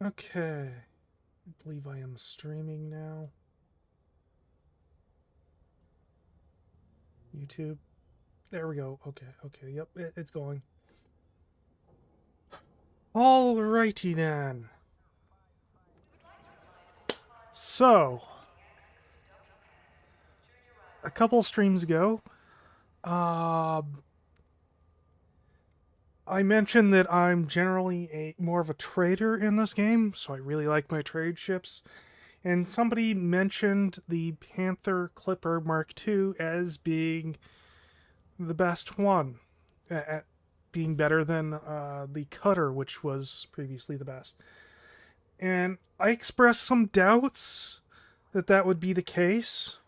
Okay. I believe I am streaming now. YouTube. There we go. Okay, okay. Yep, it's going. Alrighty then. So, a couple streams ago, I mentioned that I'm generally more of a trader in this game, so I really like my trade ships. And somebody mentioned the Panther Clipper Mk 2 as being the best one, at being better than the Cutter, which was previously the best. And I expressed some doubts that that would be the case.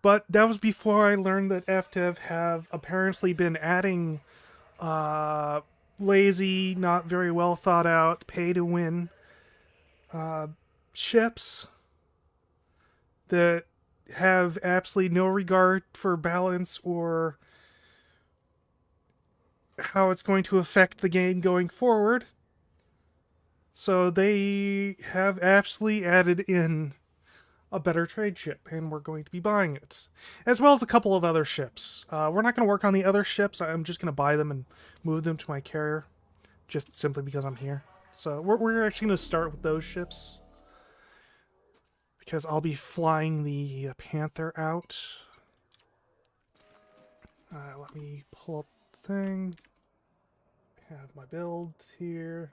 But that was before I learned that FDev have apparently been adding uh, lazy, not very well thought out, pay to win ships that have absolutely no regard for balance or how it's going to affect the game going forward. So they have absolutely added in a better trade ship, and we're going to be buying it, as well as a couple of other ships. We're not going to work on the other ships. I'm just going to buy them and move them to my carrier, just simply because I'm here. So we're actually going to start with those ships, because I'll be flying the Panther out. Let me pull up the thing. Have my build here.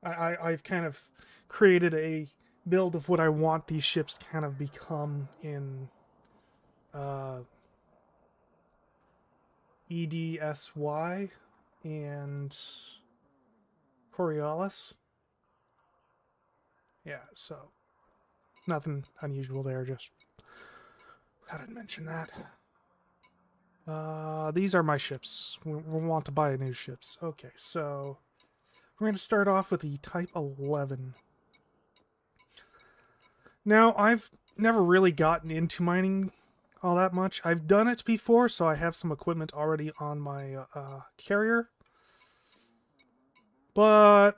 I've kind of created a build of what I want these ships to kind of become in EDSY and Coriolis. Yeah, so nothing unusual there, just thought I'd mention that. These are my ships. We want to buy new ships. Okay, so we're going to start off with the Type 11. Now, I've never really gotten into mining all that much. I've done it before, so I have some equipment already on my carrier. But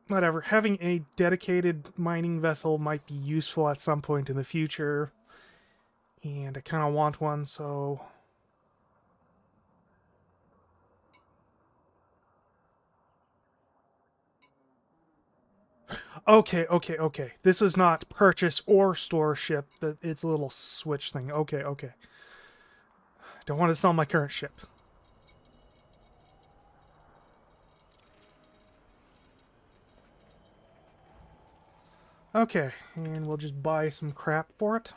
whatever, having a dedicated mining vessel might be useful at some point in the future. And I kind of want one, so okay. This is not purchase or store ship. It's a little switch thing. Okay. Don't want to sell my current ship. Okay, and we'll just buy some crap for it.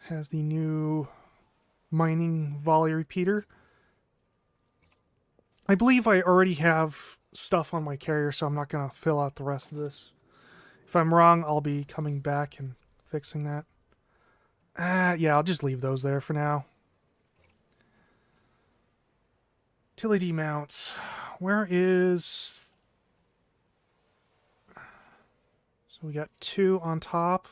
Has the new mining volley repeater. I believe I already have stuff on my carrier, so I'm not going to fill out the rest of this. If I'm wrong, I'll be coming back and fixing that. Yeah, I'll just leave those there for now. Utility mounts. Where is... So we got 2 on top.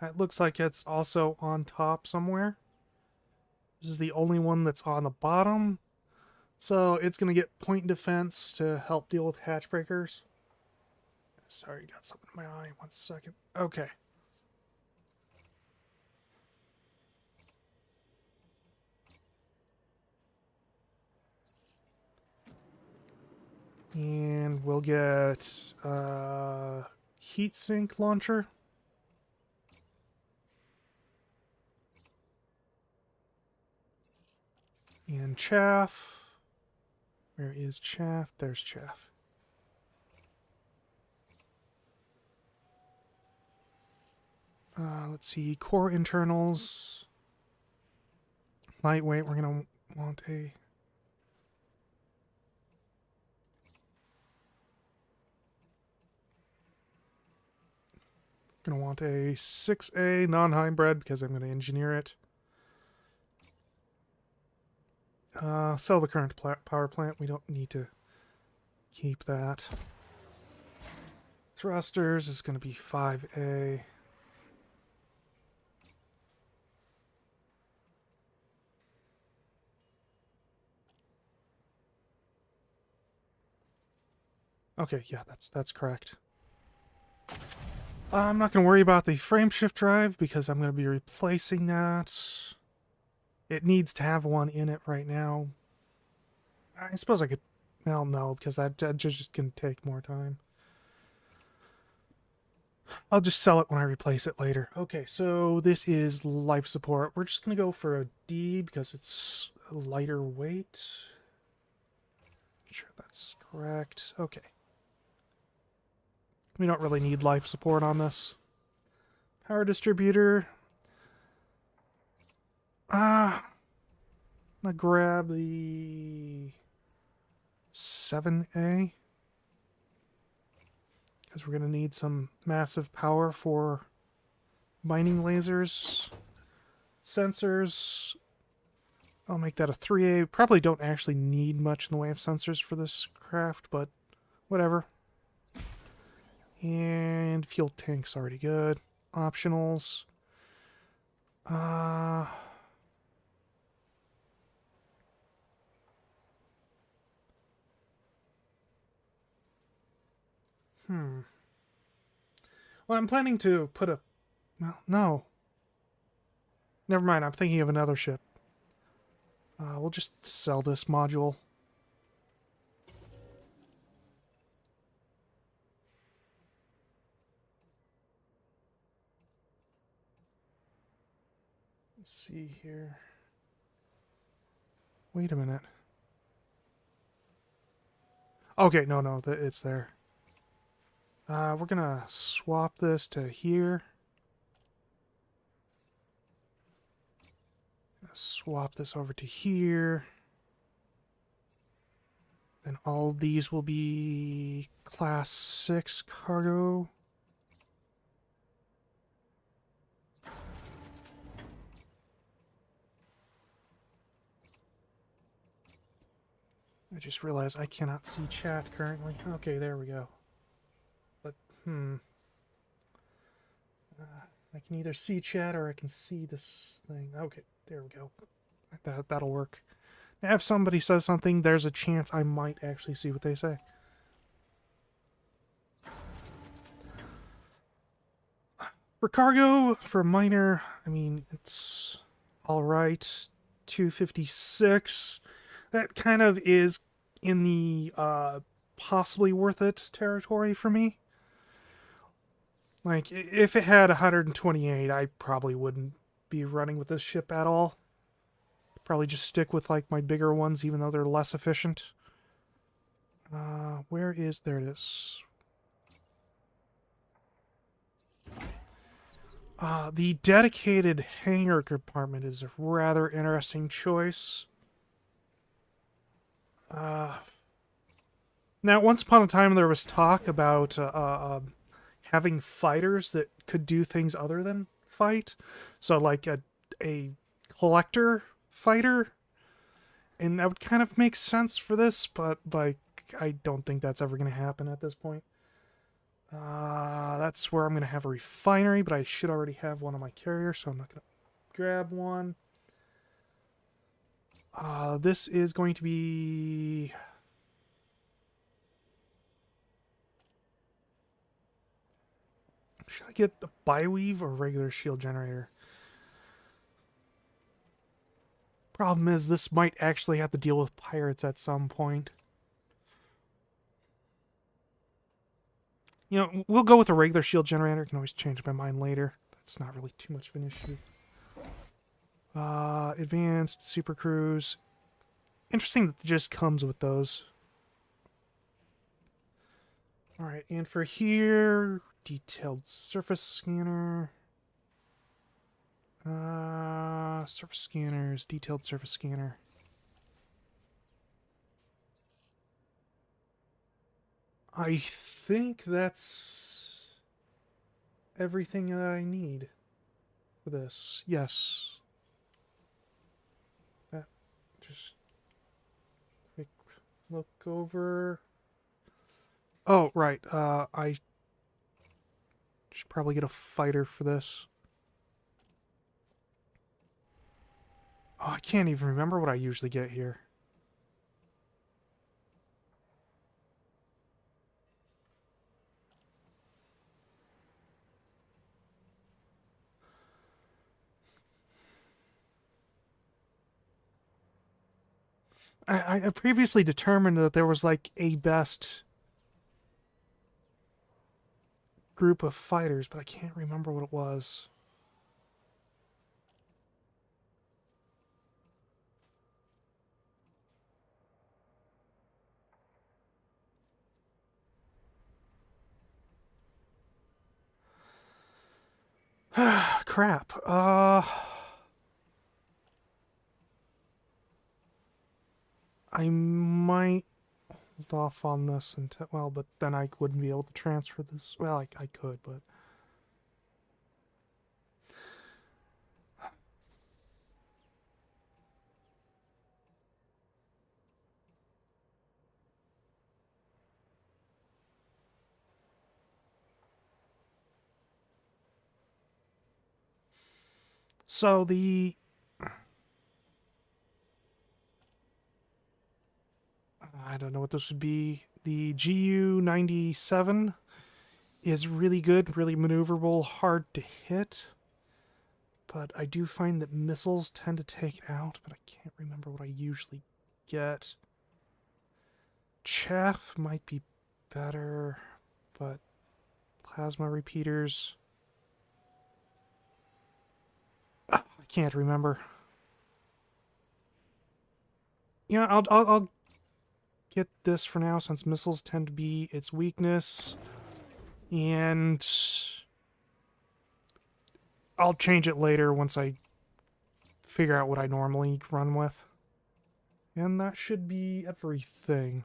That looks like it's also on top somewhere. This is the only one that's on the bottom. So it's going to get point defense to help deal with hatch breakers. Sorry, got something in my eye. 1 second. Okay. And we'll get heatsink launcher. And chaff. Where is chaff? There's chaff. Let's see. Core internals. Lightweight. We're going to want a... Going to want a 6A non-hybrid because I'm going to engineer it. Sell the current power plant. We don't need to Keep that. Thrusters is going to be 5A. Okay, yeah, that's correct. I'm not going to worry about the frameshift drive because I'm going to be replacing that. It needs to have one in it right now. I suppose I could... Well, no, because that's just going to take more time. I'll just sell it when I replace it later. Okay, so this is life support. We're just going to go for a D because it's a lighter weight. Sure, that's correct. Okay. We don't really need life support on this. Power distributor. I'm gonna grab the 7A. Because we're gonna need some massive power for mining lasers. Sensors. I'll make that a 3A. Probably don't actually need much in the way of sensors for this craft, but whatever. And fuel tank's already good. Optionals. Well, I'm planning to put a... Well, no. Never mind, I'm thinking of another ship. We'll just sell this module. Let's see here. Wait a minute. Okay, no, it's there. We're gonna swap this to here. Swap this over to here. Then all these will be class 6 cargo. I just realized I cannot see chat currently. Okay, there we go. But, I can either see chat or I can see this thing. Okay, there we go. That'll work. Now, if somebody says something, there's a chance I might actually see what they say. For cargo, for miner, I mean, it's alright. 256. That kind of is in the possibly worth it territory for me. Like, if it had 128, I probably wouldn't be running with this ship at all. Probably just stick with, like, my bigger ones, even though they're less efficient. Where is... There it is. The dedicated hangar compartment is a rather interesting choice. Now, once upon a time, there was talk about having fighters that could do things other than fight. So, like a collector fighter. And that would kind of make sense for this, but, like, I don't think that's ever going to happen at this point. That's where I'm going to have a refinery, but I should already have one on my carrier, so I'm not going to grab one. This is going to be... Should I get a Bioweave or regular shield generator? Problem is, this might actually have to deal with pirates at some point. You know, we'll go with a regular shield generator. I can always change my mind later. That's not really too much of an issue. Advanced Super Cruise. Interesting that it just comes with those. Alright, and for here, detailed surface scanner. Surface scanners, detailed surface scanner. I think that's everything that I need for this. Yes. That just quick look over. Oh, right. I should probably get a fighter for this. Oh, I can't even remember what I usually get here. I previously determined that there was like a best group of fighters, but I can't remember what it was. Crap. I might hold off on this until, well, but then I wouldn't be able to transfer this. Well, I could, but so I don't know what this would be. The GU-97 is really good, really maneuverable, hard to hit. But I do find that missiles tend to take it out, but I can't remember what I usually get. Chaff might be better, but plasma repeaters. I can't remember. Yeah, I'll get this for now since missiles tend to be its weakness, and I'll change it later once I figure out what I normally run with. And that should be everything.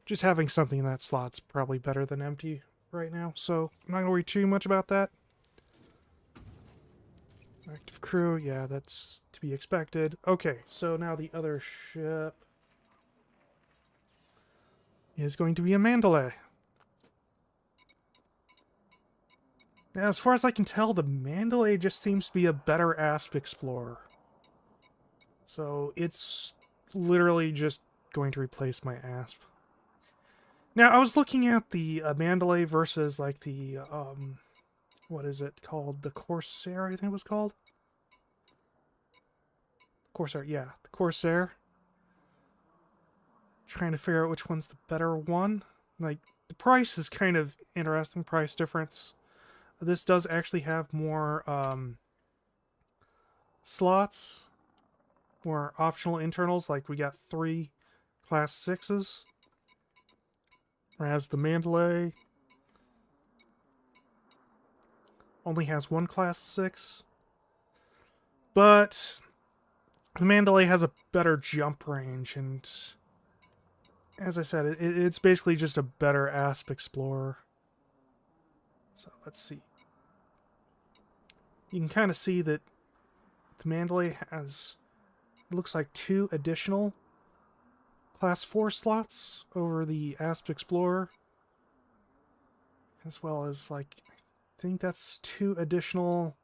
Just having something in that slot's probably better than empty right now, so I'm not gonna worry too much about that. Active crew, yeah, that's to be expected. Okay, so now the other ship is going to be a Mandalay. Now, as far as I can tell, the Mandalay just seems to be a better ASP Explorer. So it's literally just going to replace my ASP. Now, I was looking at the Mandalay versus, like, the, what is it called? The Corsair, I think it was called? Corsair, yeah, the Corsair. Trying to figure out which one's the better one. Like, the price is kind of interesting, price difference. This does actually have more, slots, more optional internals, like we got 3 Class 6s. Whereas the Mandalay only has 1 Class 6. But the Mandalay has a better jump range, and as I said, it's basically just a better ASP Explorer. So let's see. You can kind of see that the Mandalay has, it looks like 2 additional Class 4 slots over the ASP Explorer, as well as, like, I think that's 2 additional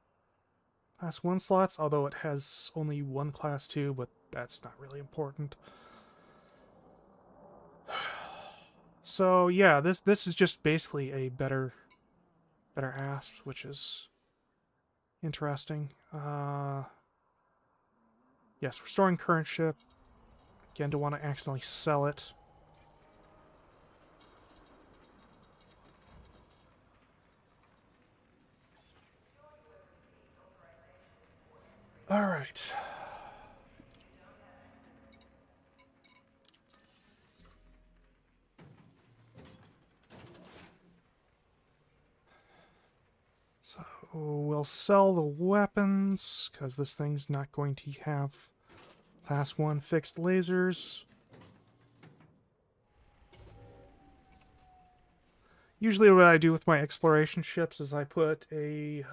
Class 1 slots, although it has only 1 Class 2, but that's not really important. So yeah, this is just basically a better ASP, which is interesting. Yes, restoring current ship. Again, don't want to accidentally sell it. All right. So we'll sell the weapons, because this thing's not going to have Class 1 fixed lasers. Usually what I do with my exploration ships is I put a,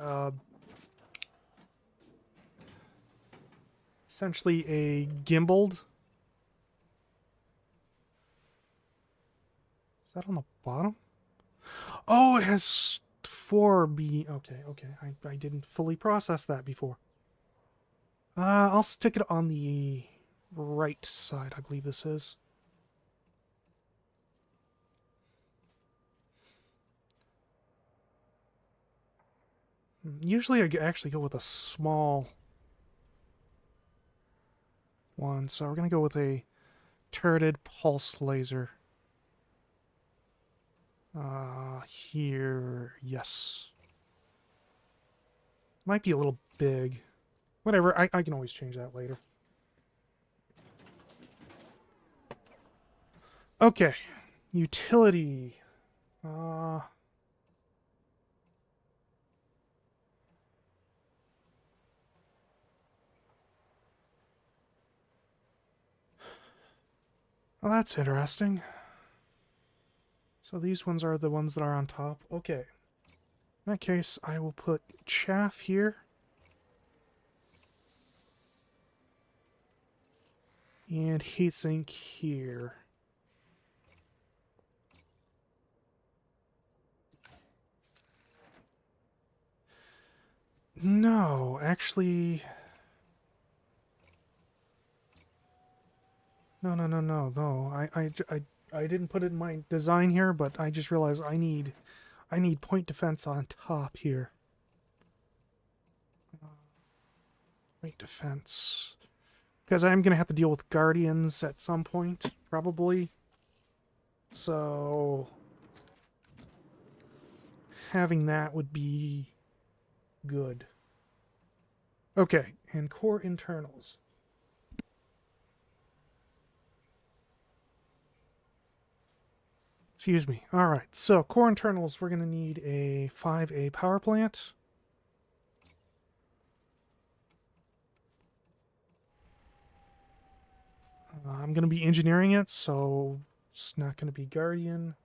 essentially a gimbaled. Is that on the bottom? Oh, it has 4B. Okay, okay. I didn't fully process that before. I'll stick it on the right side, I believe this is. Usually I actually go with a small one, so we're going to go with a turreted pulse laser. Here, yes. Might be a little big. Whatever, I can always change that later. Okay, utility. Well, that's interesting. So these ones are the ones that are on top. Okay. In that case, I will put chaff here. And heatsink here. No, actually... No. I didn't put it in my design here, but I just realized I need point defense on top here. Point defense. Because I'm going to have to deal with guardians at some point, probably. So... having that would be good. Okay, and core internals. Excuse me. Alright, so core internals, we're going to need a 5A power plant. I'm going to be engineering it, so it's not going to be Guardian.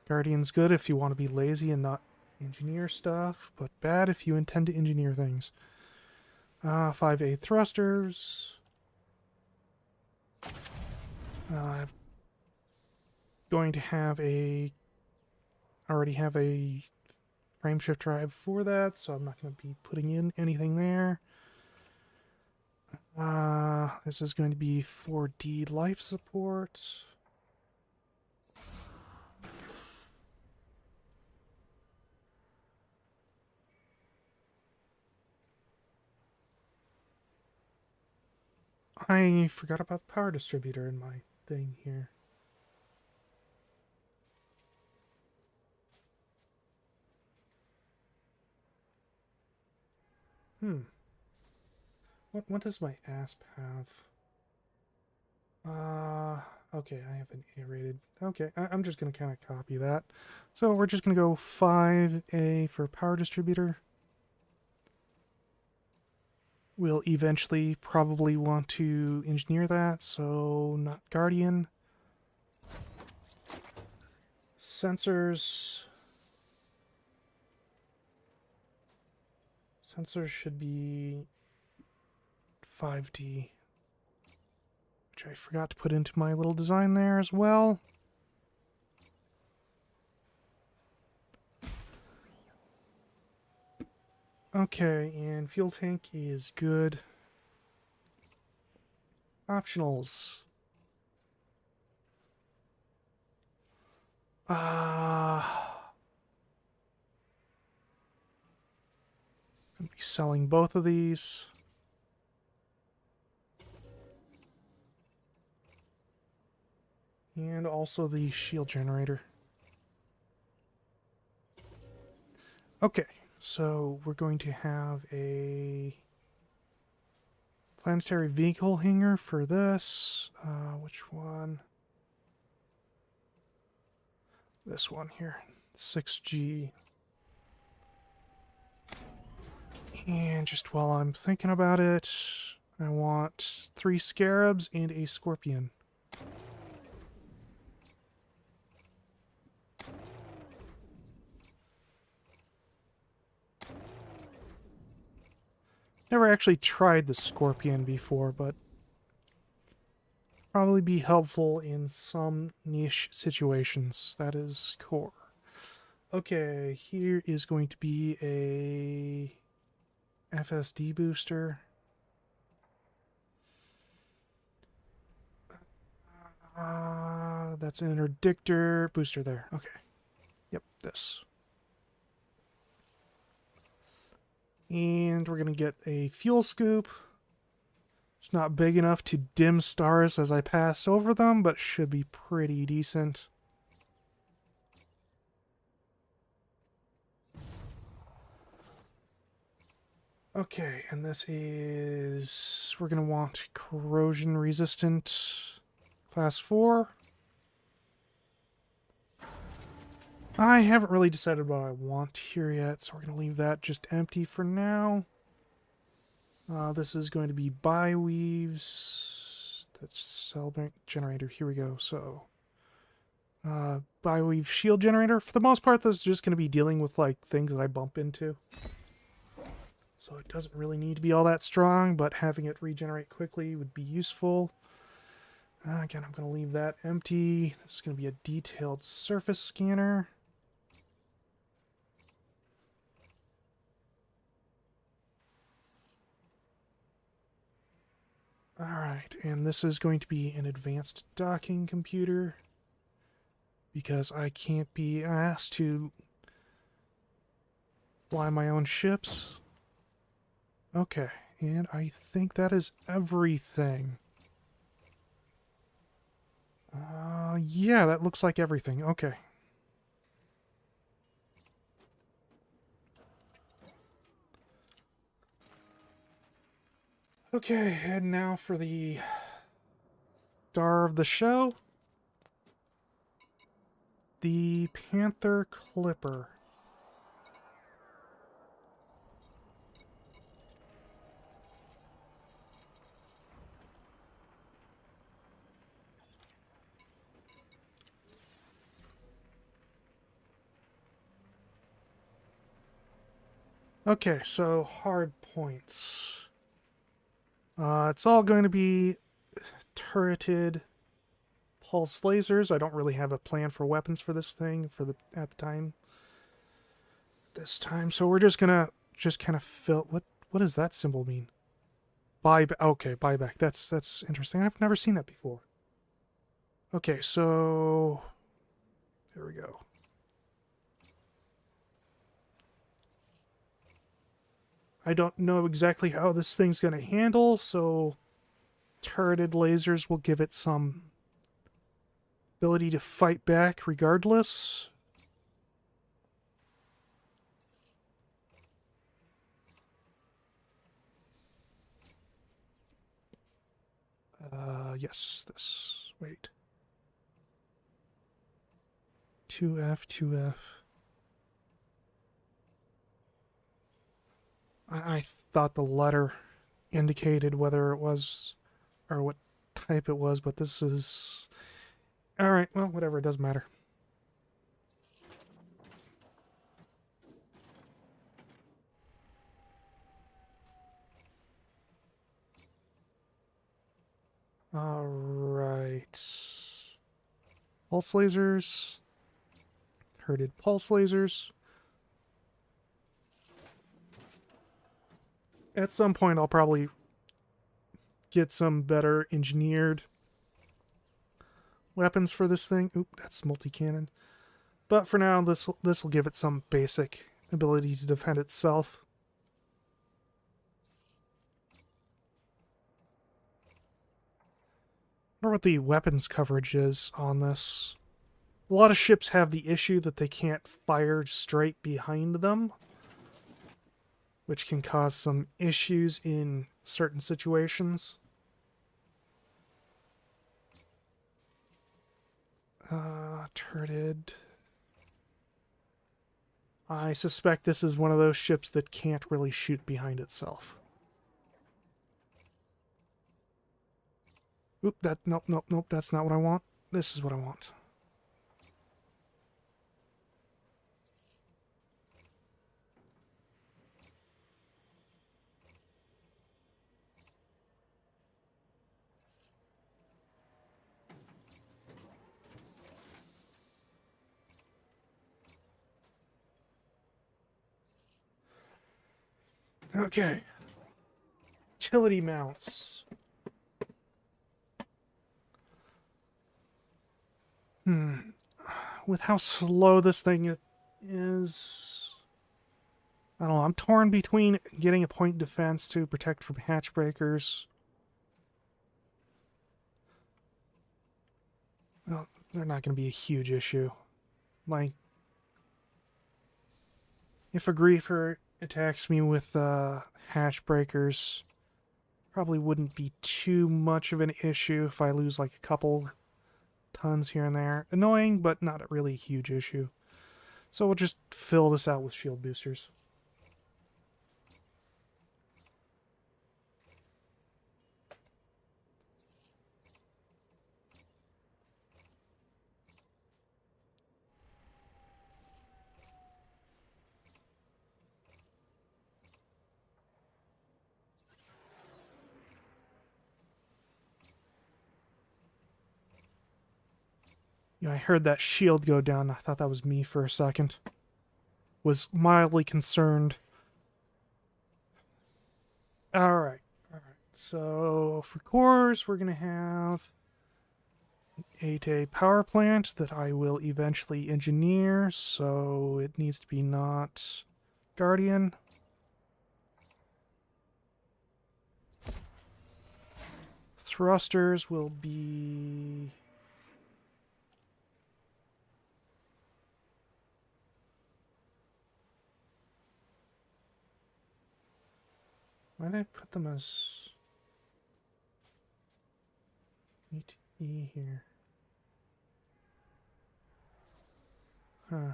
Guardian's good if you want to be lazy and not engineer stuff, but bad if you intend to engineer things. 5A thrusters. I'm going to have already have a frameshift drive for that, so I'm not going to be putting in anything there. This is going to be 4D life support. I forgot about the power distributor in my thing here. What does my ASP have? Okay, I have an A-rated. Okay, I'm just going to kind of copy that. So we're just going to go 5A for power distributor. We'll eventually probably want to engineer that, so not Guardian. Sensors. Sensors should be 5D, which I forgot to put into my little design there as well. Okay, and fuel tank is good. Optionals. I'm gonna be selling both of these. And also the shield generator. Okay, so we're going to have a planetary vehicle hangar for this. Which one? This one here. 6G. And just while I'm thinking about it, I want 3 scarabs and a scorpion. Never actually tried the scorpion before, but probably be helpful in some niche situations. That is core. Okay, here is going to be a FSD booster. That's an interdictor booster there. Okay. Yep, this. And we're going to get a fuel scoop. It's not big enough to dim stars as I pass over them, but should be pretty decent. Okay, and this is... we're going to want corrosion resistant class 4. I haven't really decided what I want here yet, so we're going to leave that just empty for now. This is going to be bi-weaves. That's cell generator. Here we go. So, bi-weave shield generator. For the most part, this is just going to be dealing with like things that I bump into. So it doesn't really need to be all that strong, but having it regenerate quickly would be useful. Again, I'm going to leave that empty. This is going to be a detailed surface scanner. Alright, and this is going to be an advanced docking computer, because I can't be asked to fly my own ships. Okay, and I think that is everything. Yeah, that looks like everything. Okay. Okay, and now for the star of the show. The Panther Clipper. Okay, so hard points. It's all going to be turreted pulse lasers. I don't really have a plan for weapons for this thing at the time. This time, so we're just gonna kind of fill. What does that symbol mean? Buyback. Okay, buyback. That's interesting. I've never seen that before. Okay, so there we go. I don't know exactly how this thing's going to handle, so turreted lasers will give it some ability to fight back regardless. Yes, this. Wait. 2F, 2F. I thought the letter indicated whether it was, or what type it was, but this is... Alright, well, whatever, it doesn't matter. Alright. Pulse lasers. Herded pulse lasers. At some point, I'll probably get some better engineered weapons for this thing. Oop, that's multi-cannon. But for now, this will give it some basic ability to defend itself. I wonder what the weapons coverage is on this. A lot of ships have the issue that they can't fire straight behind them, which can cause some issues in certain situations. Turreted. I suspect this is one of those ships that can't really shoot behind itself. Oop, nope, that's not what I want. This is what I want. Okay. Utility mounts. With how slow this thing is, I don't know. I'm torn between getting a point defense to protect from hatch breakers. Well, they're not going to be a huge issue. Like, if a griefer attacks me with hatch breakers, probably wouldn't be too much of an issue if I lose like a couple tons here and there. Annoying, but not a really huge issue. So we'll just fill this out with shield boosters. Yeah, I heard that shield go down. I thought that was me for a second. Was mildly concerned. Alright. Alright. So for cores, we're going to have a power plant that I will eventually engineer. So it needs to be not Guardian. Thrusters will be... Why did I put them as E here? Huh.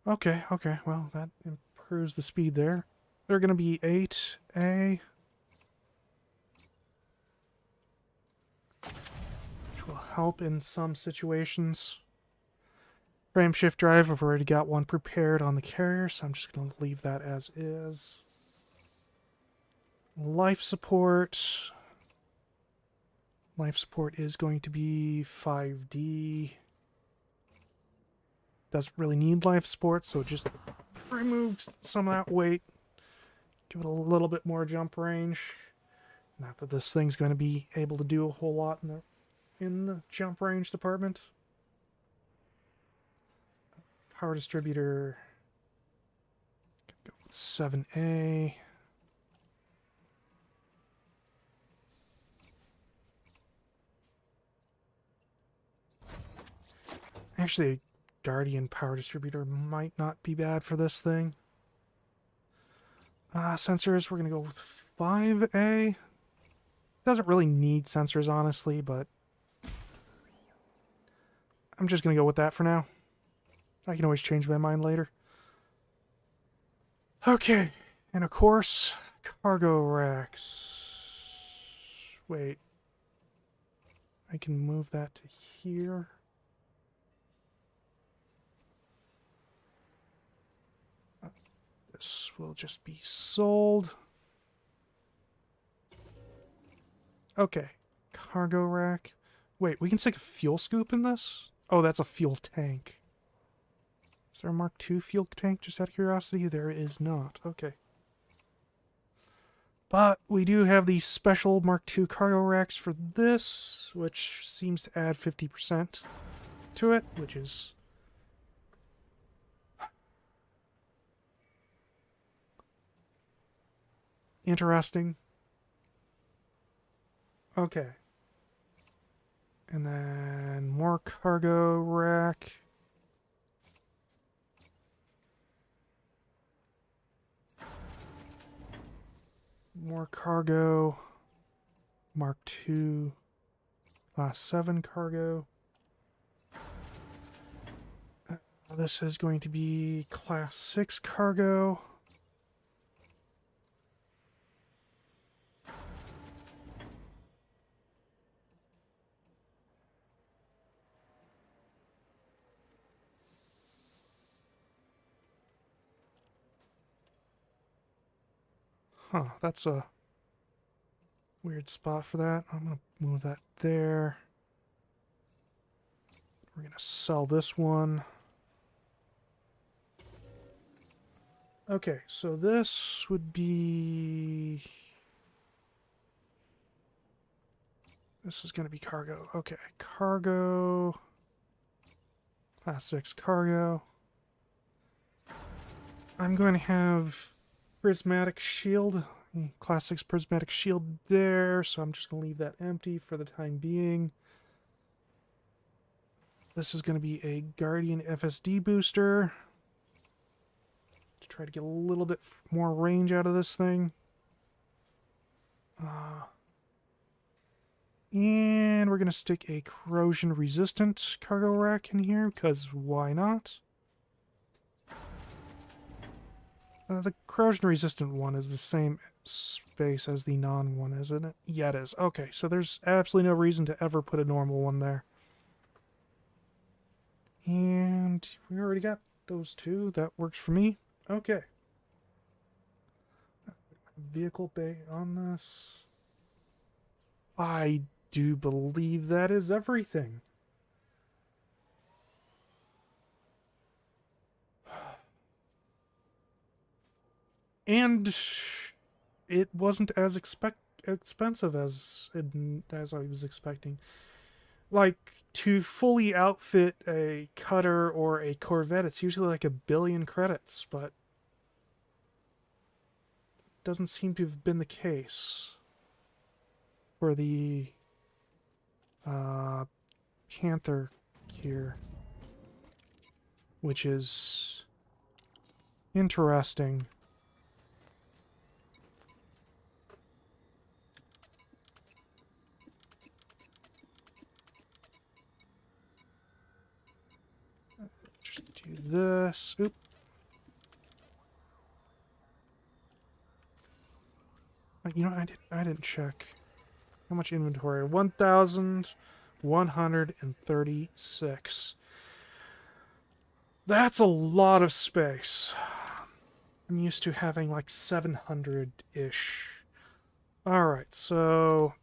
Okay, okay. Well, that improves the speed there. They're going to be 8A. Which will help in some situations. Frame shift drive, I've already got one prepared on the carrier, so I'm just going to leave that as is. Life support. Life support is going to be 5D. Doesn't really need life support, so just removed some of that weight. Give it a little bit more jump range. Not that this thing's going to be able to do a whole lot in the jump range department. Power distributor. Go with 7A. Actually, a Guardian power distributor might not be bad for this thing. Sensors, we're going to go with 5A. Doesn't really need sensors, honestly, but I'm just going to go with that for now. I can always change my mind later. Okay, and of course, cargo racks. Wait. I can move that to here. This will just be sold. Okay, cargo rack. Wait, we can stick a fuel scoop in this? Oh, that's a fuel tank. Is there a Mark II fuel tank, just out of curiosity? There is not. Okay. But we do have the special Mark II cargo racks for this, which seems to add 50% to it, which is... interesting. Okay. And then more cargo rack. More cargo. Mark II. Class 7 cargo. This is going to be Class 6 cargo. Huh, that's a weird spot for that. I'm going to move that there. We're going to sell this one. Okay, so this would be... This is going to be cargo. Okay, cargo. Class 6 cargo. I'm going to have prismatic shield. Class 6 prismatic shield there, so I'm just going to leave that empty for the time being. This is going to be a Guardian FSD booster. To try to get a little bit more range out of this thing. And we're going to stick a corrosion-resistant cargo rack in here, because why not? The corrosion-resistant one is the same space as the non-one, isn't it? Yeah, it is. Okay, so there's absolutely no reason to ever put a normal one there. And we already got those two. That works for me. Okay. Vehicle bay on this. I do believe that is everything. And it wasn't as expensive as I was expecting. Like, to fully outfit a cutter or a Corvette, it's usually like 1 billion credits, but doesn't seem to have been the case for the Panther here, which is interesting. Just do this. Oop. You know, I didn't check. How much inventory? 1,136. That's a lot of space. I'm used to having like 700-ish. Alright, so...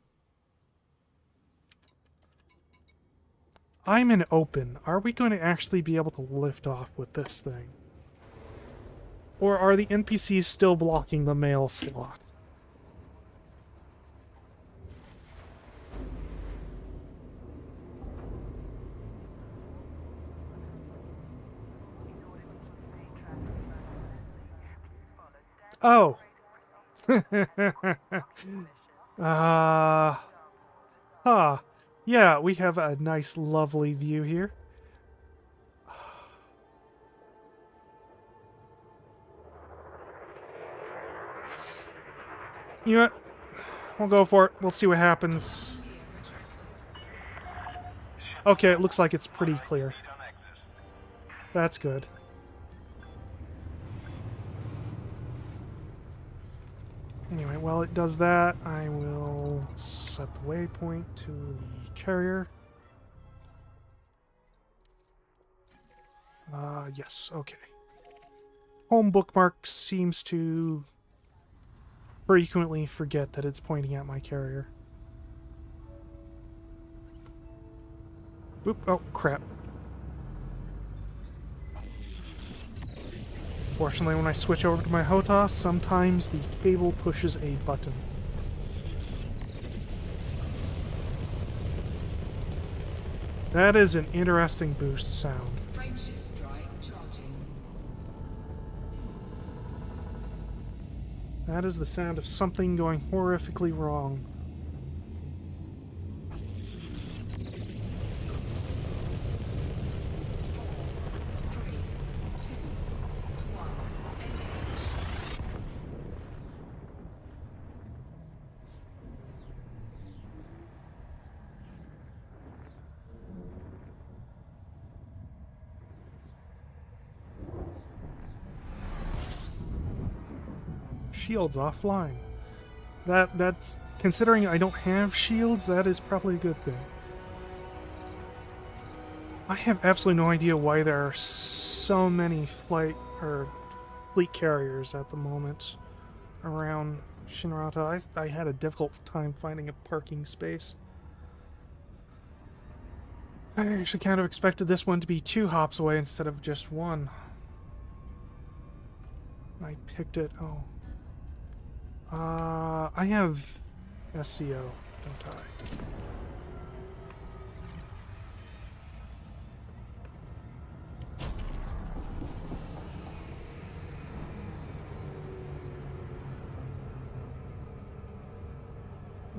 I'm in open. Are we going to actually be able to lift off with this thing? Or are the NPCs still blocking the mail slot? Oh. Huh. Yeah, we have a nice, lovely view here. You know what? We'll go for it. We'll see what happens. Okay, it looks like it's pretty clear. That's good. Anyway, while it does that, I will set the waypoint to the carrier. Yes, okay. Home bookmark seems to frequently forget that it's pointing at my carrier. Oop, oh, crap. Fortunately, when I switch over to my HOTAS, sometimes the cable pushes a button. That is an interesting boost sound. Frameshift drive charging. That is the sound of something going horrifically wrong. Shields offline. That's considering I don't have shields, that is probably a good thing. I have absolutely no idea why there are so many fleet carriers at the moment around Shinrata. I had a difficult time finding a parking space. I actually kind of expected this one to be 2 hops away instead of just 1. I picked it. Oh. I have SEO, don't I?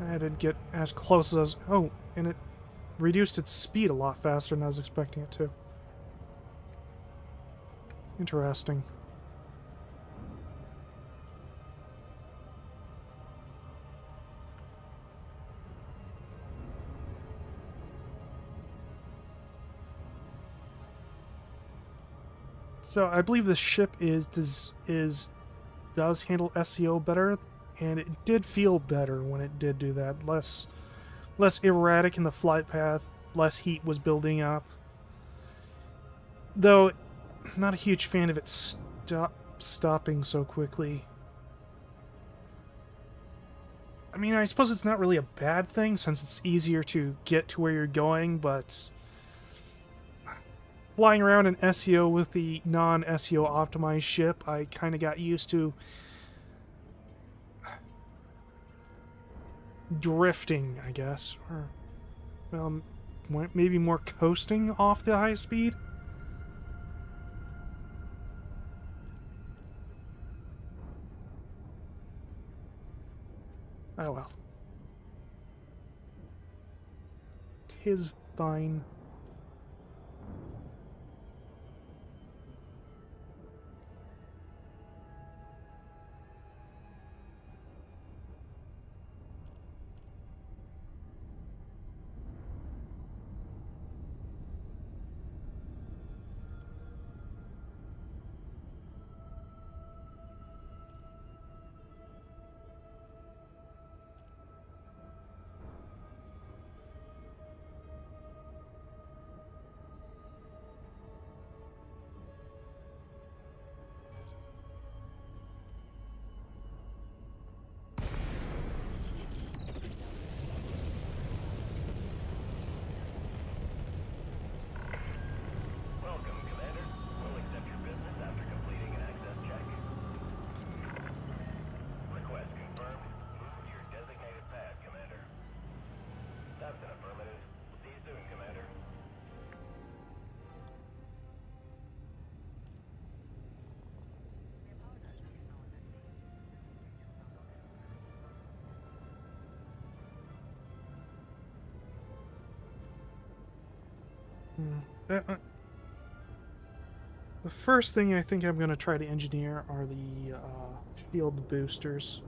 I didn't get as close as... Oh, and it reduced its speed a lot faster than I was expecting it to. Interesting. So I believe this ship does handle SEO better, and it did feel better when it did do that. Less erratic in the flight path, less heat was building up. Though, not a huge fan of it stopping so quickly. I mean, I suppose it's not really a bad thing since it's easier to get to where you're going, but flying around in SEO with the non-SEO optimized ship, I kind of got used to drifting, I guess, or maybe more coasting off the high speed. Oh well. 'Tis fine. The first thing I think I'm going to try to engineer are the shield boosters.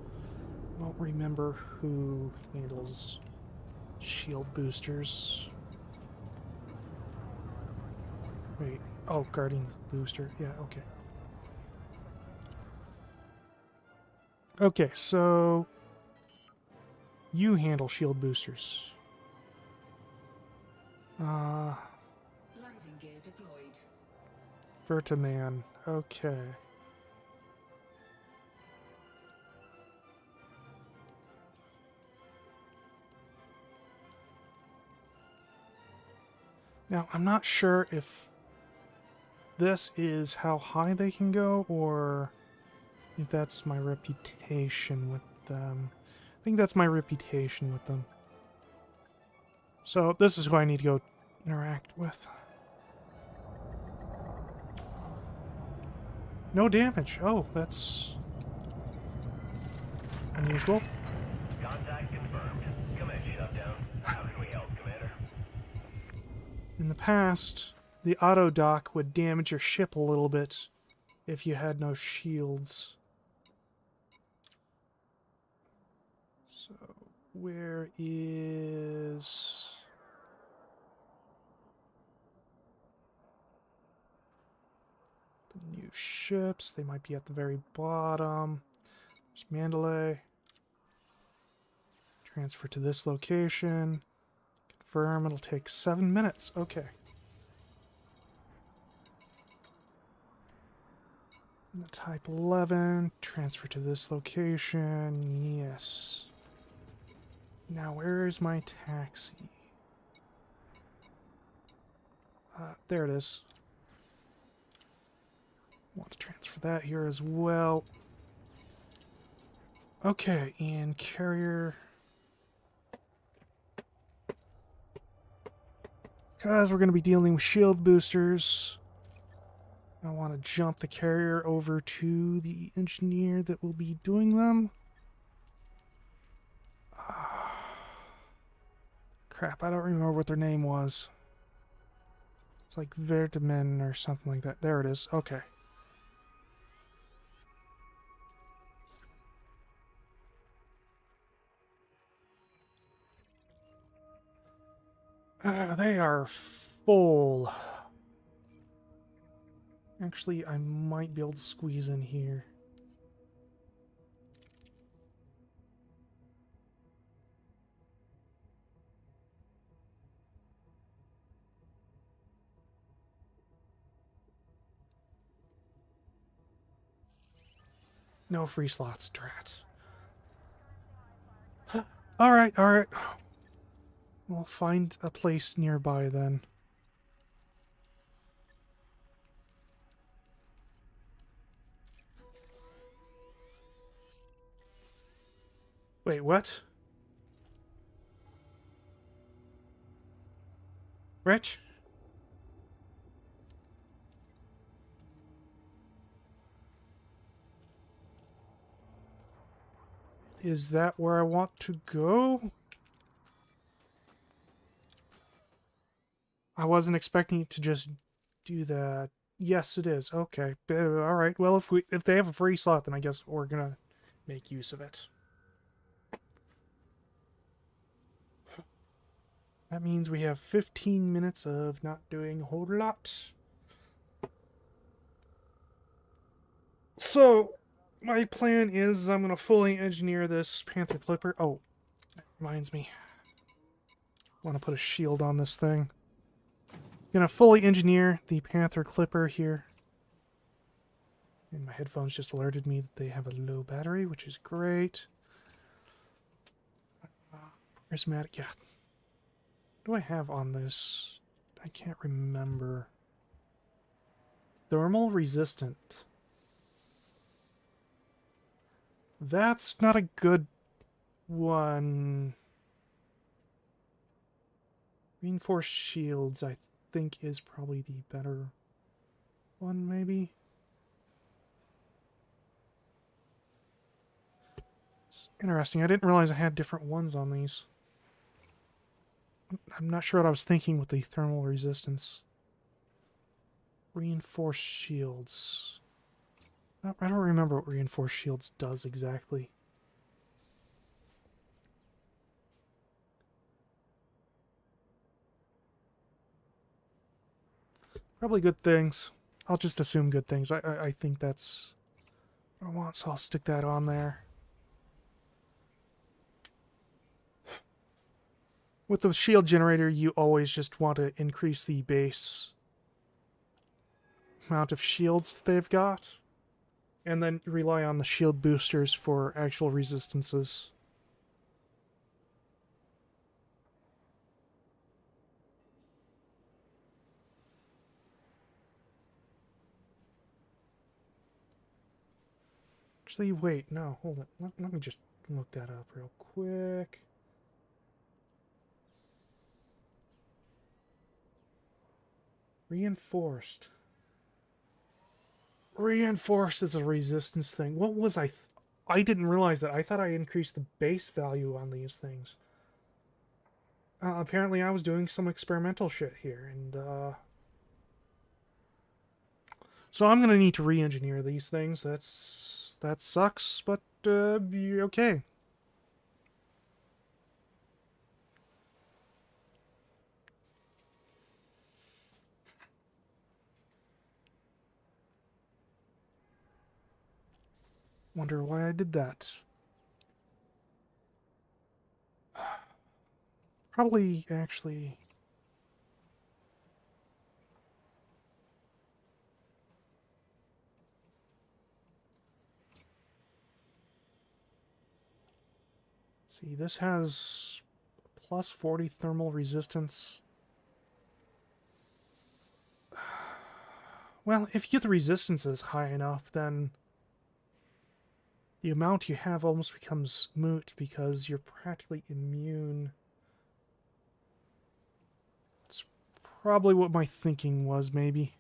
I don't remember who handles shield boosters. Wait. Oh, guarding booster. Yeah, okay. Okay, so you handle shield boosters. Landing gear deployed. Vertiman. Okay. Now, I'm not sure if this is how high they can go, or if that's my reputation with them. I think that's my reputation with them. So, this is who I need to go interact with. No damage. Oh, that's unusual. Contact confirmed. Command shutdown. How can we help, Commander? In the past, the auto dock would damage your ship a little bit if you had no shields. So, where is... the new ships? They might be at the very bottom. There's Mandalay. Transfer to this location. Confirm. It'll take 7 minutes. Okay. And the Type 11. Transfer to this location. Yes. Now, where is my taxi? There it is. Want to transfer that here as well. Okay, and carrier. Because we're going to be dealing with shield boosters, I want to jump the carrier over to the engineer that will be doing them. Crap, I don't remember what their name was. It's like Vertimen or something like that. There it is. Okay. They are full. Actually, I might be able to squeeze in here. No free slots, drat. Alright, alright. We'll find a place nearby then. Wait, what? Rich? Is that where I want to go? I wasn't expecting it to just do that. Yes, it is. Okay. All right. Well, if they have a free slot, then I guess we're gonna make use of it. That means we have 15 minutes of not doing a whole lot. So, my plan is I'm gonna fully engineer this Panther Clipper. Oh, that reminds me. I want to put a shield on this thing. Gonna fully engineer the Panther Clipper here. And my headphones just alerted me that they have a low battery, which is great. Prismatic, yeah. What do I have on this? I can't remember. Thermal resistant. That's not a good one. Reinforced shields, I think, is probably the better one, maybe. It's interesting. I didn't realize I had different ones on these. I'm not sure what I was thinking with the thermal resistance. Reinforced shields. I don't remember what reinforced shields does exactly. Probably good things. I'll just assume good things. I think that's what I want, so I'll stick that on there. With the shield generator, you always just want to increase the base amount of shields that they've got, and then rely on the shield boosters for actual resistances. Actually, wait, no, hold it. Let me just look that up real quick. Reinforced. Reinforced is a resistance thing. What was I didn't realize that. I thought I increased the base value on these things. Apparently I was doing some experimental shit here, and, so I'm gonna need to re-engineer these things. That sucks, but, okay. Wonder why I did that. Probably, actually... See, this has plus 40 thermal resistance. Well, if you get the resistances high enough, then the amount you have almost becomes moot because you're practically immune. It's probably what my thinking was, maybe.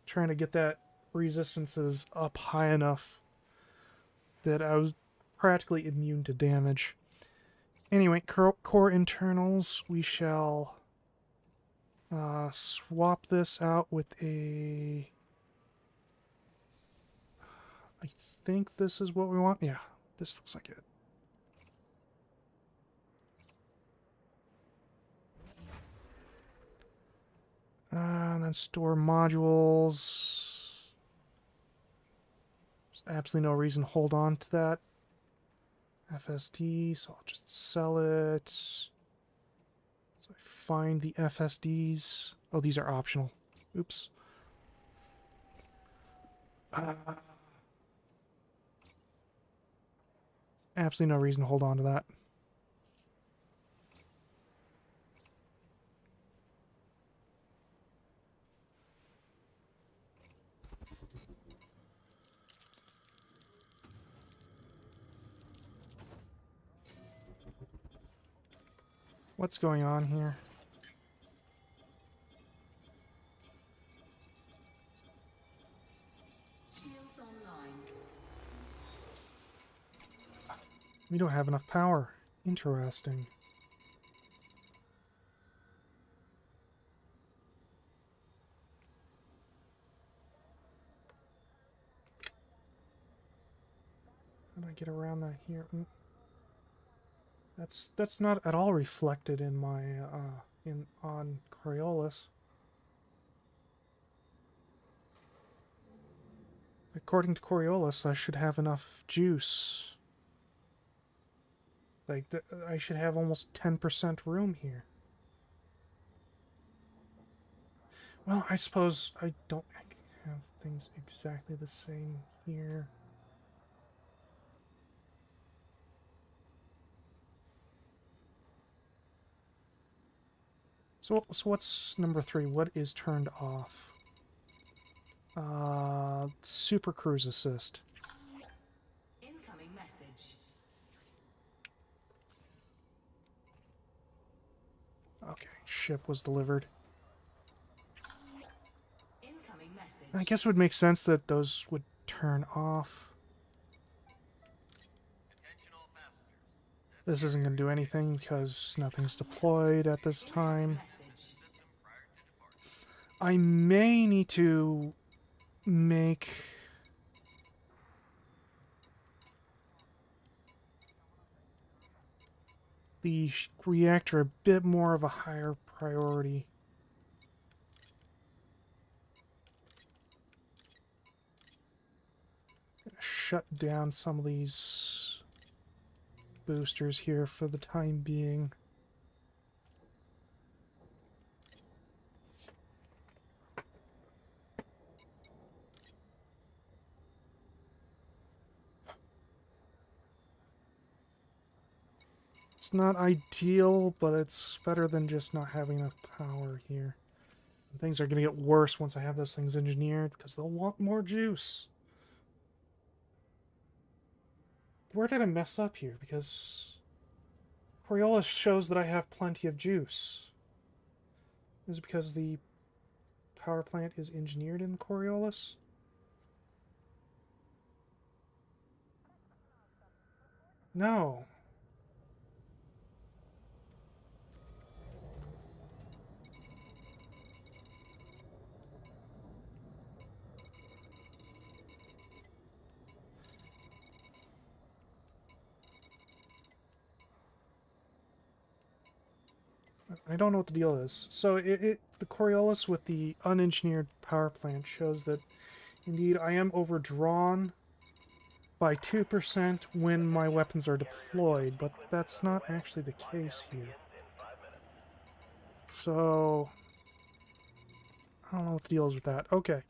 Trying to get that resistances up high enough that I was practically immune to damage. Anyway, core internals, we shall swap this out with a... I think this is what we want. Yeah, this looks like it. And then store modules. There's absolutely no reason to hold on to that. FSD, so I'll just sell it. So I find the FSDs. Oh, these are optional. Oops. Absolutely no reason to hold on to that. What's going on here? Shields online. We don't have enough power. Interesting. How do I get around that here? That's not at all reflected in my on Coriolis. According to Coriolis, I should have enough juice. Like I should have almost 10% room here. Well, I suppose I don't have things exactly the same here. So what's number 3? What is turned off? Super Cruise Assist. Incoming message. Okay, ship was delivered. Incoming message. I guess it would make sense that those would turn off. This isn't going to do anything because nothing's deployed at this time. I may need to make the reactor a bit more of a higher priority. Shut down some of these boosters here for the time being. It's not ideal, but it's better than just not having enough power here. And things are going to get worse once I have those things engineered, because they'll want more juice. Where did I mess up here? Because Coriolis shows that I have plenty of juice. Is it because the power plant is engineered in Coriolis? No. I don't know what the deal is. So the Coriolis with the unengineered power plant shows that indeed I am overdrawn by 2% when my weapons are deployed, but that's not actually the case here. So I don't know what the deal is with that. Okay.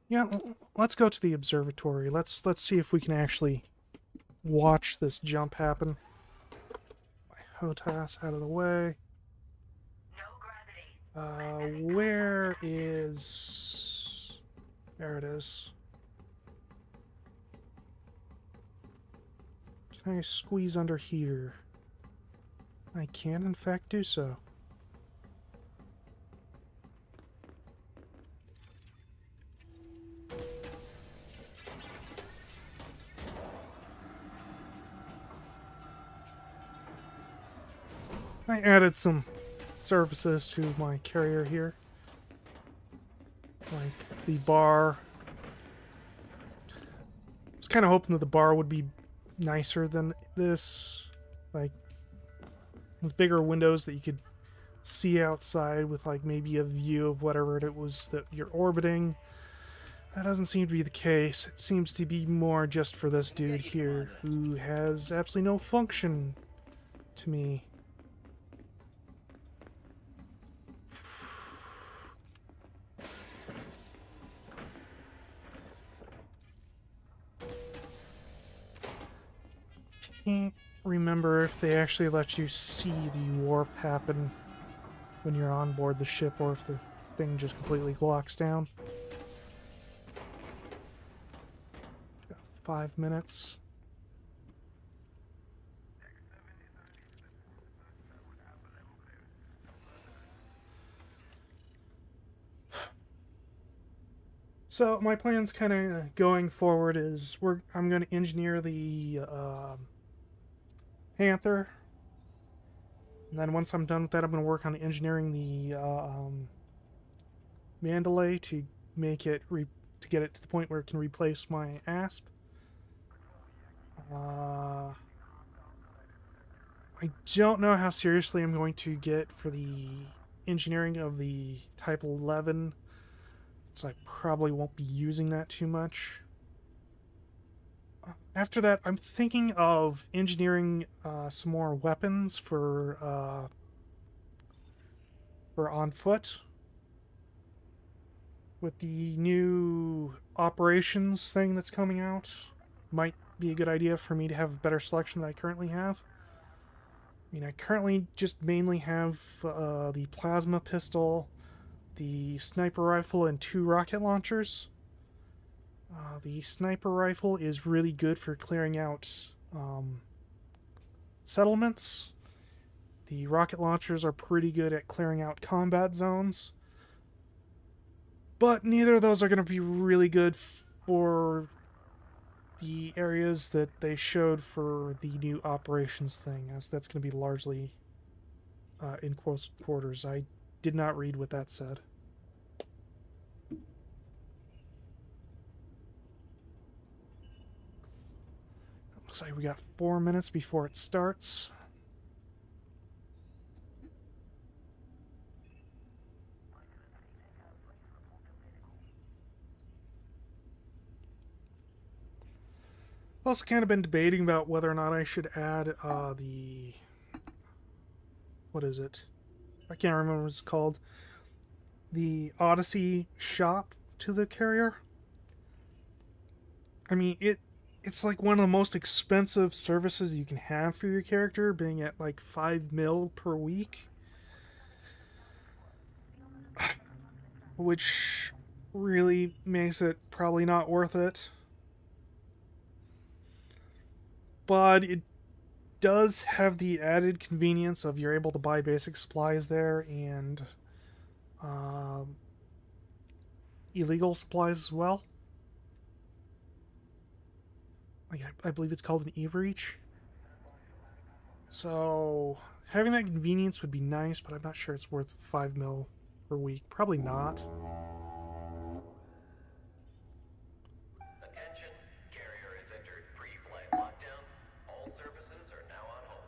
Yeah, let's go to the observatory. Let's see if we can actually watch this jump happen. My HOTAS out of the way. Where is... There it is. Can I squeeze under here? I can, in fact, do so. I added some services to my carrier here. Like the bar. I was kind of hoping that the bar would be nicer than this. Like, with bigger windows that you could see outside with, like, maybe a view of whatever it was that you're orbiting. That doesn't seem to be the case. It seems to be more just for this dude here who has absolutely no function to me. Can't remember if they actually let you see the warp happen when you're on board the ship or if the thing just completely locks down. Got 5 minutes. So my plans kind of going forward is I'm going to engineer the Panther, and then once I'm done with that, I'm going to work on engineering the Mandalay to make it to get it to the point where it can replace my Asp. I don't know how seriously I'm going to get for the engineering of the Type 11, so I probably won't be using that too much. After that, I'm thinking of engineering some more weapons for on foot. With the new operations thing that's coming out, might be a good idea for me to have a better selection than I currently have. I mean, I currently just mainly have the plasma pistol, the sniper rifle, and 2 rocket launchers. The sniper rifle is really good for clearing out settlements. The rocket launchers are pretty good at clearing out combat zones. But neither of those are going to be really good for the areas that they showed for the new operations thing, as that's going to be largely in close quarters. I did not read what that said. Looks like we got 4 minutes before it starts. I've also kind of been debating about whether or not I should add the... What is it? I can't remember what it's called. The Odyssey shop to the carrier. I mean, it's like one of the most expensive services you can have for your character, being at like 5 mil per week. Which really makes it probably not worth it. But it does have the added convenience of you're able to buy basic supplies there and illegal supplies as well. Like I believe it's called an e-breach. So having that convenience would be nice, but I'm not sure it's worth 5 mil per week. Probably not. Attention, carrier has entered pre-flight lockdown. All services are now on hold.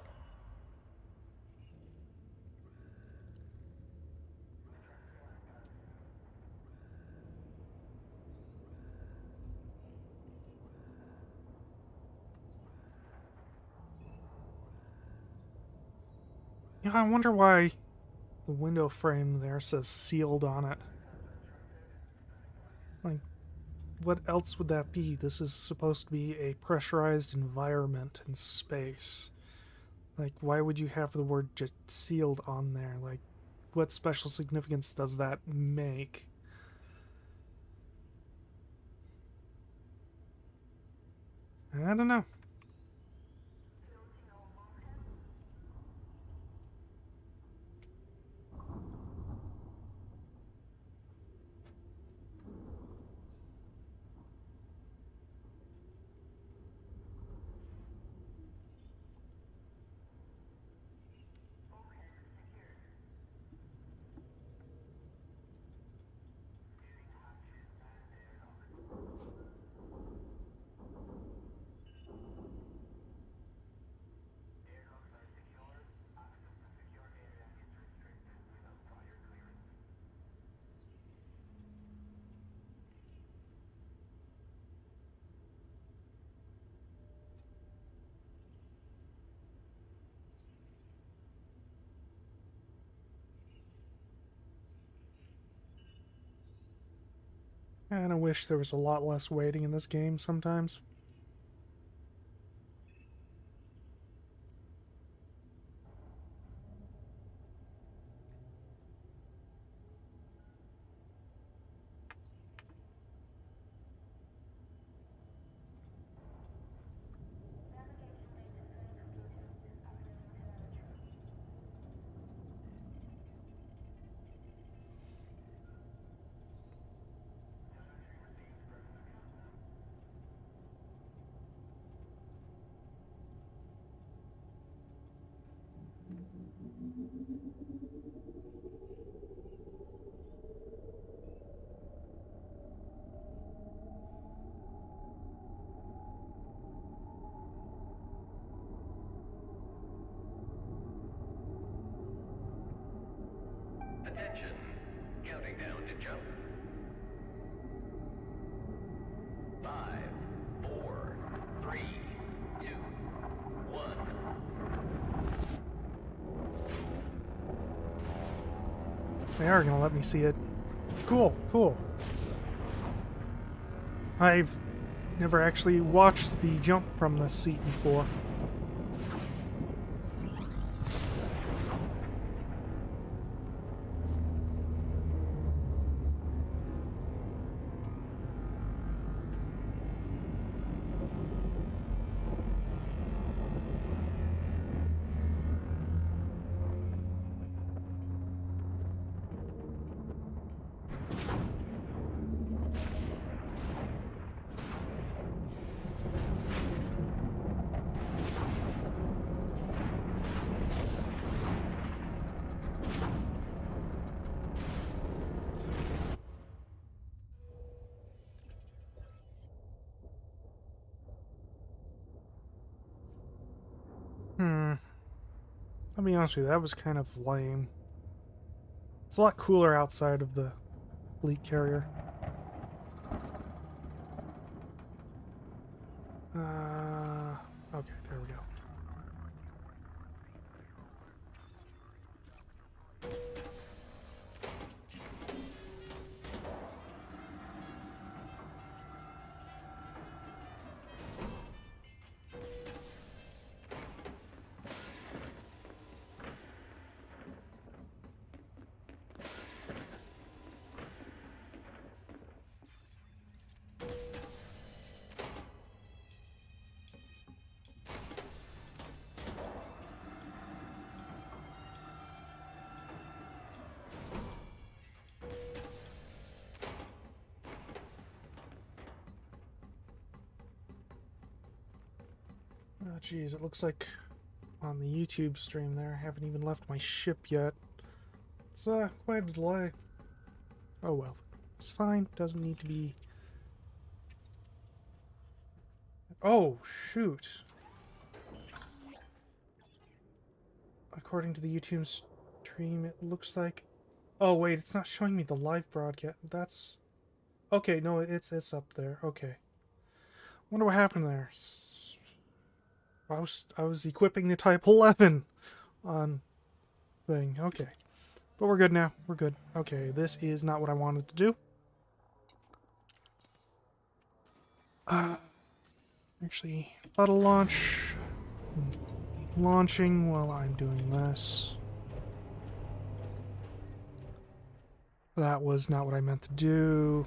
Yeah, I wonder why the window frame there says sealed on it. Like, what else would that be? This is supposed to be a pressurized environment in space. Like, why would you have the word just sealed on there? Like, what special significance does that make? I don't know. I kind of wish there was a lot less waiting in this game sometimes. Attention. Counting down to jump. 5, 4, 3, 2, 1. They are going to let me see it. Cool, cool. I've never actually watched the jump from this seat before. I'll be honest with you, that was kind of lame. It's a lot cooler outside of the fleet carrier. Okay, there we go. Oh, geez, it looks like on the YouTube stream there, I haven't even left my ship yet. It's quite a delay. Oh well, it's fine. Doesn't need to be. Oh shoot! According to the YouTube stream, it looks like. Oh wait, it's not showing me the live broadcast. That's okay. No, it's up there. Okay. Wonder what happened there. I was equipping the Type 11 on thing. Okay. But we're good now. We're good. Okay, this is not what I wanted to do. Actually, auto launch. Launching while I'm doing this. That was not what I meant to do.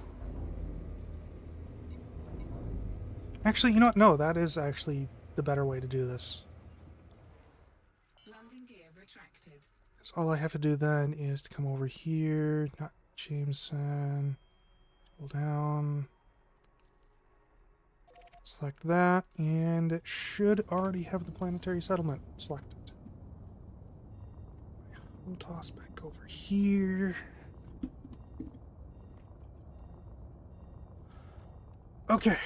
Actually, you know what? No, that is actually the better way to do this. Landing gear retracted. Because all I have to do then is to come over here, not Jameson, scroll down, select that, and it should already have the planetary settlement selected. We'll toss back over here. Okay.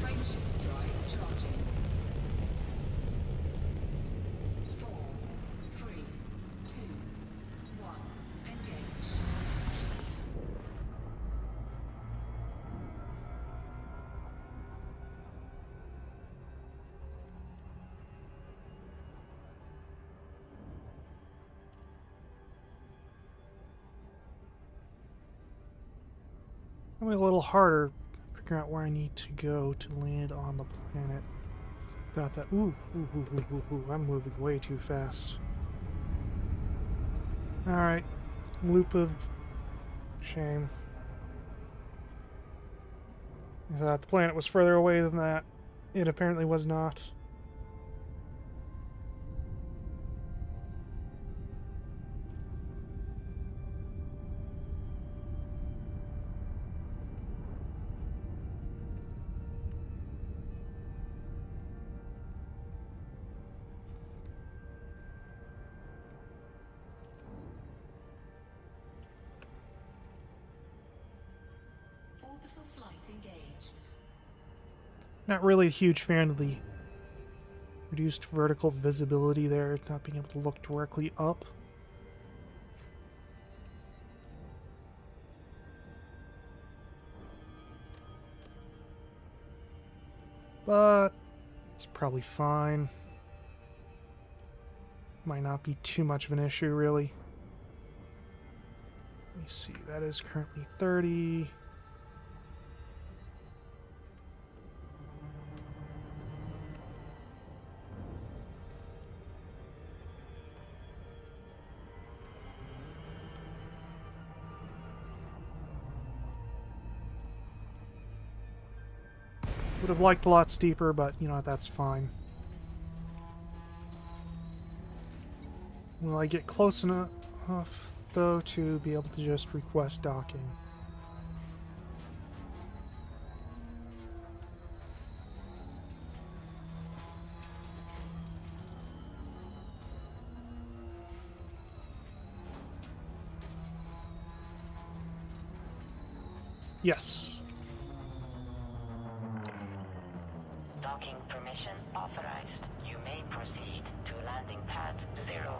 Frameshift drive charging. 4, 3, 2, 1. Engage. It'll be a little harder figuring out where I need to go to land on the planet. Got that. Ooh, I'm moving way too fast. Alright. Loop of shame. I thought the planet was further away than that. It apparently was not. Orbital flight engaged. Not really a huge fan of the reduced vertical visibility there, not being able to look directly up. But it's probably fine. Might not be too much of an issue, really. Let me see, that is currently 30. Would have liked a lot steeper, but you know what, that's fine. Will I get close enough, though, to be able to just request docking? Yes. Docking permission authorized. You may proceed to landing pad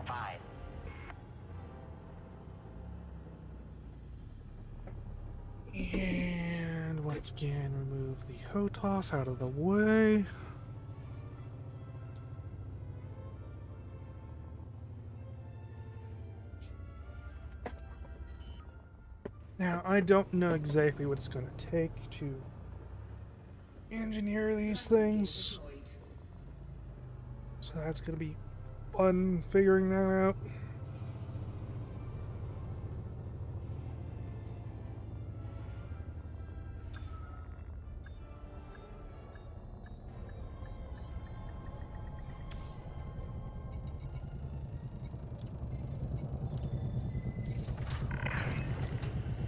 05. And once again, remove the HOTAS out of the way. Now, I don't know exactly what it's going to take to engineer these things, Deployed. so that's going to be fun figuring that out.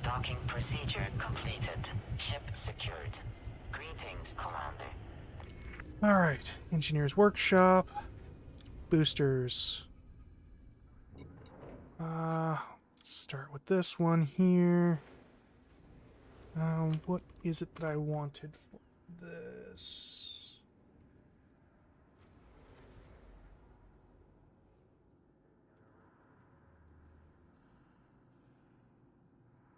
Docking procedure completed. Ship secured. Greetings, Commander. Alright, Engineer's Workshop, boosters. Start with this one here. What is it that I wanted for this?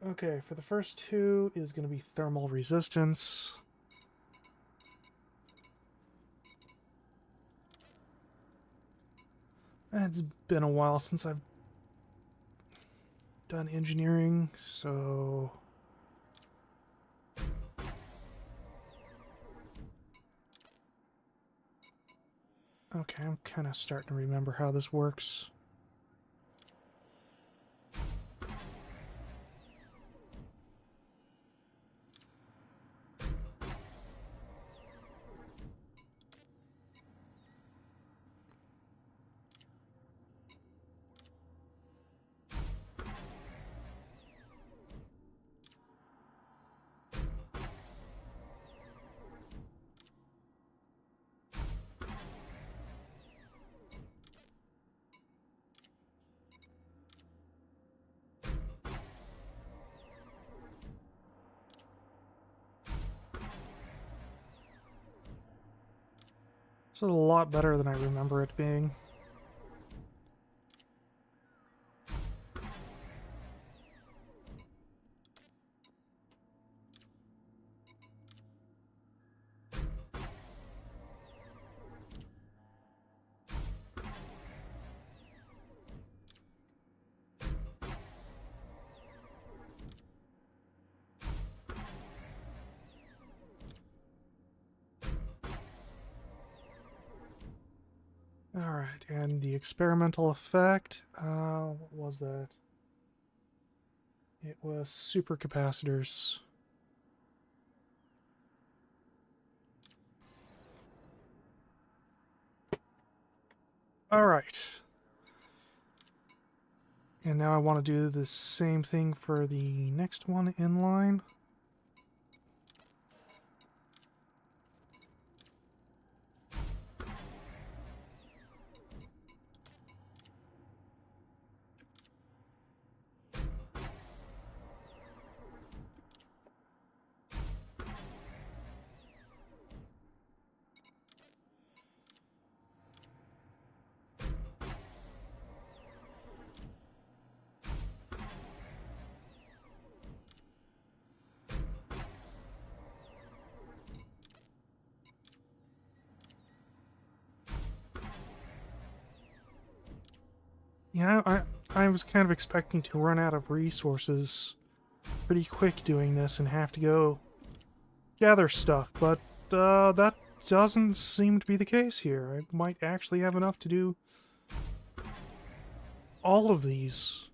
Okay, for the first two is going to be thermal resistance. It's been a while since I've done engineering, so... Okay, I'm kind of starting to remember how this works. This is a lot better than I remember it being. Alright, and the experimental effect, what was that? It was supercapacitors. Alright. And now I want to do the same thing for the next one in line. Yeah, I was kind of expecting to run out of resources pretty quick doing this and have to go gather stuff, but that doesn't seem to be the case here. I might actually have enough to do all of these.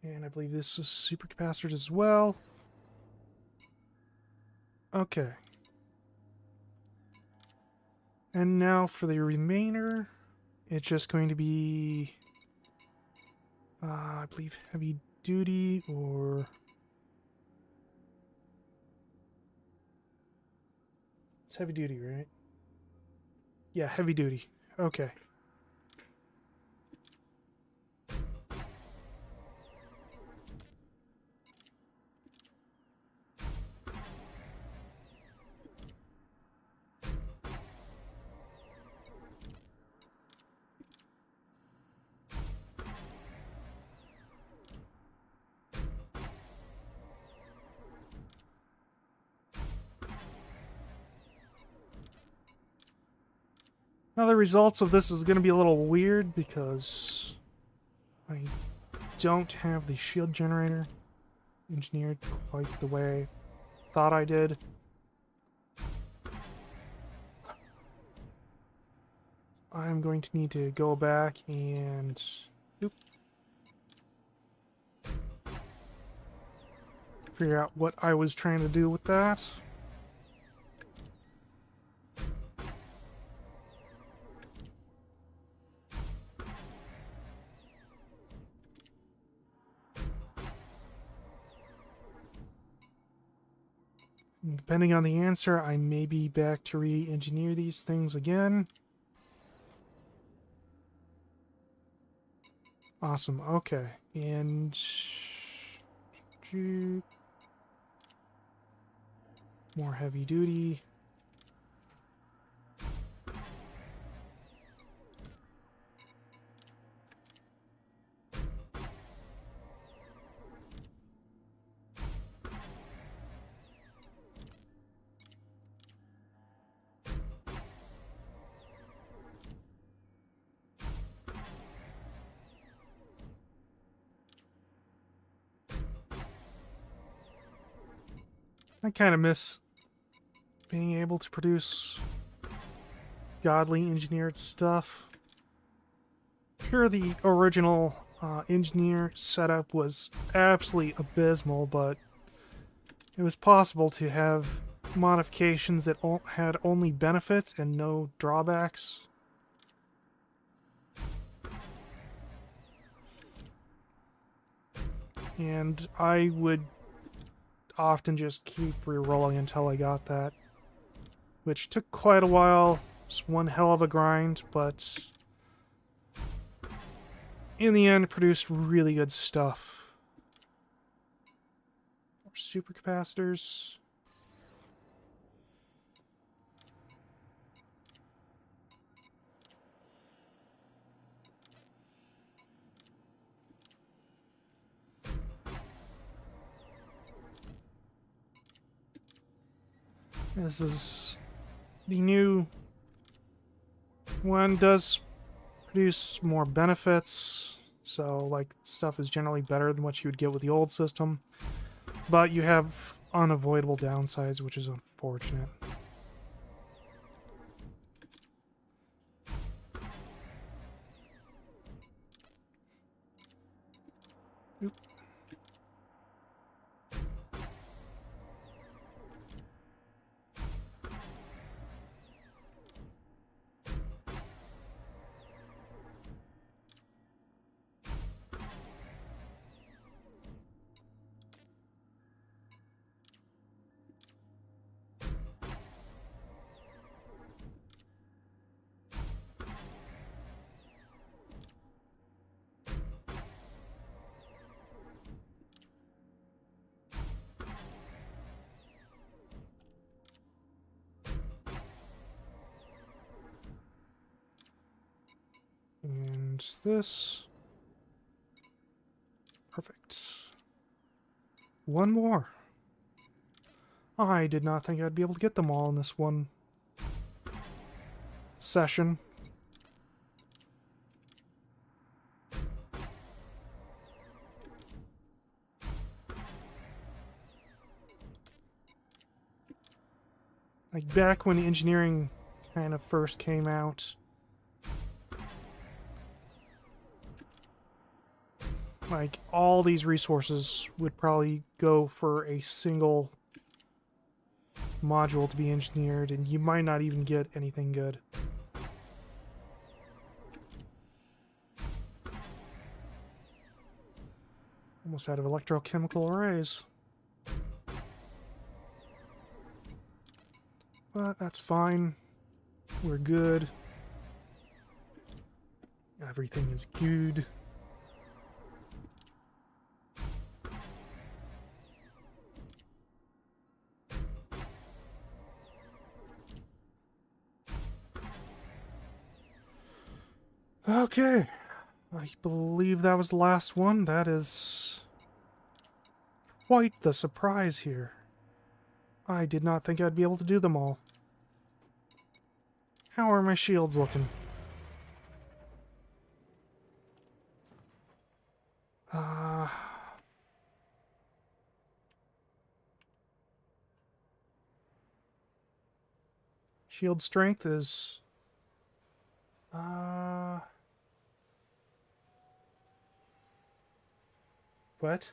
And I believe this is supercapacitors as well. Okay. And now for the remainder, it's just going to be, I believe, heavy duty or... It's heavy duty, right? Yeah, heavy duty. Okay. Now the results of this is going to be a little weird because I don't have the shield generator engineered quite the way I thought I did. I'm going to need to go back and... Oop. Figure out what I was trying to do with that. Depending on the answer, I may be back to re-engineer these things again. Awesome, okay. And... more heavy duty. I kind of miss being able to produce godly engineered stuff. Sure, the original engineer setup was absolutely abysmal, but it was possible to have modifications that had only benefits and no drawbacks. And I would often just keep re-rolling until I got that, which took quite a while. It's one hell of a grind, but in the end produced really good stuff. More supercapacitors. This is the new one. Does produce more benefits, so like stuff is generally better than what you would get with the old system, but you have unavoidable downsides, which is unfortunate. Oop. And this. Perfect. One more. I did not think I'd be able to get them all in this one session. Like back when engineering kind of first came out, like all these resources would probably go for a single module to be engineered, and you might not even get anything good. Almost out of electrochemical arrays. But that's fine. We're good. Everything is good. Okay. I believe that was the last one. That is quite the surprise here. I did not think I'd be able to do them all. How are my shields looking? Shield strength is... What?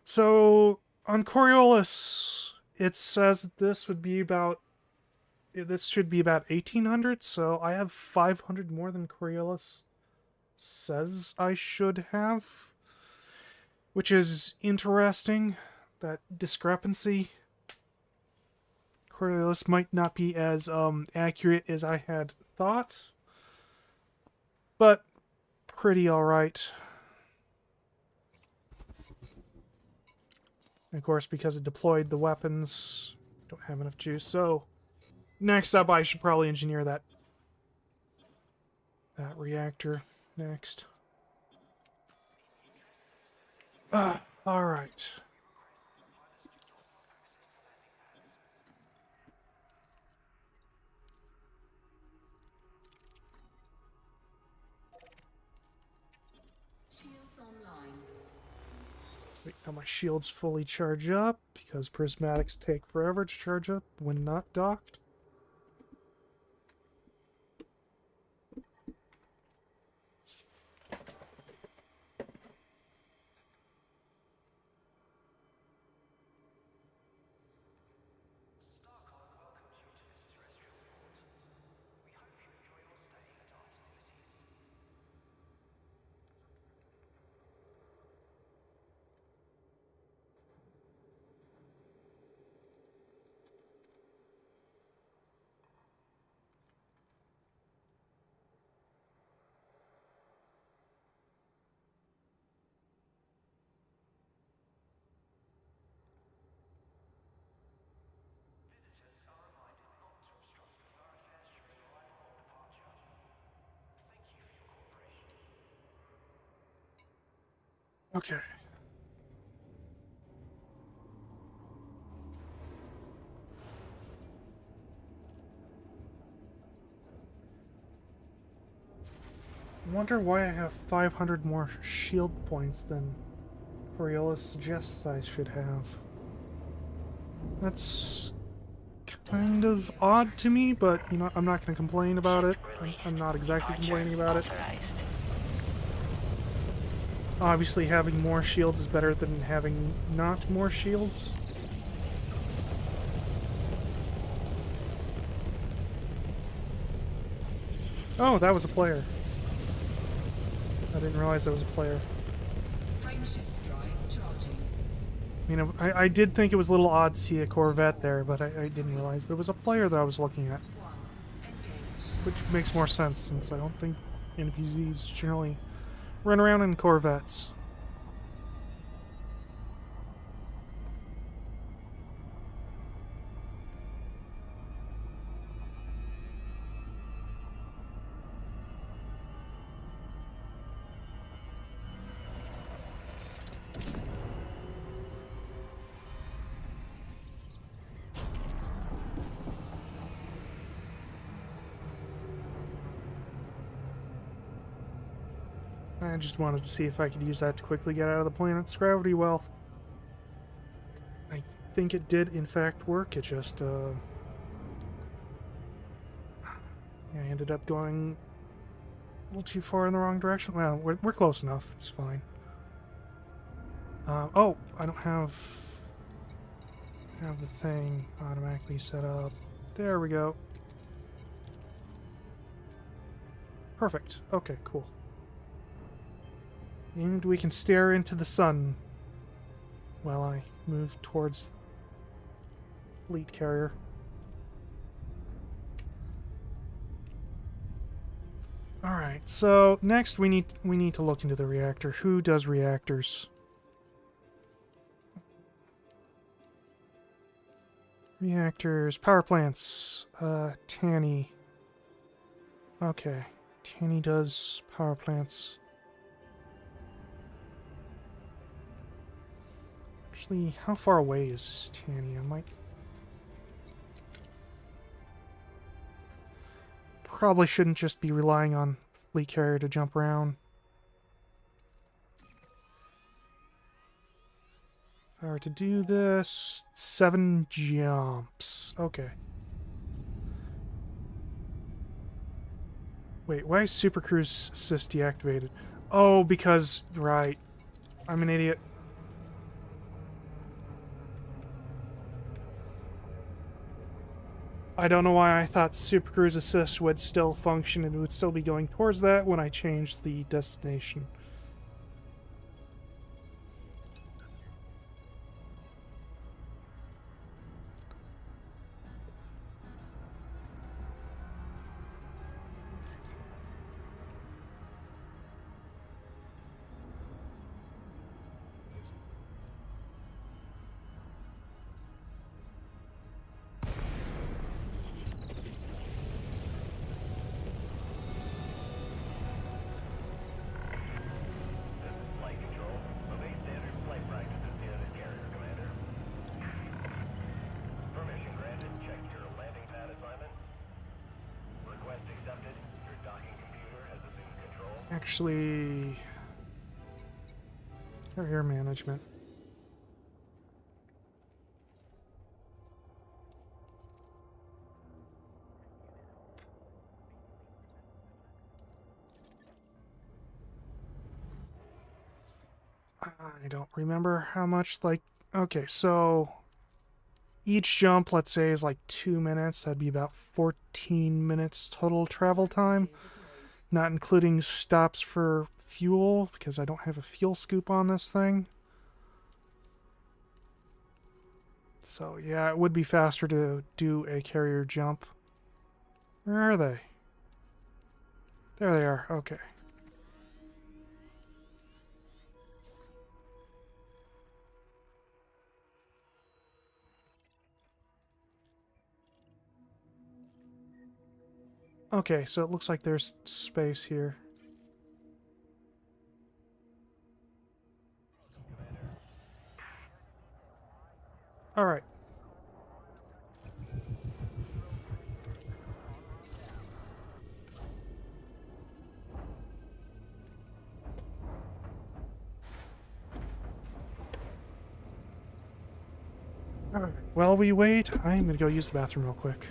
So, on Coriolis, it says that this would be about... This should be about 1800, so I have 500 more than Coriolis. says I should have, which is interesting. That discrepancy. Coriolis might not be as accurate as I had thought, but pretty alright. And of course, because it deployed the weapons, don't have enough juice. So next up, I should probably engineer that reactor next. All right. Shields online. Wait, now my shields fully charge up because prismatics take forever to charge up when not docked. Okay. Wonder why I have 500 more shield points than Coriolis suggests I should have. That's kind of odd to me, but you know, I'm not going to complain about it. I'm not exactly complaining about it. Obviously, having more shields is better than having not more shields. Oh, that was a player. I didn't realize that was a player. Frameshift drive charging. You know, I did think it was a little odd to see a Corvette there, but I didn't realize there was a player that I was looking at. 1. Engage. Which makes more sense, since I don't think NPCs generally run around in Corvettes. I just wanted to see if I could use that to quickly get out of the planet's gravity well. I think it did, in fact, work. It just, yeah, I ended up going a little too far in the wrong direction. Well, we're close enough. It's fine. Oh, I don't have the thing automatically set up. There we go. Perfect. Okay, cool. And we can stare into the sun while I move towards fleet carrier. Alright, so next we need to look into the reactor. Who does reactors? Reactors, power plants, Tanny. Okay, Tanny does power plants. Actually, how far away is Tanny? I might... Probably shouldn't just be relying on fleet carrier to jump around. If I were to do this... 7 jumps. Okay. Wait, why is Super Cruise Assist deactivated? Oh, because... Right. I'm an idiot. I don't know why I thought Super Cruise Assist would still function and would still be going towards that when I changed the destination. This is Flight Control. Obey standard flight practices here at Carrier Commander. Permission granted. Check your landing pad assignment. Request accepted. Your docking computer has assumed control. Actually, carrier management. I don't remember how much, like, okay, so each jump, let's say, is like 2 minutes. That'd be about 14 minutes total travel time, not including stops for fuel, because I don't have a fuel scoop on this thing. So, yeah, it would be faster to do a carrier jump. Where are they? There they are, okay. Okay, so it looks like there's space here. Alright. Alright. While we wait, I'm gonna go use the bathroom real quick.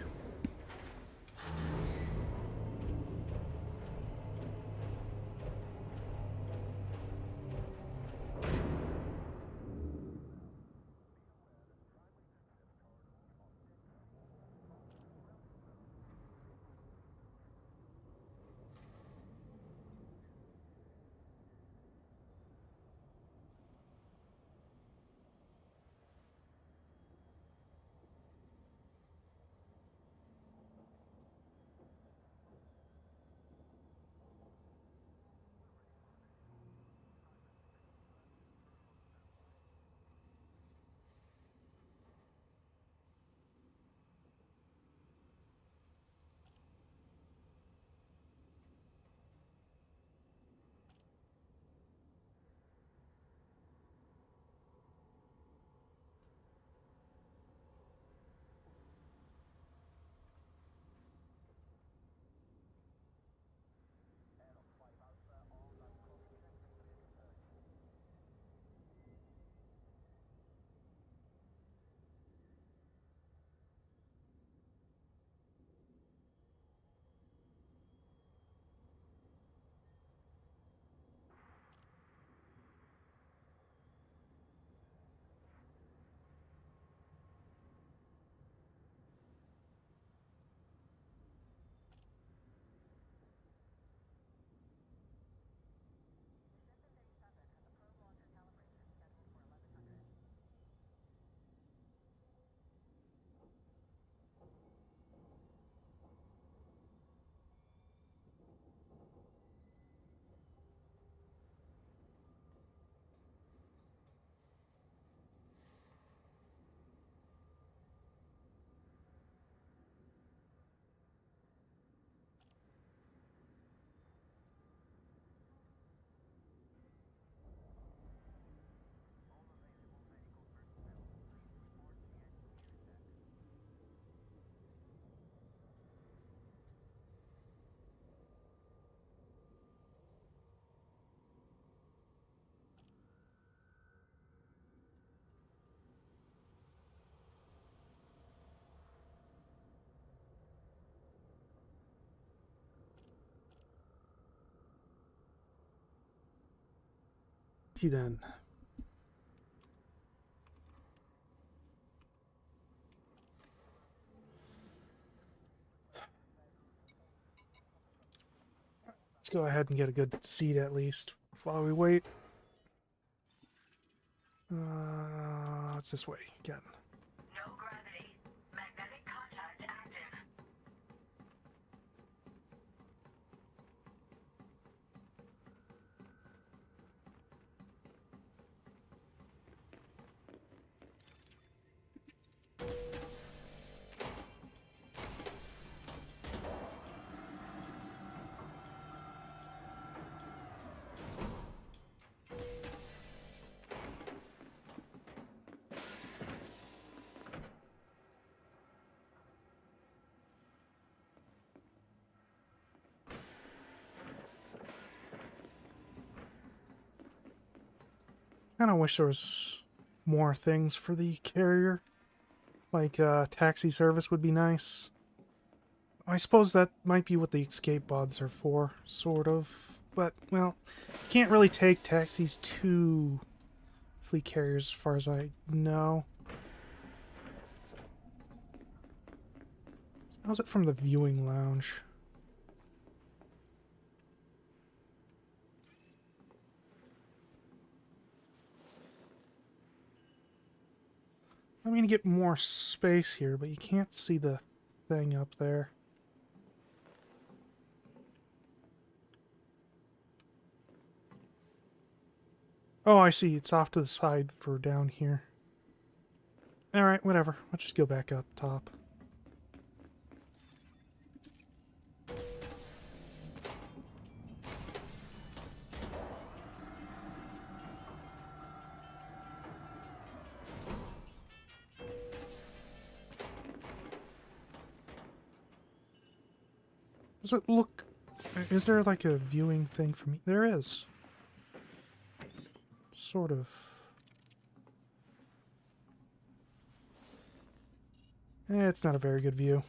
Then. go ahead and get a good seat at least while we wait. It's this way again. No gravity. Magnetic contact active. I kind of wish there was more things for the carrier. Like taxi service would be nice. I suppose that might be what the escape pods are for, sort of. But, well, you can't really take taxis to fleet carriers as far as I know. How's it from the viewing lounge? I mean, to get more space here, but you can't see the thing up there. Oh, I see. It's off to the side for down here. Alright, whatever. Let's just go back up top. Does it look... Is there like a viewing thing for me? There is. Sort of. It's not a very good view.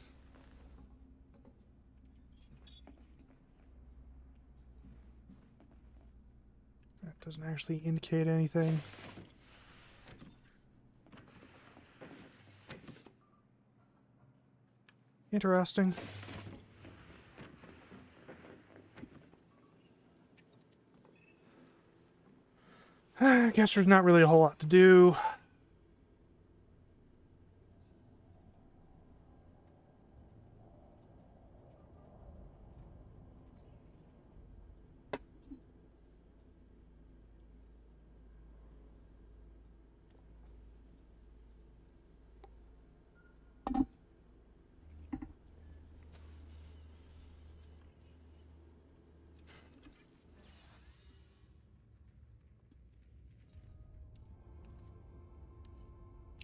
That doesn't actually indicate anything. Interesting. I guess there's not really a whole lot to do.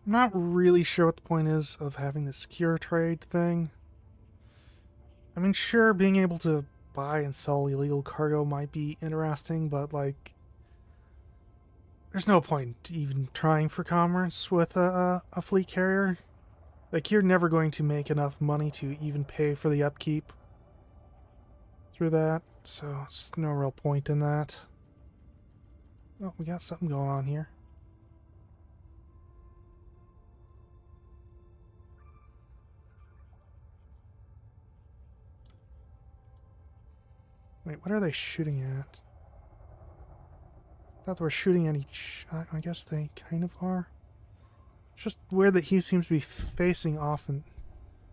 I'm not really sure what the point is of having the secure trade thing. I mean, sure, being able to buy and sell illegal cargo might be interesting, but, like, there's no point even trying for commerce with a fleet carrier. Like, you're never going to make enough money to even pay for the upkeep through that, so it's no real point in that. Oh, we got something going on here. Wait, what are they shooting at? I thought they were shooting at each... I guess they kind of are. It's just weird that he seems to be facing off in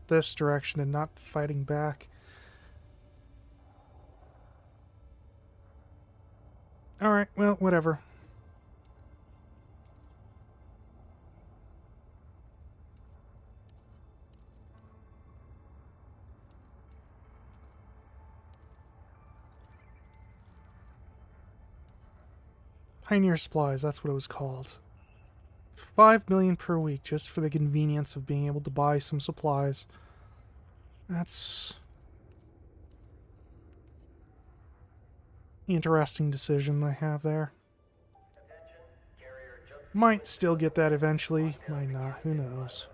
this direction and not fighting back. Alright, well, whatever. Pioneer Supplies, that's what it was called. 5 million per week just for the convenience of being able to buy some supplies. That's... interesting decision they have there. Might still get that eventually, might not, who knows.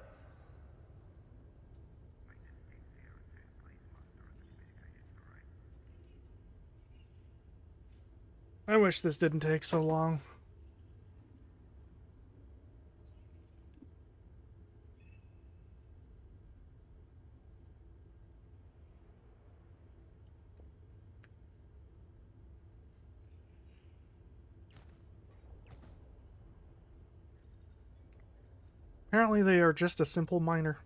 I wish this didn't take so long. Apparently they are just a simple miner.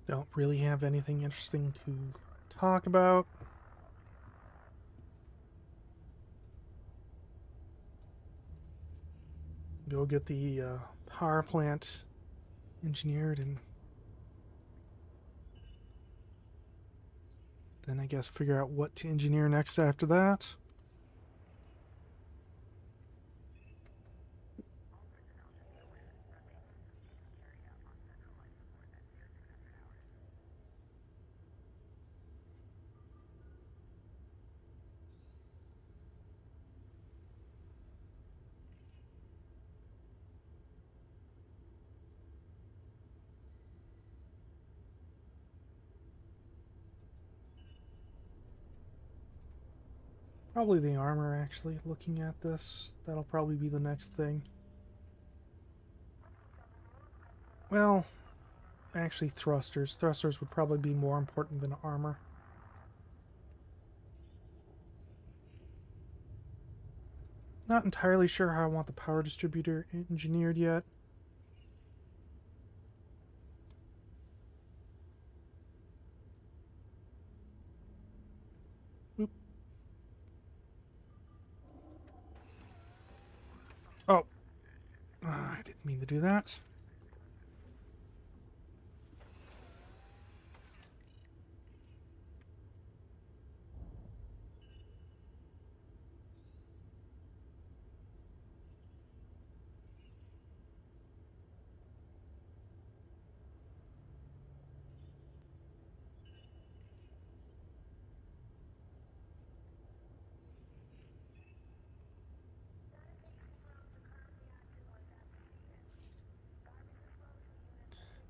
Don't really have anything interesting to talk about. Go get the power plant engineered, and then I guess figure out what to engineer next after that. Probably the armor, actually, looking at this. That'll probably be the next thing. Well, actually thrusters. Thrusters would probably be more important than armor. Not entirely sure how I want the power distributor engineered yet. Oop. Oh. I didn't mean to do that.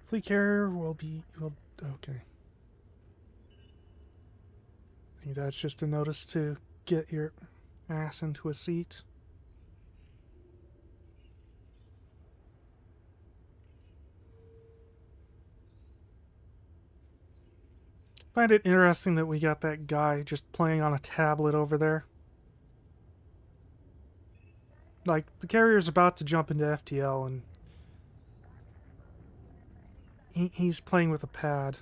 Fleet carrier will be... okay. I think that's just a notice to get your ass into a seat. Find it interesting that we got that guy just playing on a tablet over there. Like, the carrier's about to jump into FTL, and he's playing with a pad.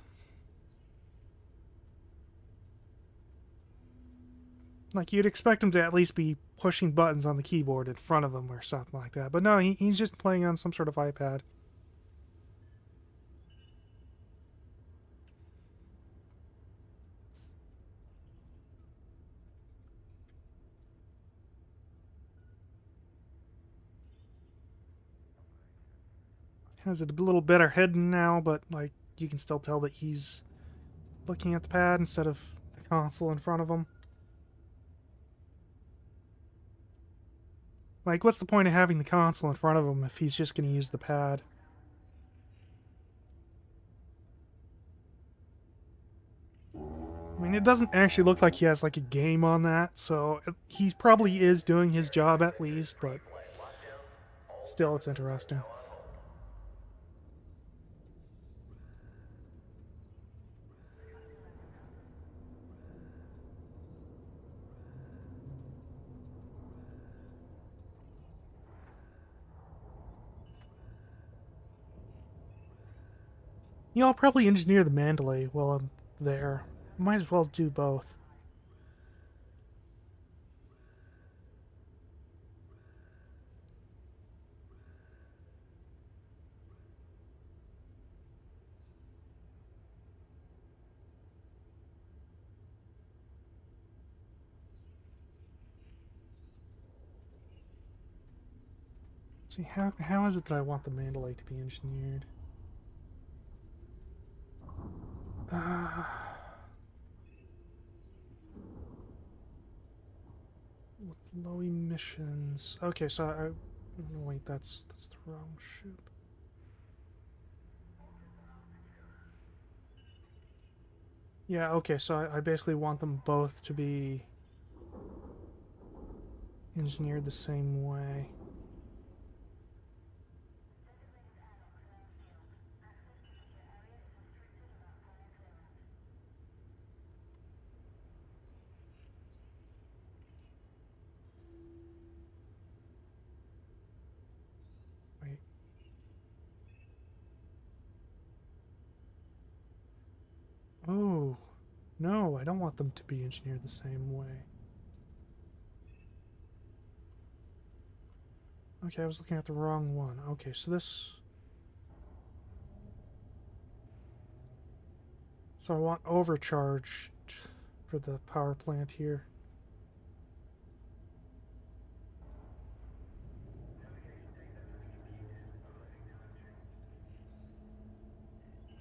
Like, you'd expect him to at least be pushing buttons on the keyboard in front of him or something like that. But no, he's just playing on some sort of iPad. Has it a little better hidden now, but, like, you can still tell that he's looking at the pad instead of the console in front of him. Like, what's the point of having the console in front of him if he's just going to use the pad? I mean, it doesn't actually look like he has, like, a game on that, so he probably is doing his job at least, but still, it's interesting. You know, I'll probably engineer the Mandalay while I'm there. Might as well do both. Let's see, how is it that I want the Mandalay to be engineered? With low emissions. Okay, so no, wait, that's the wrong ship. Yeah, okay, so I basically want them both to be engineered the same way. Wait. Oh, no, I don't want them to be engineered the same way. Okay, I was looking at the wrong one. Okay, so this... So I want overcharged for the power plant here.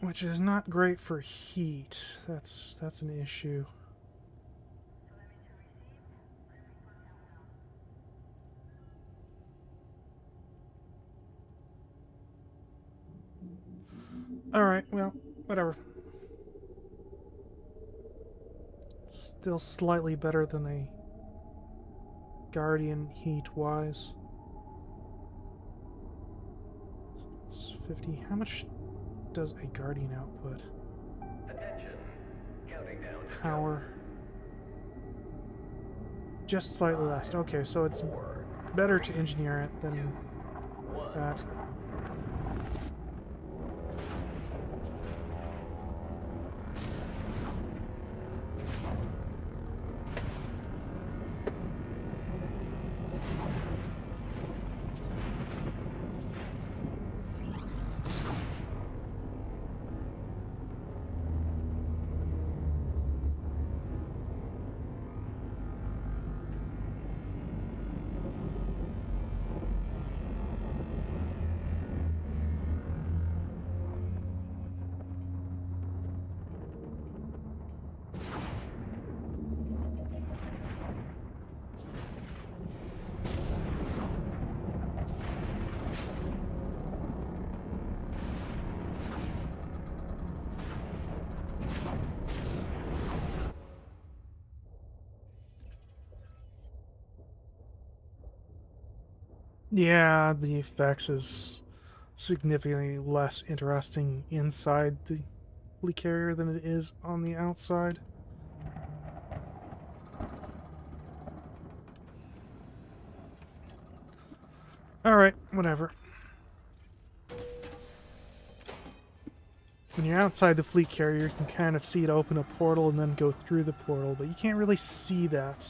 Which is not great for heat. That's an issue. Alright, well, whatever. Still slightly better than a Guardian heat-wise. It's 50. How much does a Guardian output? Attention. Counting down. Power. Just slightly less. Okay, so it's better to engineer it than that. Yeah, the effects is significantly less interesting inside the heli carrier than it is on the outside. Alright, whatever. When you're outside the fleet carrier, you can kind of see it open a portal and then go through the portal, but you can't really see that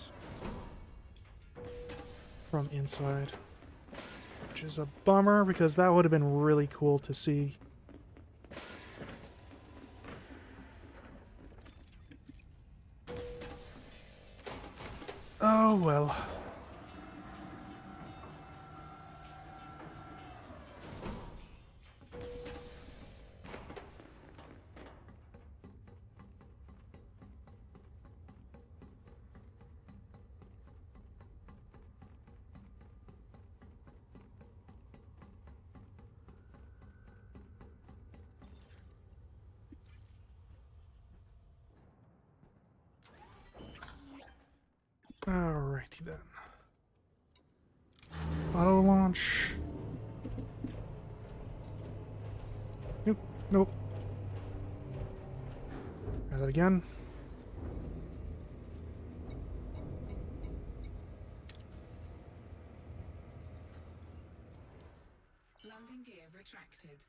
from inside. Which is a bummer, because that would have been really cool to see. Oh well. Alrighty then. Auto launch. Nope, nope. Try that again. Landing gear retracted.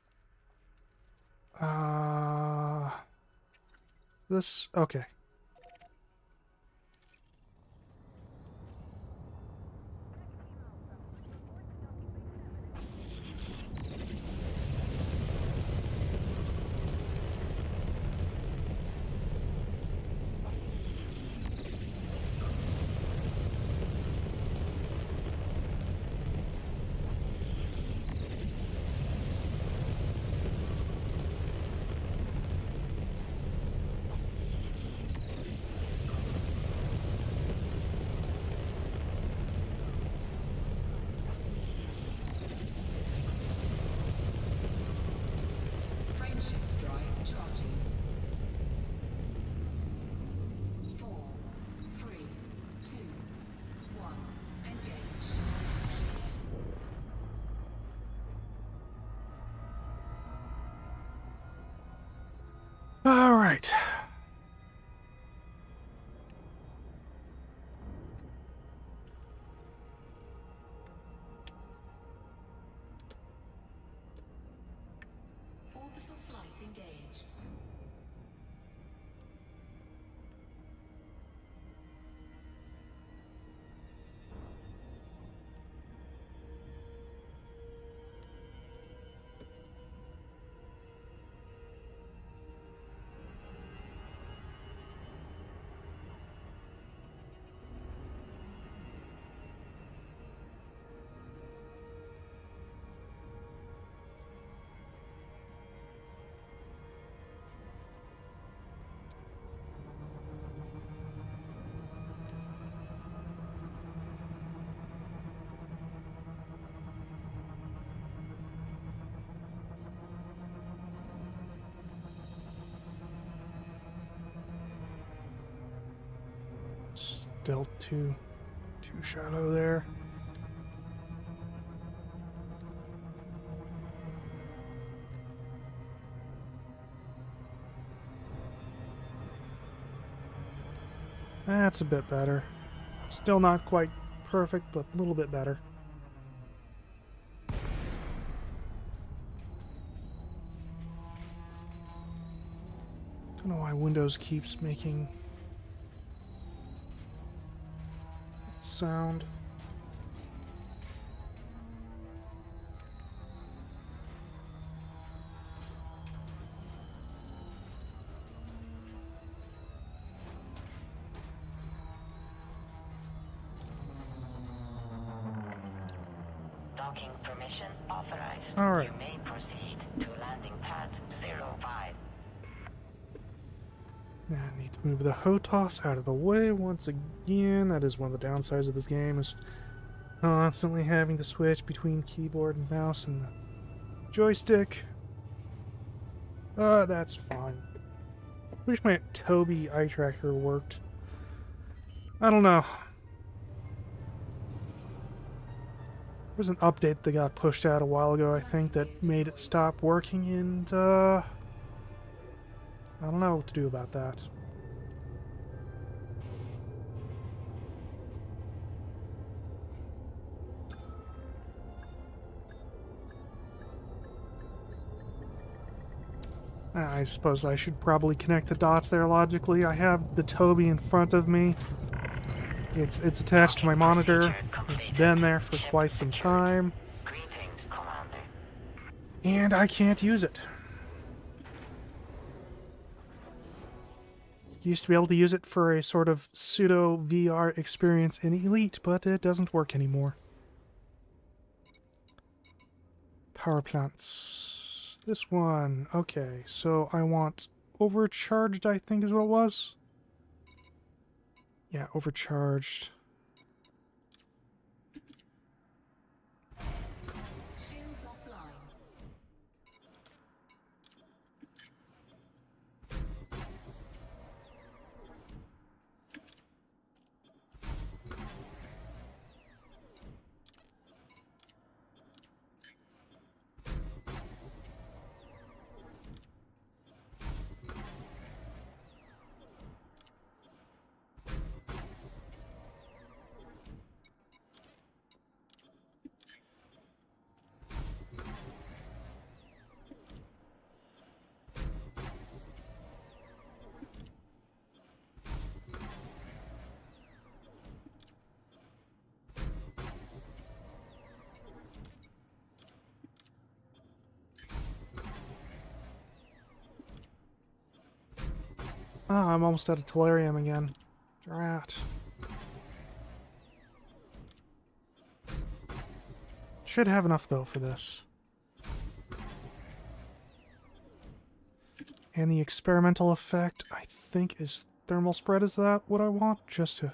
This, okay. Alright. Orbital flight engaged. Still too shallow there. That's a bit better. Still not quite perfect, but a little bit better. Don't know why Windows keeps making that sound. Docking permission authorized. All right. You may proceed to landing pad 05. Now I need to move the HOTAS out of the way once again. That is one of the downsides of this game, is constantly having to switch between keyboard and mouse and the joystick. That's fine. Wish my Toby eye tracker worked. I don't know. There's an update that got pushed out a while ago, I think, that made it stop working, and I don't know what to do about that. I suppose I should probably connect the dots there logically. I have the Toby in front of me. It's attached to my monitor. It's been there for quite some time. Greetings, Commander. And I can't use it. Used to be able to use it for a sort of pseudo VR experience in Elite, but it doesn't work anymore. Power plants. This one. Okay, so I want overcharged, I think is what it was. Yeah, overcharged. Shields offline. Ah, I'm almost out of Tellurium again. Drat. Should have enough, though, for this. And the experimental effect, I think, is thermal spread. Is that what I want? Just to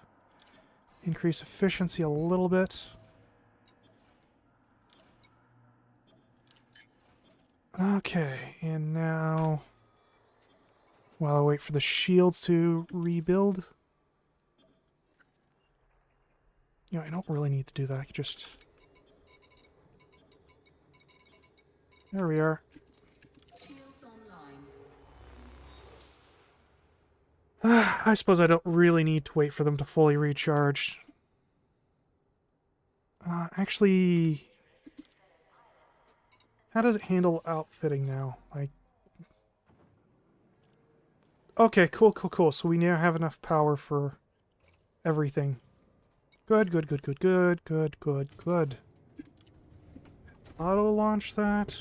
increase efficiency a little bit. Okay, and now, while I wait for the shields to rebuild. You know, I don't really need to do that. I could just... There we are. Shields online. I suppose I don't really need to wait for them to fully recharge. Actually, how does it handle outfitting now? Like, okay, cool, cool, cool. So we now have enough power for everything. Good, good, good, good, good, good, good, good. Auto launch that.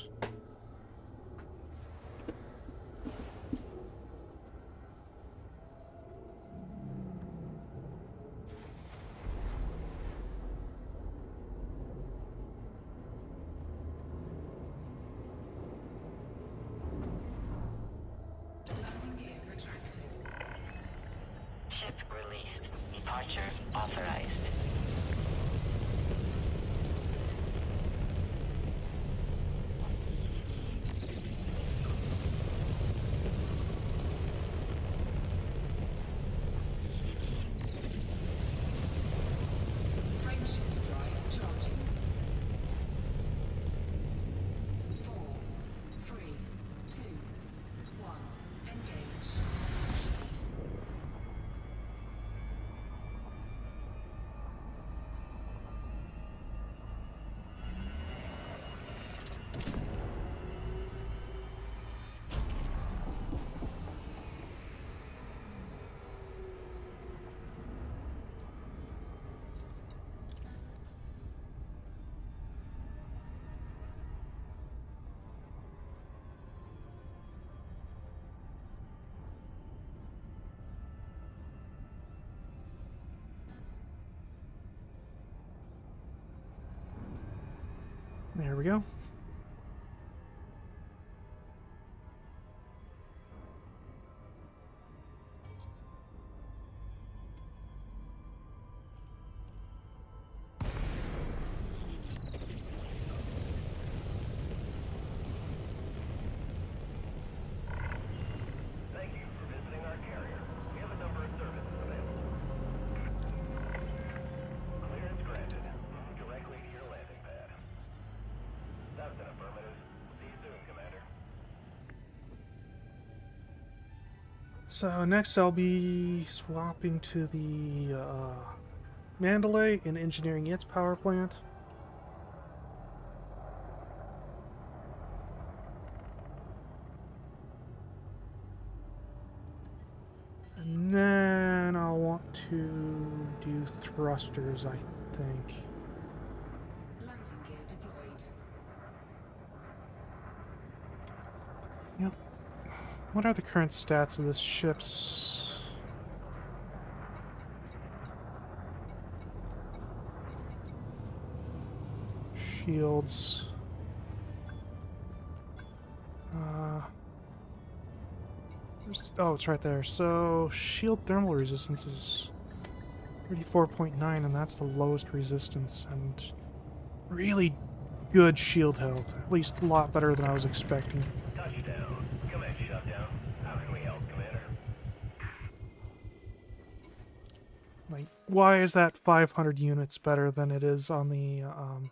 Landing gear retracted. Ship released. Departure authorized. Frameshift drive charging. 4, 3, 2, 1. Engage. There we go. Thank you for visiting our carrier. We have a number of services available. Clearance granted. Move directly to your landing pad. That's an affirmative. See you soon, Commander. So next I'll be swapping to the Mandalay and engineering its power plant. And then I'll want to do thrusters, I think. Landing gear deployed. Yep. What are the current stats of this ship's... shields? Oh, it's right there. So, shield thermal resistance is 34.9, and that's the lowest resistance, and really good shield health. At least a lot better than I was expecting. Touchdown. Command shutdown. How can we help, Commander? Like, why is that 500 units better than it is on the, on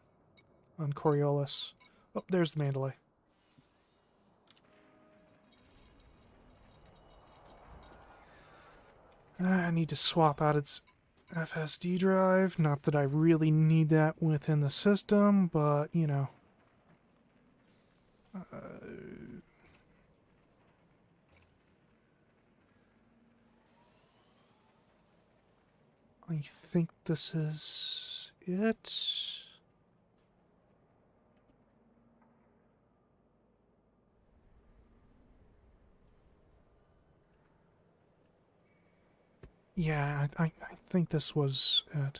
Coriolis? Oh, there's the Mandalay. I need to swap out its FSD drive. Not that I really need that within the system, but, you know. I think this is it. Yeah, I think this was it.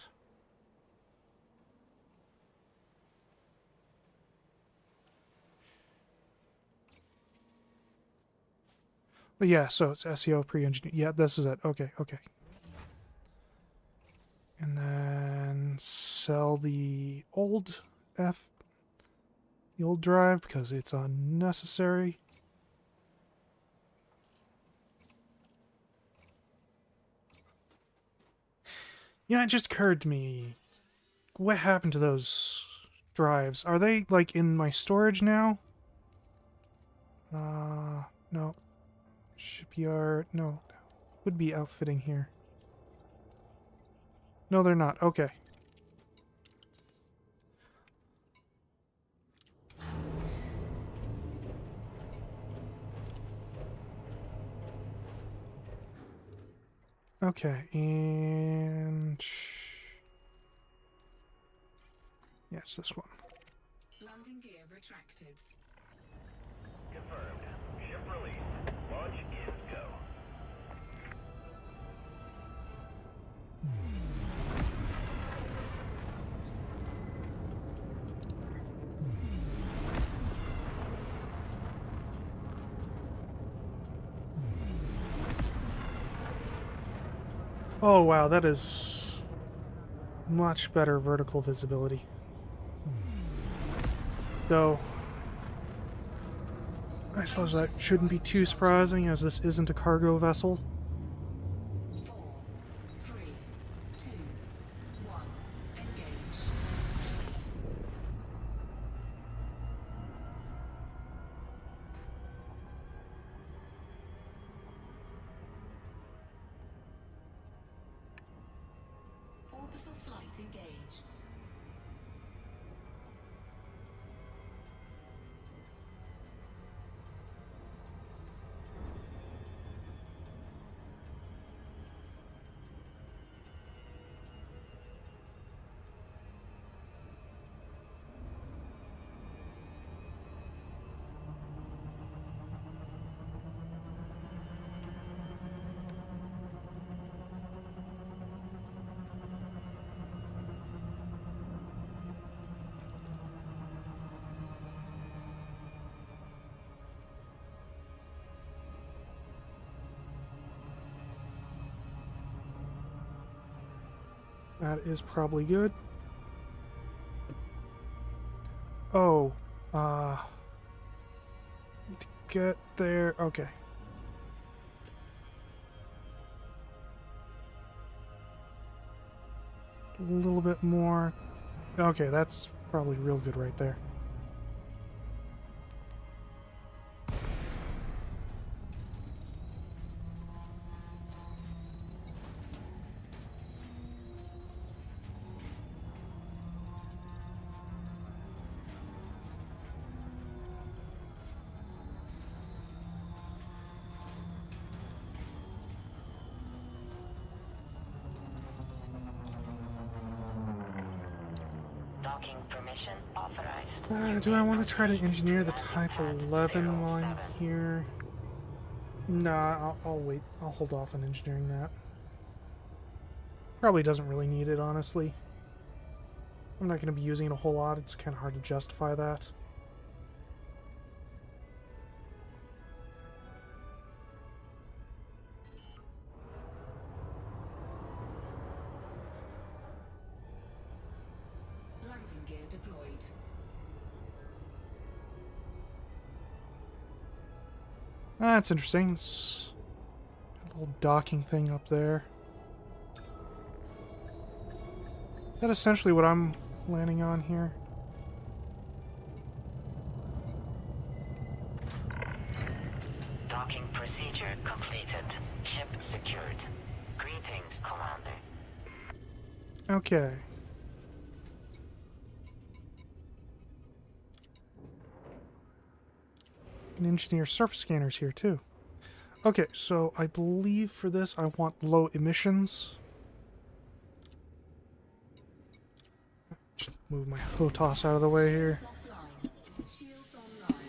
But yeah, so it's SEO pre-engineered. Yeah, this is it. Okay, okay. And then sell the old the old drive because it's unnecessary. Yeah, it just occurred to me. What happened to those drives? Are they, like, in my storage now? No. Shipyard, no. would be outfitting here. No, they're not. Okay. Okay, and... yeah, it's this one. Landing gear retracted. Confirmed. Ship released. Launch is go. Oh wow, that is much better vertical visibility. Though, I suppose that shouldn't be too surprising, as this isn't a cargo vessel. 4, 3, 2, 1. Engage. Orbital flight engaged. That is probably good. Oh, need to get there. Okay. A little bit more. Okay, that's probably real good right there. Docking permission authorized. Do I want to try to engineer the Type 11 line here? Nah, I'll wait. I'll hold off on engineering that. Probably doesn't really need it, honestly. I'm not going to be using it a whole lot. It's kind of hard to justify that. Landing gear deployed. That's interesting. It's a little docking thing up there. Is that essentially what I'm landing on here? Docking procedure completed. Ship secured. Greetings, Commander. Okay. Can engineer surface scanners here too. Okay, so I believe for this I want low emissions. Just move my HOTAS out of the way here. Offline. Shields online.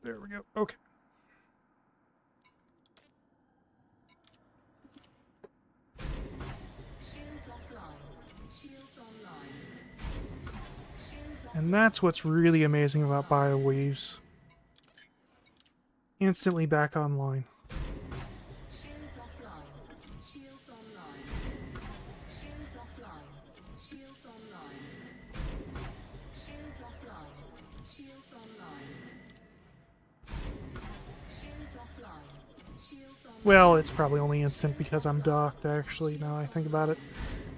There we go. Okay. Shields offline. Shields online. Shields And that's what's really amazing about BioWaves. Instantly back online. Shields offline. Shields online. Shields offline. Shields online. Shields offline. Shields online. Shields offline. Shields online. Well, it's probably only instant because I'm docked, actually, now I think about it.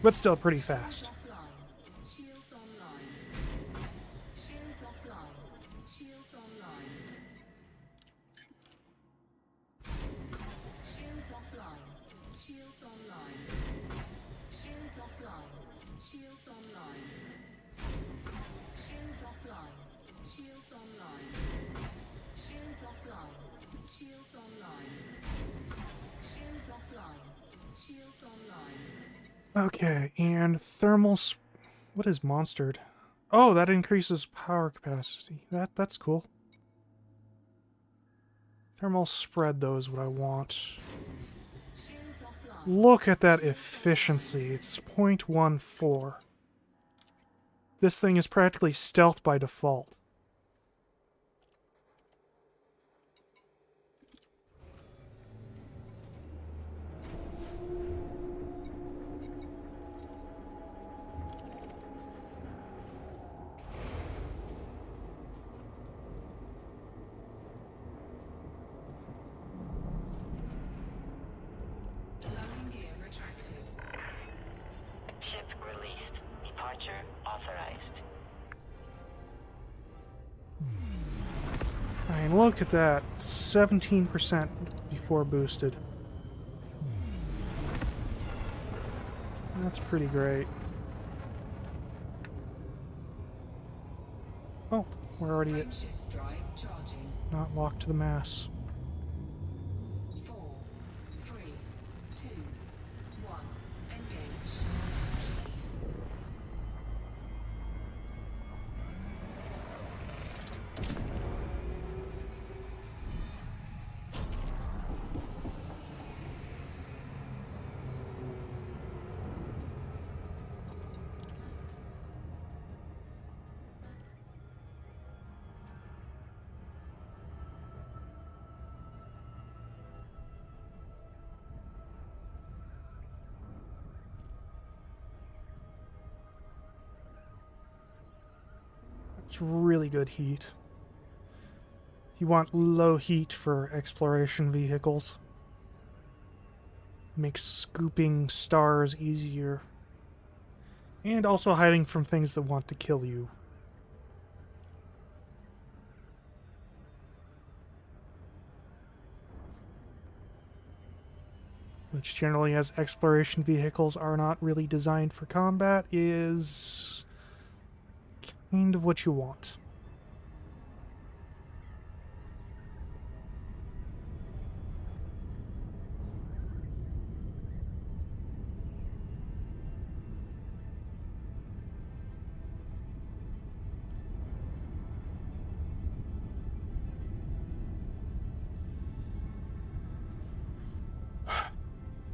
But still pretty fast. Offline. Shields online. Shields offline. Shields Okay, and thermal... What is monstered? Oh, that increases power capacity. That's cool. Thermal spread, though, is what I want. Shields offline. Look at that efficiency. It's 0.14. This thing is practically stealth by default. Landing gear retracted. Ship released. Departure authorized. I mean, look at that. 17% before boosted. That's pretty great. Oh, we're already at Frameshift drive charging. not locked to the mass. 4, 3, 2, 1. Engage. It's really good heat. You want low heat for exploration vehicles. Makes scooping stars easier. And also hiding from things that want to kill you. Which generally, as exploration vehicles are not really designed for combat, is kind of what you want.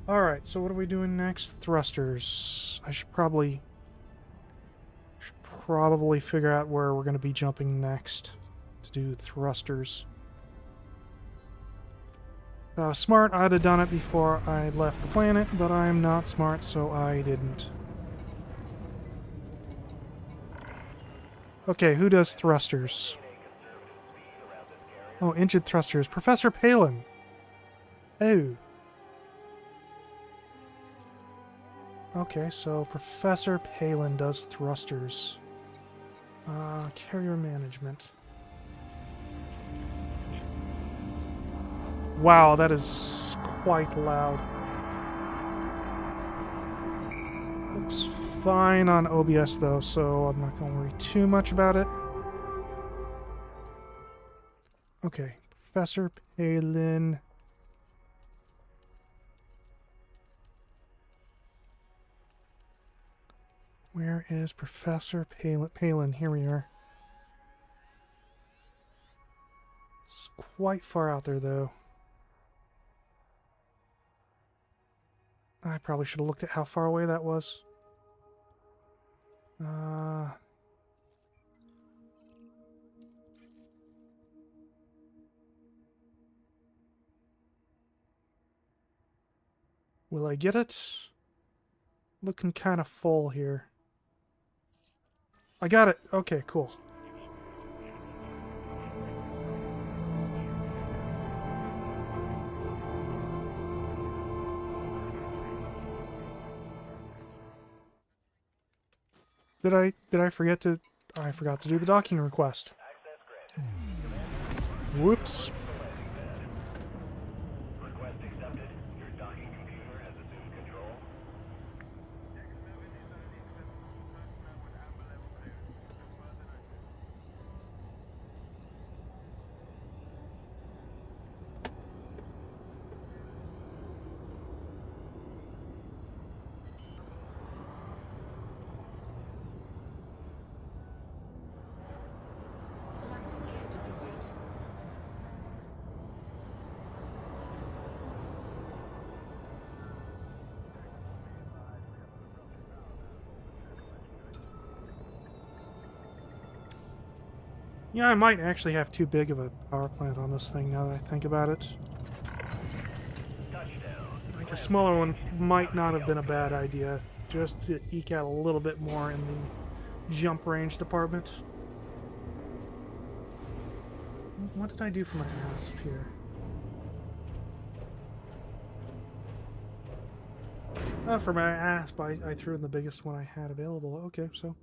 Alright, so what are we doing next? Thrusters. I should probably figure out where we're going to be jumping next to do thrusters. Smart, I'd have done it before I left the planet, but I'm not smart, so I didn't. Okay, who does thrusters? Oh, engine thrusters. Professor Palin. Oh. Okay, so Professor Palin does thrusters. Carrier management. Wow, that is quite loud. Looks fine on OBS though, so I'm not going to worry too much about it. Okay, Professor Palin. Where is Professor Palin? Here we are. It's quite far out there, though. I probably should have looked at how far away that was. Will I get it? Looking kind of full here. I got it. Okay, cool. Did I forget to... I forgot to do the docking request. Whoops. Request accepted. Your docking computer has assumed control. Yeah, I might actually have too big of a power plant on this thing now that I think about it. Touchdown. Like a smaller one might not have been a bad idea, just to eke out a little bit more in the jump range department. What did I do for my asp here? For my asp, I threw in the biggest one I had available. Okay, so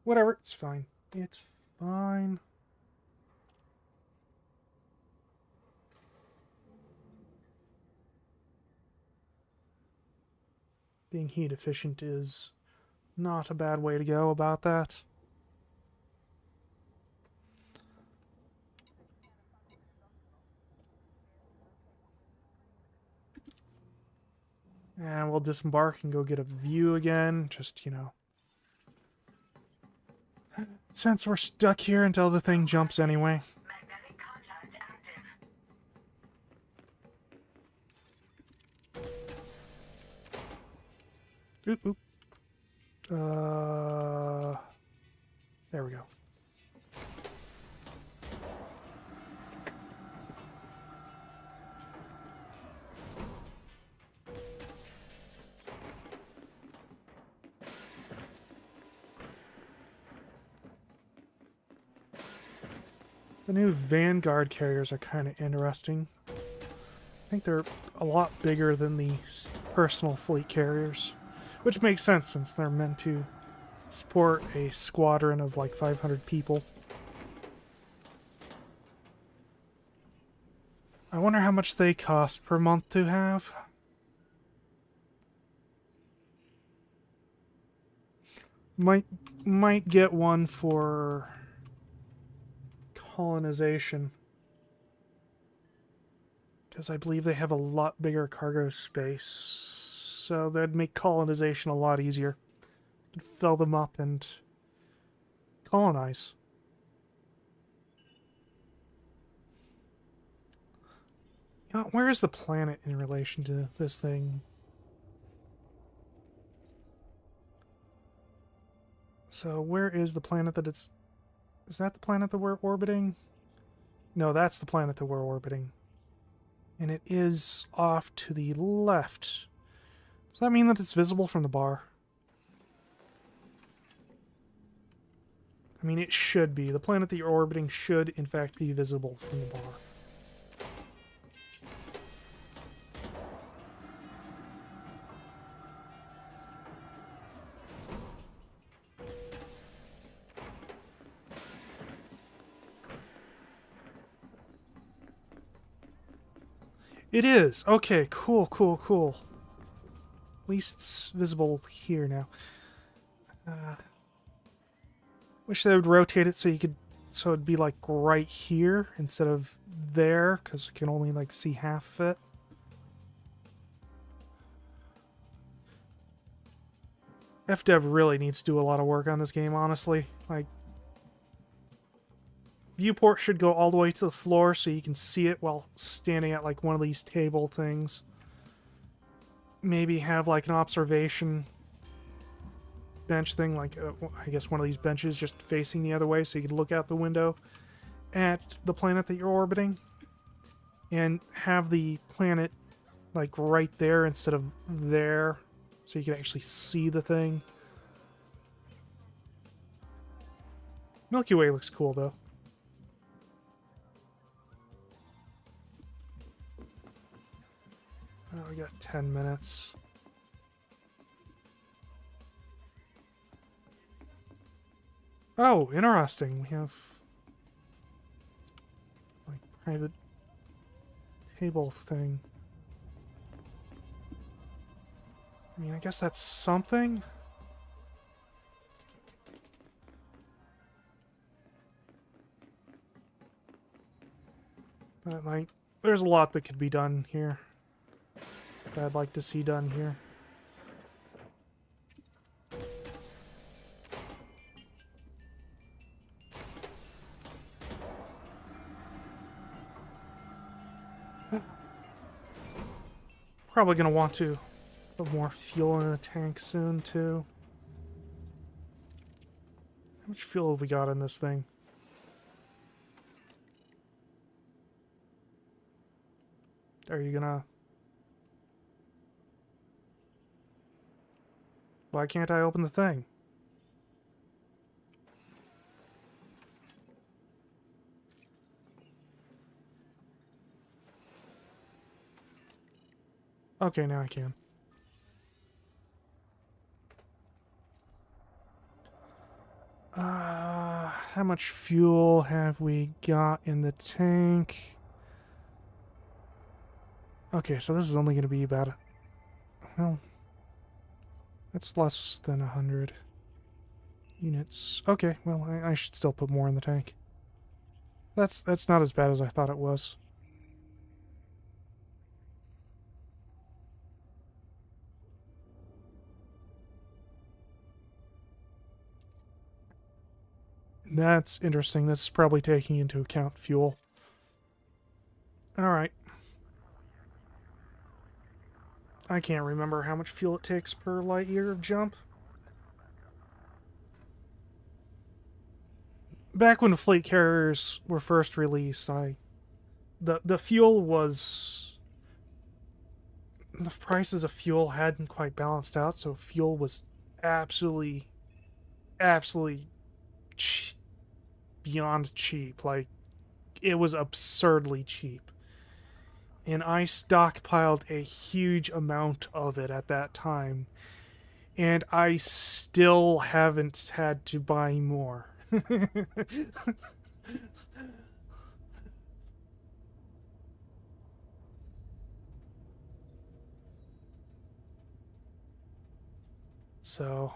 whatever, it's fine. It's fine. Being heat efficient is not a bad way to go about that. And we'll disembark and go get a view again. Just, you know. Since we're stuck here until the thing jumps anyway. Magnetic contact active. Oop, oop. There we go. The new Vanguard carriers are kind of interesting. I think they're a lot bigger than the personal fleet carriers, which makes sense since they're meant to support a squadron of like 500 people. I wonder how much they cost per month to have. Might get one for colonization, because I believe they have a lot bigger cargo space, so that'd make colonization a lot easier. Could fill them up and colonize. You know, where is the planet in relation to this thing? So where is the planet that it's... Is that the planet that we're orbiting? No, that's the planet that we're orbiting. And it is off to the left. Does that mean that it's visible from the bar? I mean, it should be. The planet that you're orbiting should, in fact, be visible from the bar. It is! Okay, cool, cool, cool. At least it's visible here now. Wish they would rotate it so you could... So it'd be like right here instead of there, because you can only like see half of it. FDev really needs to do a lot of work on this game, honestly. Like, viewport should go all the way to the floor so you can see it while standing at like one of these table things. Maybe have like an observation bench thing, like I guess one of these benches just facing the other way so you can look out the window at the planet that you're orbiting. And have the planet like right there instead of there so you can actually see the thing. Milky Way looks cool though. Oh, we got 10 minutes. Oh, interesting. We have like private table thing. I mean, I guess that's something. But like, there's a lot that could be done here. That I'd like to see done here. Probably gonna want to put more fuel in the tank soon too. How much fuel have we got in this thing? Are you gonna... Why can't I open the thing? Okay, now I can. How much fuel have we got in the tank? Okay, so this is only going to be about... Well, that's less than 100 units. Okay, well, I should still put more in the tank. That's not as bad as I thought it was. That's interesting. This is probably taking into account fuel. Alright. I can't remember how much fuel it takes per light year of jump. Back when the fleet carriers were first released, the fuel was... The prices of fuel hadn't quite balanced out, so fuel was absolutely che- beyond cheap. Like, it was absurdly cheap. And I stockpiled a huge amount of it at that time. And I still haven't had to buy more. So,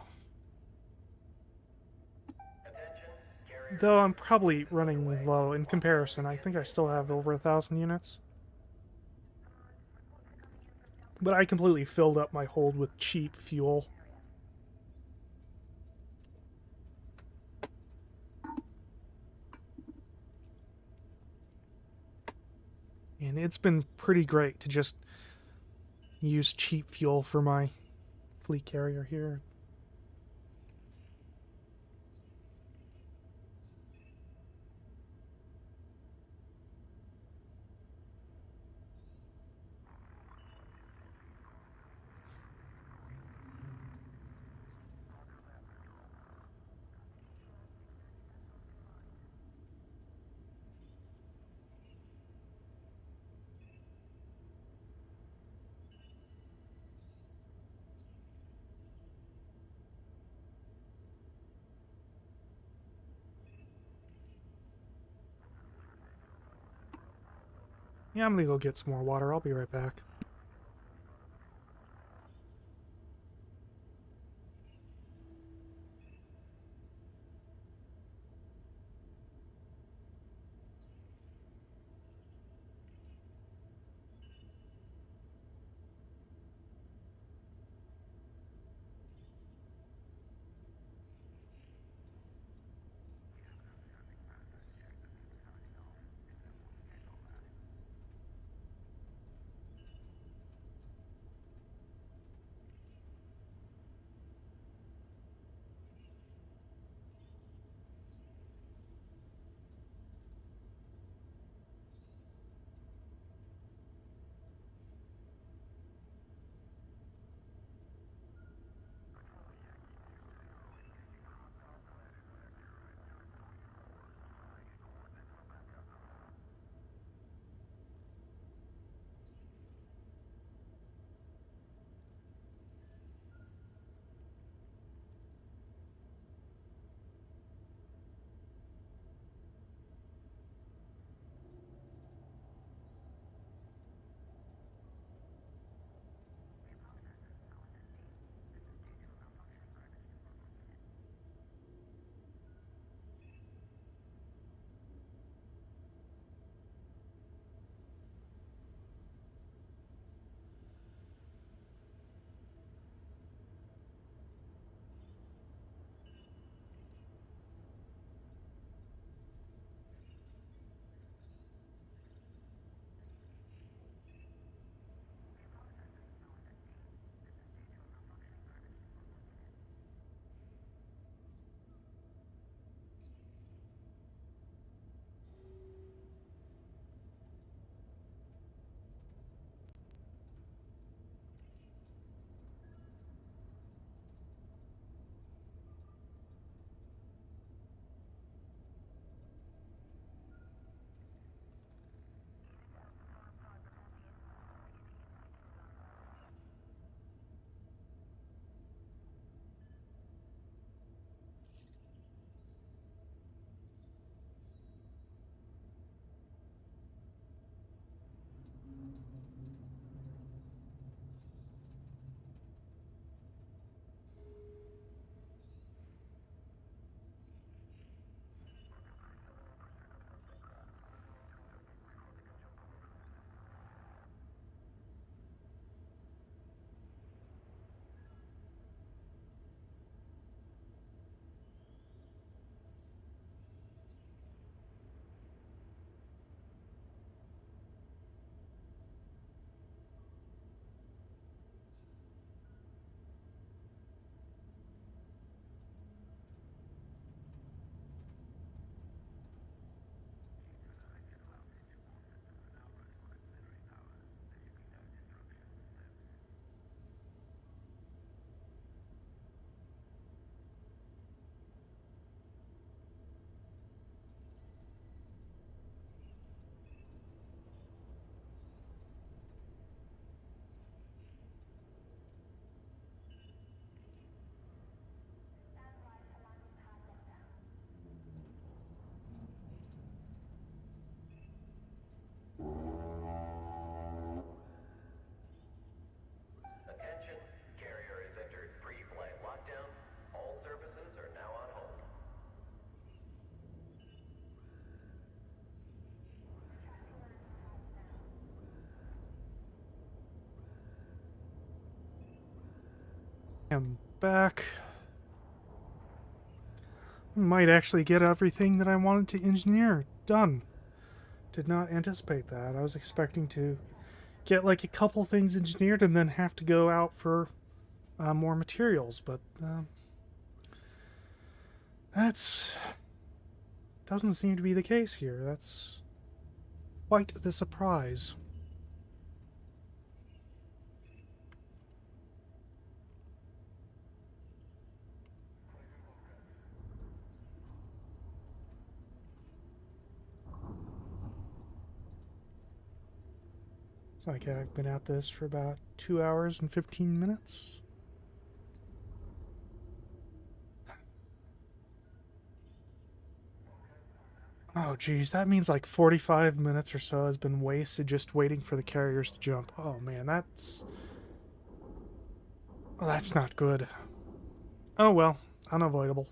though I'm probably running low in comparison, I think I still have over 1,000 units. But I completely filled up my hold with cheap fuel. And it's been pretty great to just use cheap fuel for my fleet carrier here. Yeah, I'm gonna go get some more water. I'll be right back. I'm back. Might actually get everything that I wanted to engineer done. Did not anticipate that. I was expecting to get like a couple things engineered and then have to go out for more materials, but that's doesn't seem to be the case here. That's quite the surprise. It's like I've been at this for about 2 hours and 15 minutes. Oh, geez, that means like 45 minutes or so has been wasted just waiting for the carriers to jump. Oh, man, that's not good. Oh, well, unavoidable.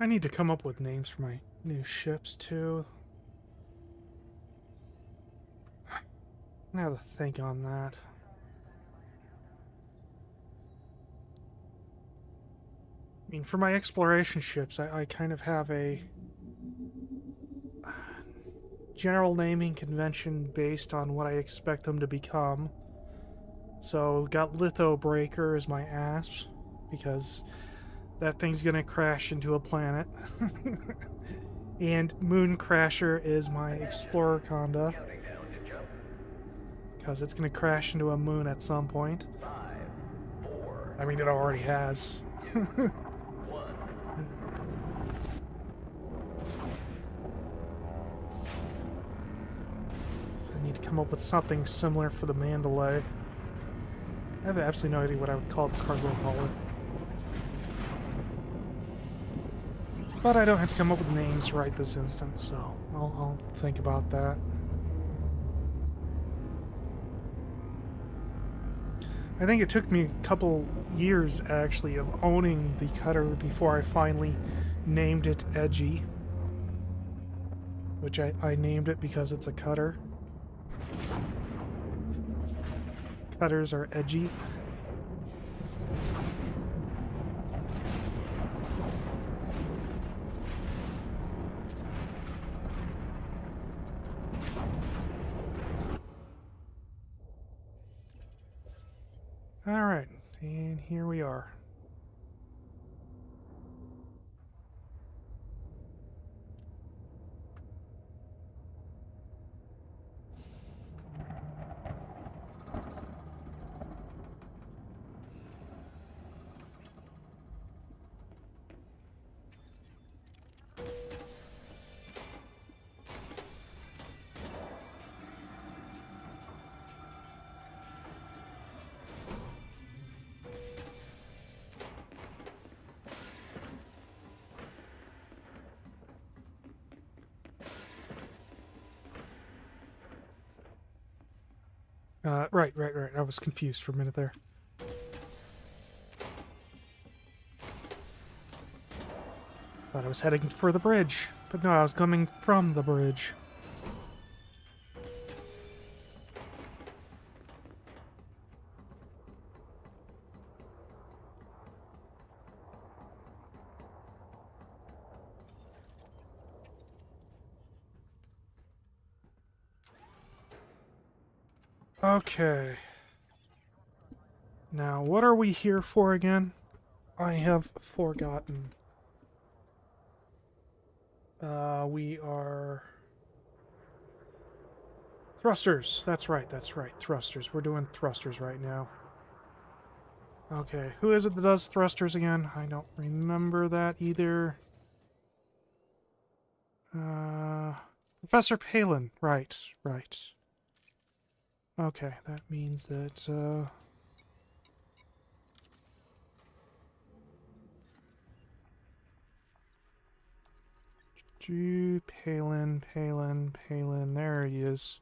I need to come up with names for my new ships, too. I have to think on that. I mean, for my exploration ships, I kind of have a general naming convention based on what I expect them to become. So, got Litho Breaker as my ASP, because that thing's gonna crash into a planet. And Moon Crasher is my Explorer Conda, Counting down to jump. because it's gonna crash into a moon at some point. 5, 4, I mean, it already has. 1. So I need to come up with something similar for the Mandalay. I have absolutely no idea what I would call the cargo hauler. But I don't have to come up with names right this instant, so I'll think about that. I think it took me a couple years, actually, of owning the cutter before I finally named it Edgy. Which I named it because it's a cutter. Cutters are edgy. Alright, and here we are. Right. I was confused for a minute there. Thought I was heading for the bridge, but no, I was coming from the bridge. Okay. Now, what are we here for again? I have forgotten. We are... Thrusters. That's right. Thrusters. We're doing thrusters right now. Okay, who is it that does thrusters again? I don't remember that either. Professor Palin. Right, right. Okay, that means that, Palin, there he is.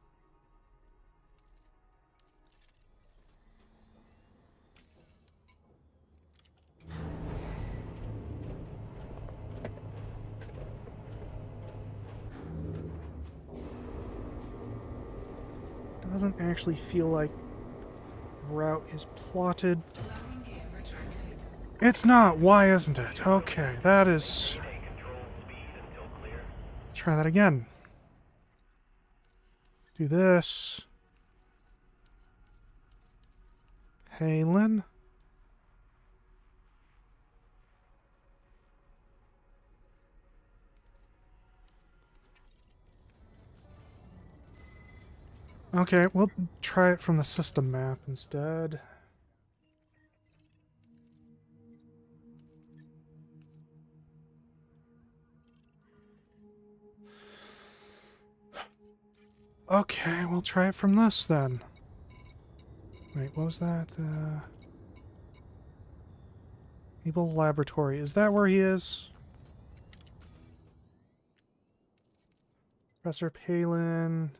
Doesn't actually feel like the route is plotted. Landing gear retracted. It's not, why isn't it? Okay, that is... Maintain controlled speed until clear. Try that again. Do this. Palin. Okay, we'll try it from the system map instead. Okay, we'll try it from this then. Wait, what was that? Able Laboratory. Is that where he is? Professor Palin.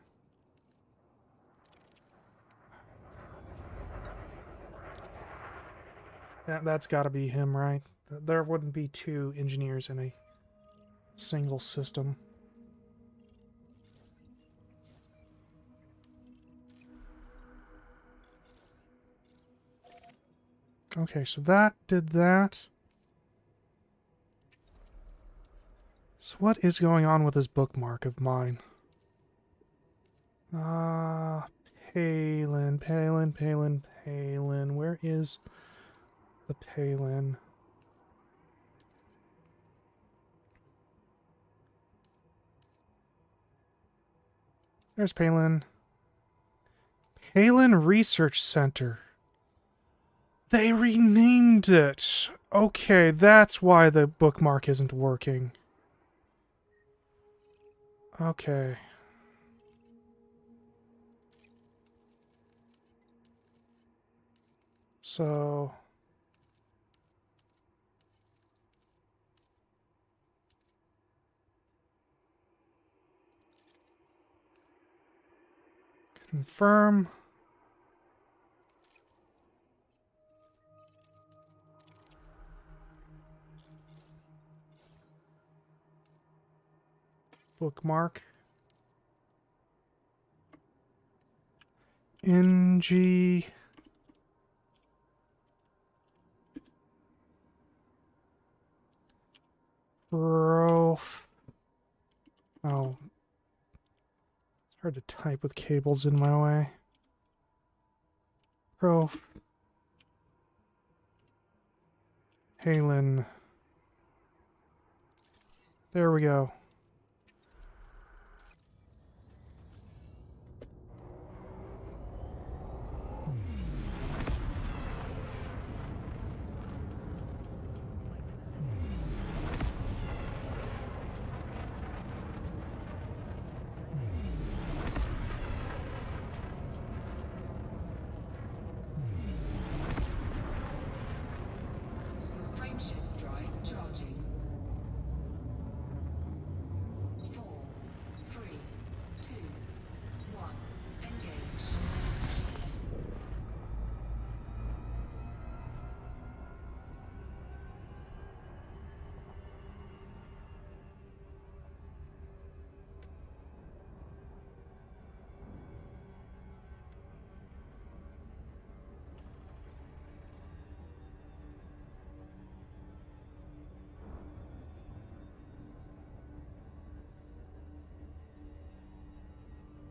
That's gotta be him, right? There wouldn't be two engineers in a single system. Okay, so that did that. So what is going on with this bookmark of mine? Palin. Where is the Palin? There's Palin. Palin Research Center. They renamed it. Okay, that's why the bookmark isn't working. Okay. So... confirm. Bookmark. NG. Prof. Oh. It's hard to type with cables in my way. Prof. Palin. There we go. Frameshift drive charging. 4, 3, 2, 1. Engage.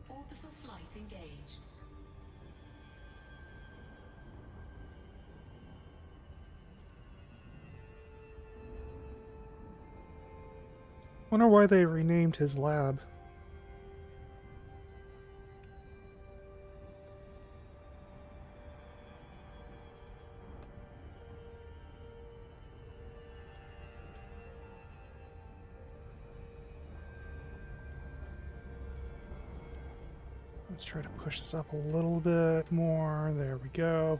Orbital flight engaged. Wonder why they renamed his lab. Let's try to push this up a little bit more. There we go.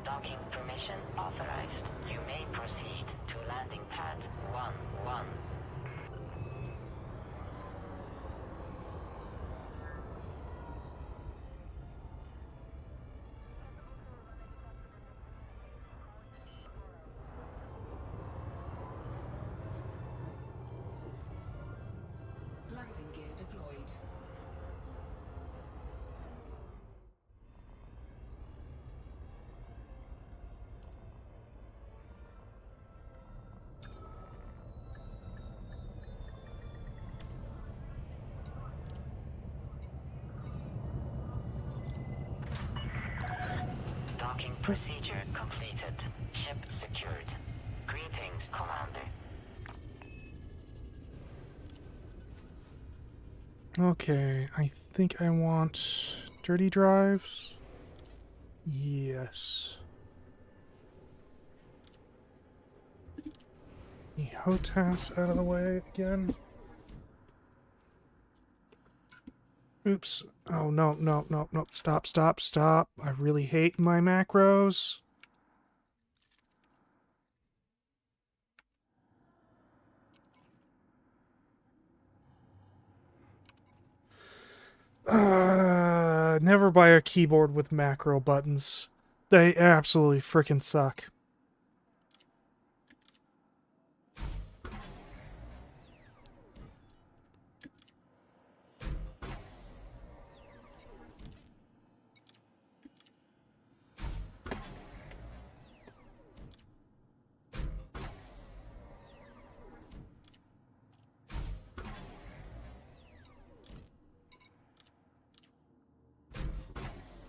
Docking permission authorized. You may proceed to landing pad 1-1. Landing gear deployed. Docking procedure completed. Ship secured. Greetings, Commander. Okay, I think I want dirty drives. Yes. The HOTAS out of the way again. Oops. Oh, no, no, no, no. Stop, stop, stop. I really hate my macros. Never buy a keyboard with macro buttons. They absolutely freaking suck.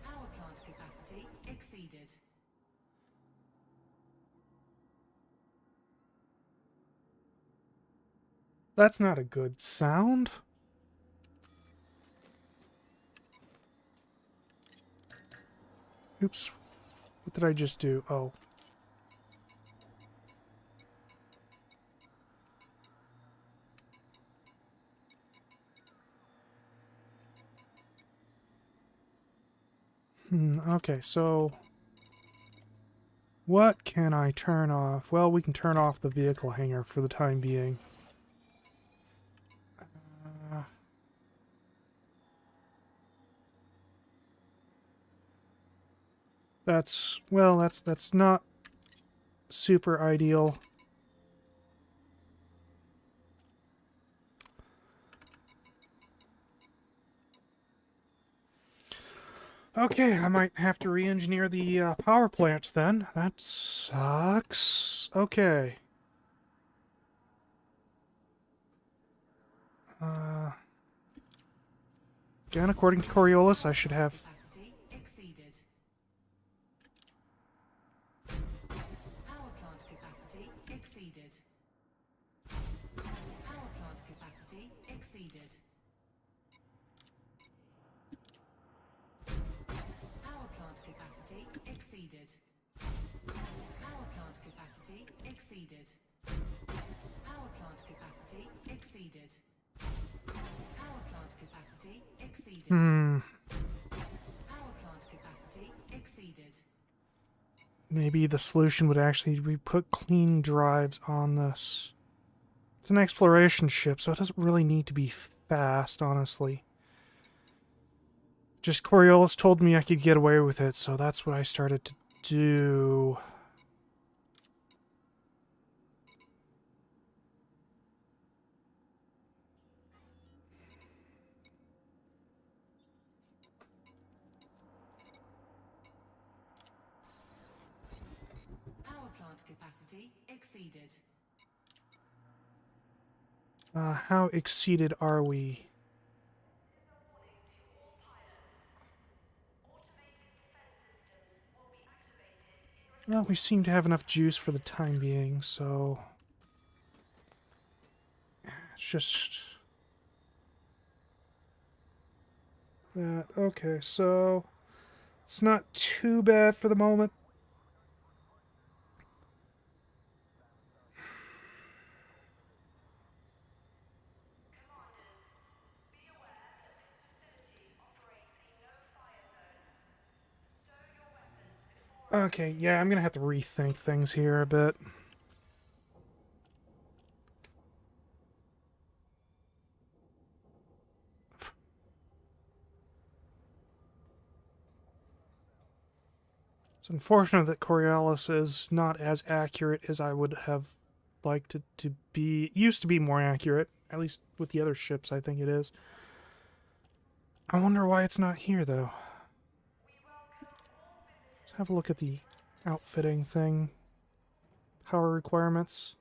Power plant capacity exceeded. That's not a good sound. Oops. What did I just do? Oh. Okay, so what can I turn off? Well, we can turn off the vehicle hangar for the time being. That's not super ideal. Okay, I might have to re-engineer the power plant then. That sucks. Okay. Again, according to Coriolis, I should have... Capacity exceeded. Power plant capacity exceeded. Power plant capacity exceeded. Power plant capacity exceeded. Power plant capacity exceeded. Power plant capacity exceeded. Power plant capacity exceeded. Power plant capacity exceeded. Maybe the solution would actually be put clean drives on this. It's an exploration ship, so it doesn't really need to be fast, honestly. Just Coriolis told me I could get away with it, so that's what I started to do. Power plant capacity exceeded. How exceeded are we? Well, we seem to have enough juice for the time being, so... It's just... that. Okay, so... It's not too bad for the moment. Okay, yeah, I'm gonna have to rethink things here a bit. It's unfortunate that Coriolis is not as accurate as I would have liked it to be. It used to be more accurate, at least with the other ships, I think it is. I wonder why it's not here, though. Let's have a look at the outfitting thing. Power requirements.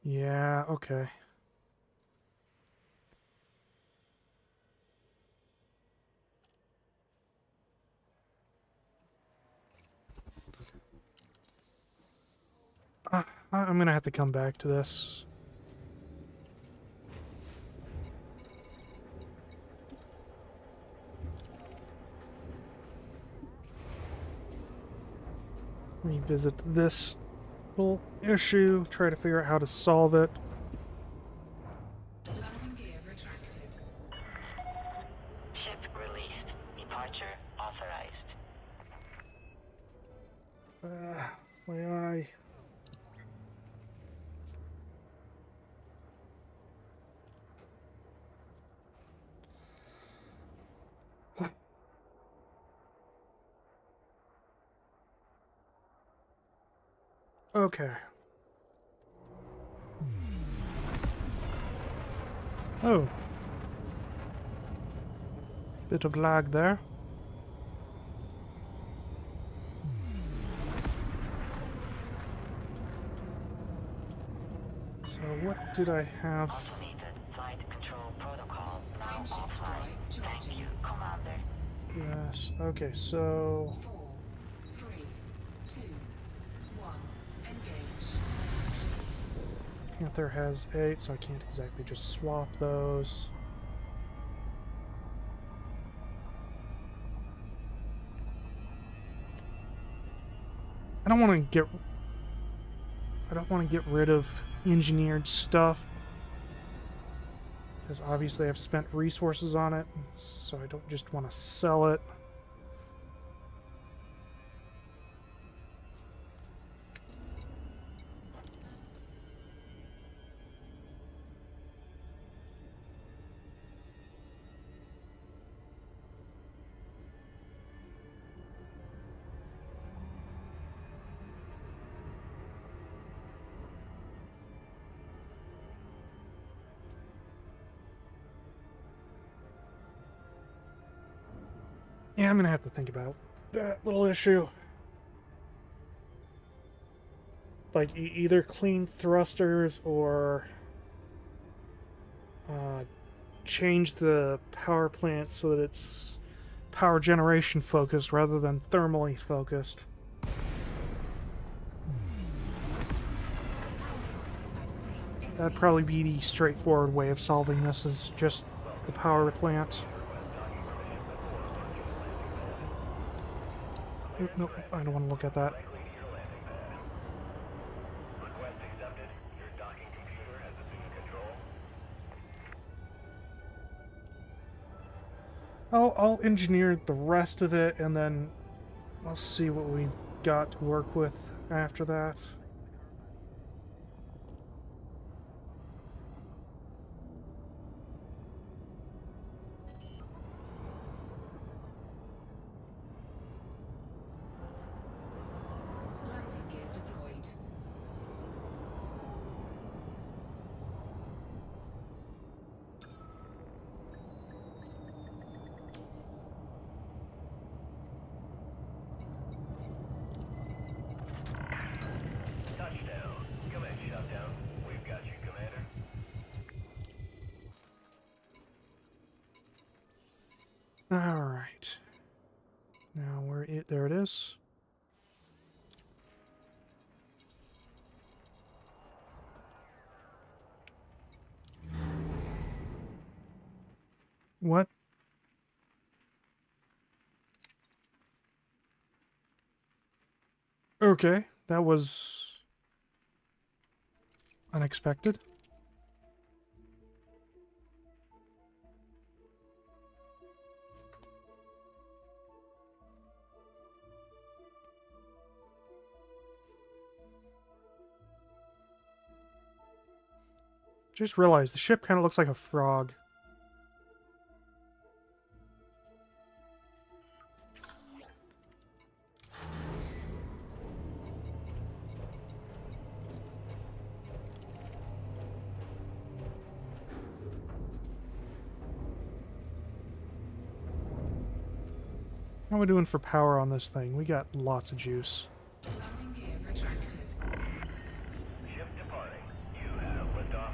Yeah, okay. I'm gonna have to come back to this. Revisit this little issue, try to figure out how to solve it. Landing gear retracted. Ship released. Departure authorized. My eye. Okay. Oh. Bit of lag there. So what did I have? Automated flight control protocol now Frameshift offline. drive Thank charging. you, Commander. Yes. Okay, so 4, 3, 2, 1. Engage. Panther has 8, so I can't exactly just swap those. I don't want to get rid of engineered stuff, because obviously I've spent resources on it, so I don't just want to sell it. Yeah, I'm gonna have to think about that little issue. Like, either clean thrusters or change the power plant so that it's power generation focused rather than thermally focused. That'd probably be the straightforward way of solving this, is just the power plant. Nope, I don't want to look at that. Request accepted. Your docking computer has assumed control. I'll engineer the rest of it, and then I'll see what we've got to work with after that. Landing gear deployed. Touchdown. Command shutdown. We've got you, Commander. Alright. There it is. What? Okay, that was unexpected. Just realized the ship kind of looks like a frog. How are we doing for power on this thing? We got lots of juice. Landing gear retracted. Ship departing. You have liftoff.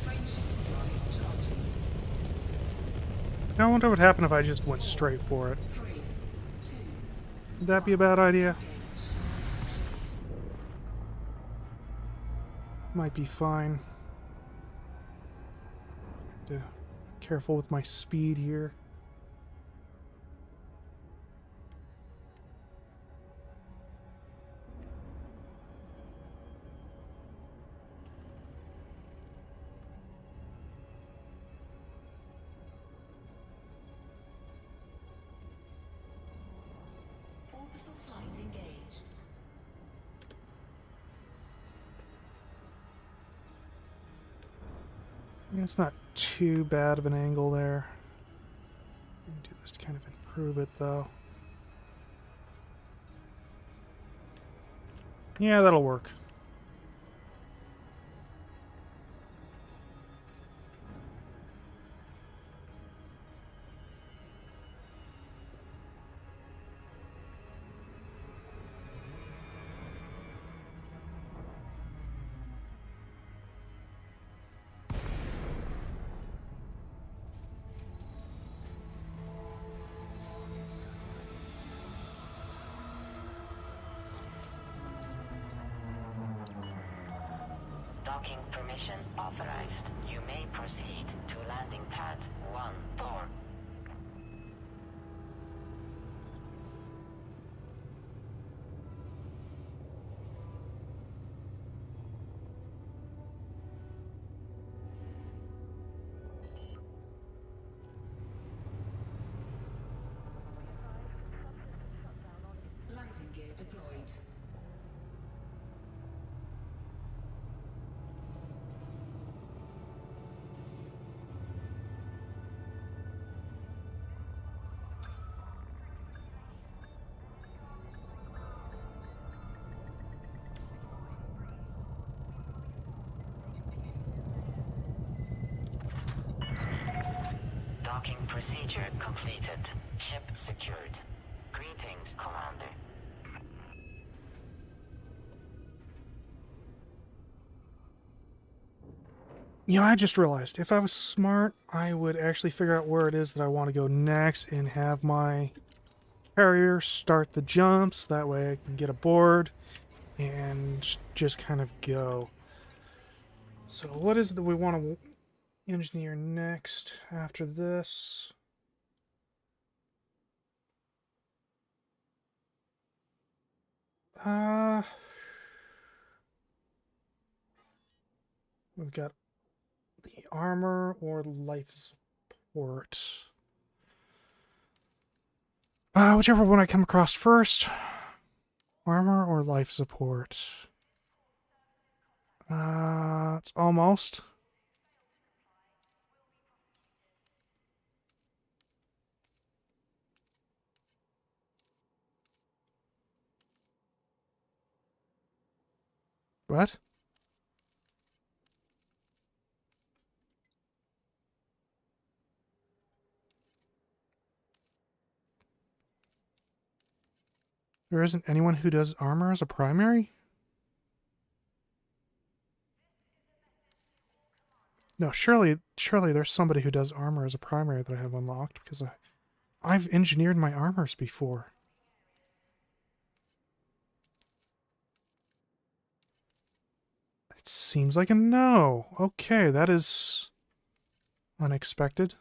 Frameshift drive charging. Now I wonder what would happen if I just went straight for it. 3, 2, Would that be a bad idea? engage. Might be fine. Have to careful with my speed here. Orbital flight engaged. Yeah, it's not too bad of an angle there. I can do this to kind of improve it, though. Yeah, that'll work. Docking permission authorized. You may proceed to landing pad 1-4. Landing gear deployed. Docking procedure completed. Ship secured. Greetings, Commander. You know, I just realized if I was smart, I would actually figure out where it is that I want to go next and have my carrier start the jumps. That way I can get aboard and just kind of go. So what is it that we want to engineer next after this? We've got the armor or life support. Whichever one I come across first. Armor or life support. It's almost. What? There isn't anyone who does armor as a primary? No, surely there's somebody who does armor as a primary that I have unlocked, because I've engineered my armors before. It seems like a no. Okay, that is unexpected.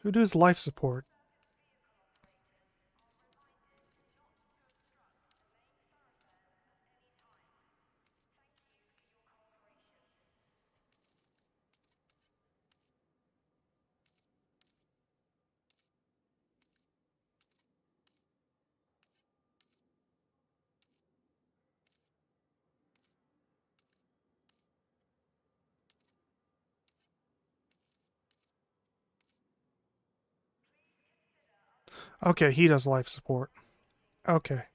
Who does life support? Okay, he does life support. Okay.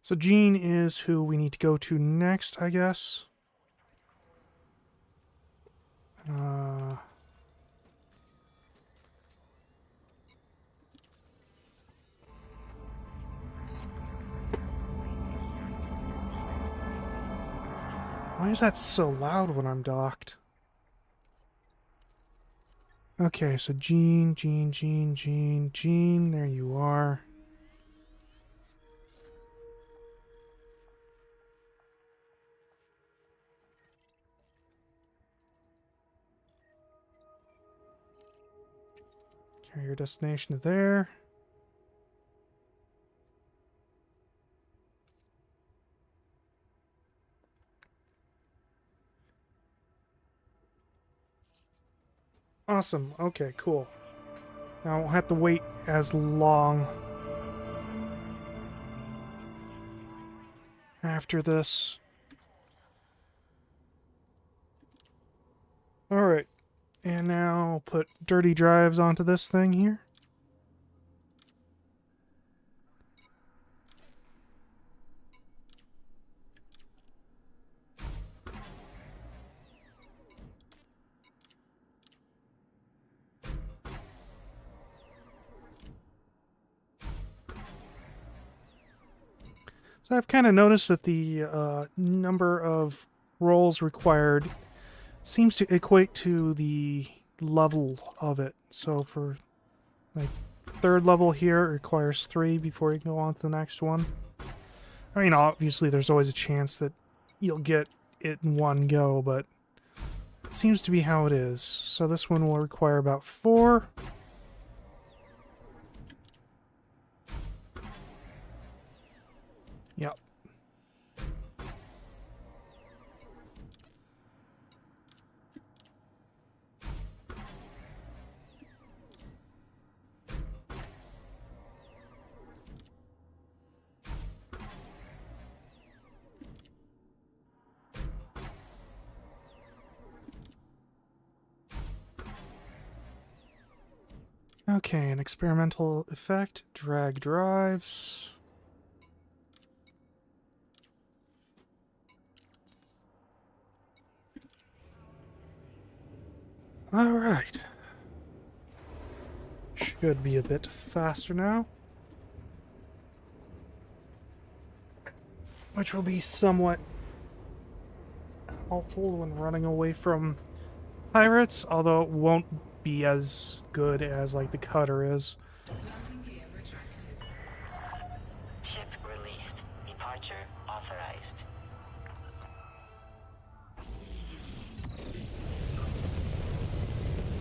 So Jean is who we need to go to next, I guess. Why is that so loud when I'm docked? Okay, so Jean, there you are. Carry your destination to there. Awesome. Okay, cool. Now I won't have to wait as long after this. Alright. And now put dirty drives onto this thing here. So I've kind of noticed that the number of rolls required seems to equate to the level of it. So for like third level here, it requires 3 before you go on to the next one. I mean, obviously there's always a chance that you'll get it in one go, but it seems to be how it is. So this one will require about 4. Yep. Okay, an experimental effect, drag drives. Alright. Should be a bit faster now. Which will be somewhat helpful when running away from pirates, although it won't be as good as like the cutter is. Landing gear retracted. Ship released. Departure authorized.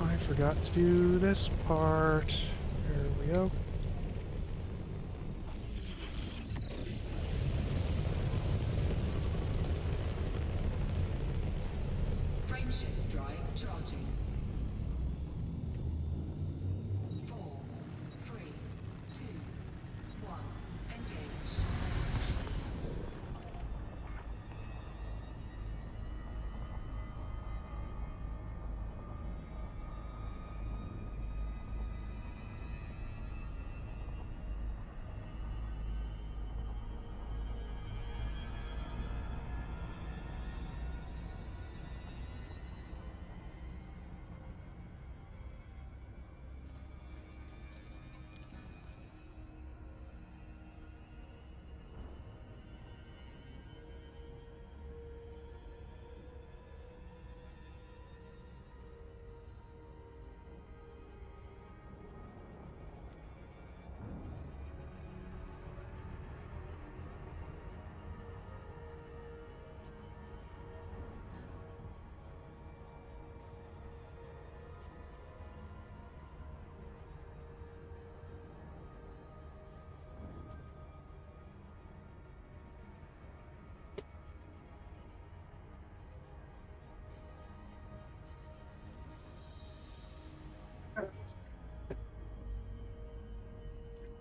I forgot to do this part. There we go. Frameshift drive charging. 4, 3, 2, 1. Engage.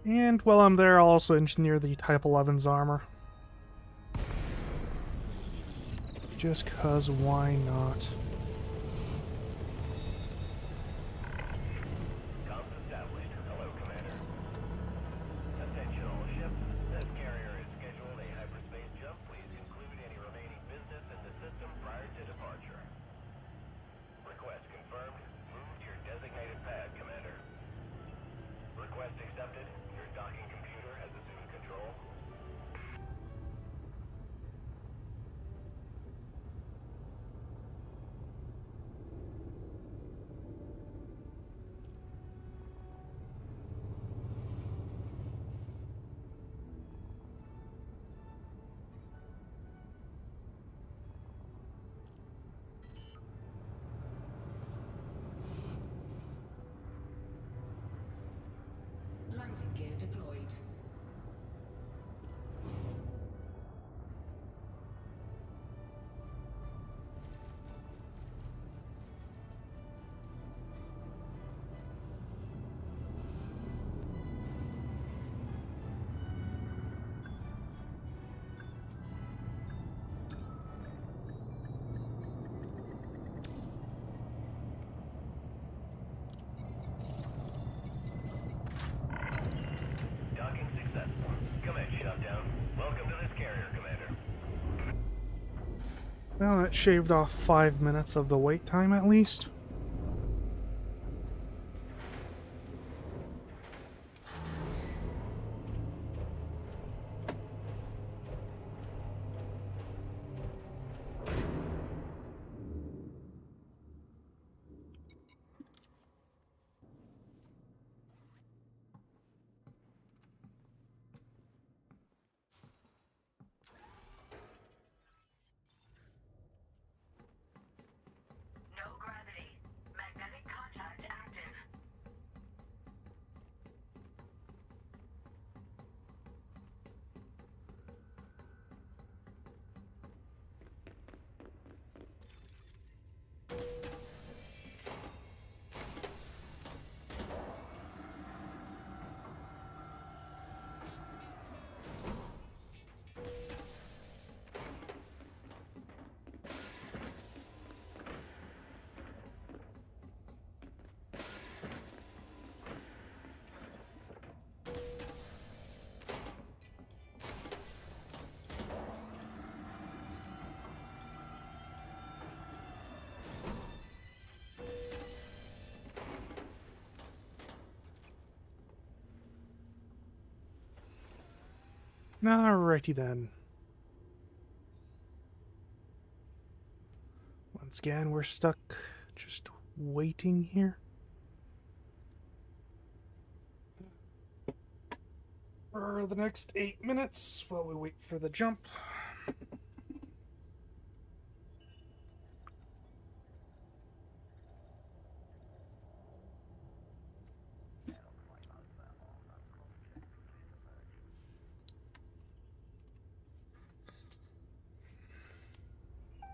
And while I'm there, I'll also engineer the Type 11's armor. Just cause why not? Comms established. Hello, Commander. Attention all ships. This carrier has scheduled a hyperspace jump. Please conclude any remaining business in the system prior to departure. Request confirmed. Move to your designated pad, Commander. Request accepted. Your docking computer has assumed control. Landing gear deployed. Docking successful. Commit shutdown. Welcome to this carrier, Commander. Well, that shaved off 5 minutes of the wait time at least. No gravity. Magnetic contact active. Alrighty then. Once again, we're stuck just waiting here. For the next 8 minutes while we wait for the jump.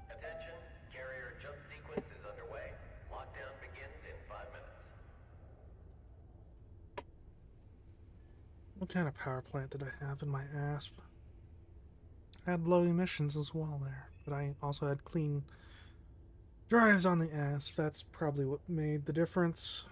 Attention. Carrier jump sequence is underway. Lockdown begins in 5 minutes. What kind of power plant did I have in my ASP? I had low emissions as well there, but I also had clean drives on the ASP. That's probably what made the difference.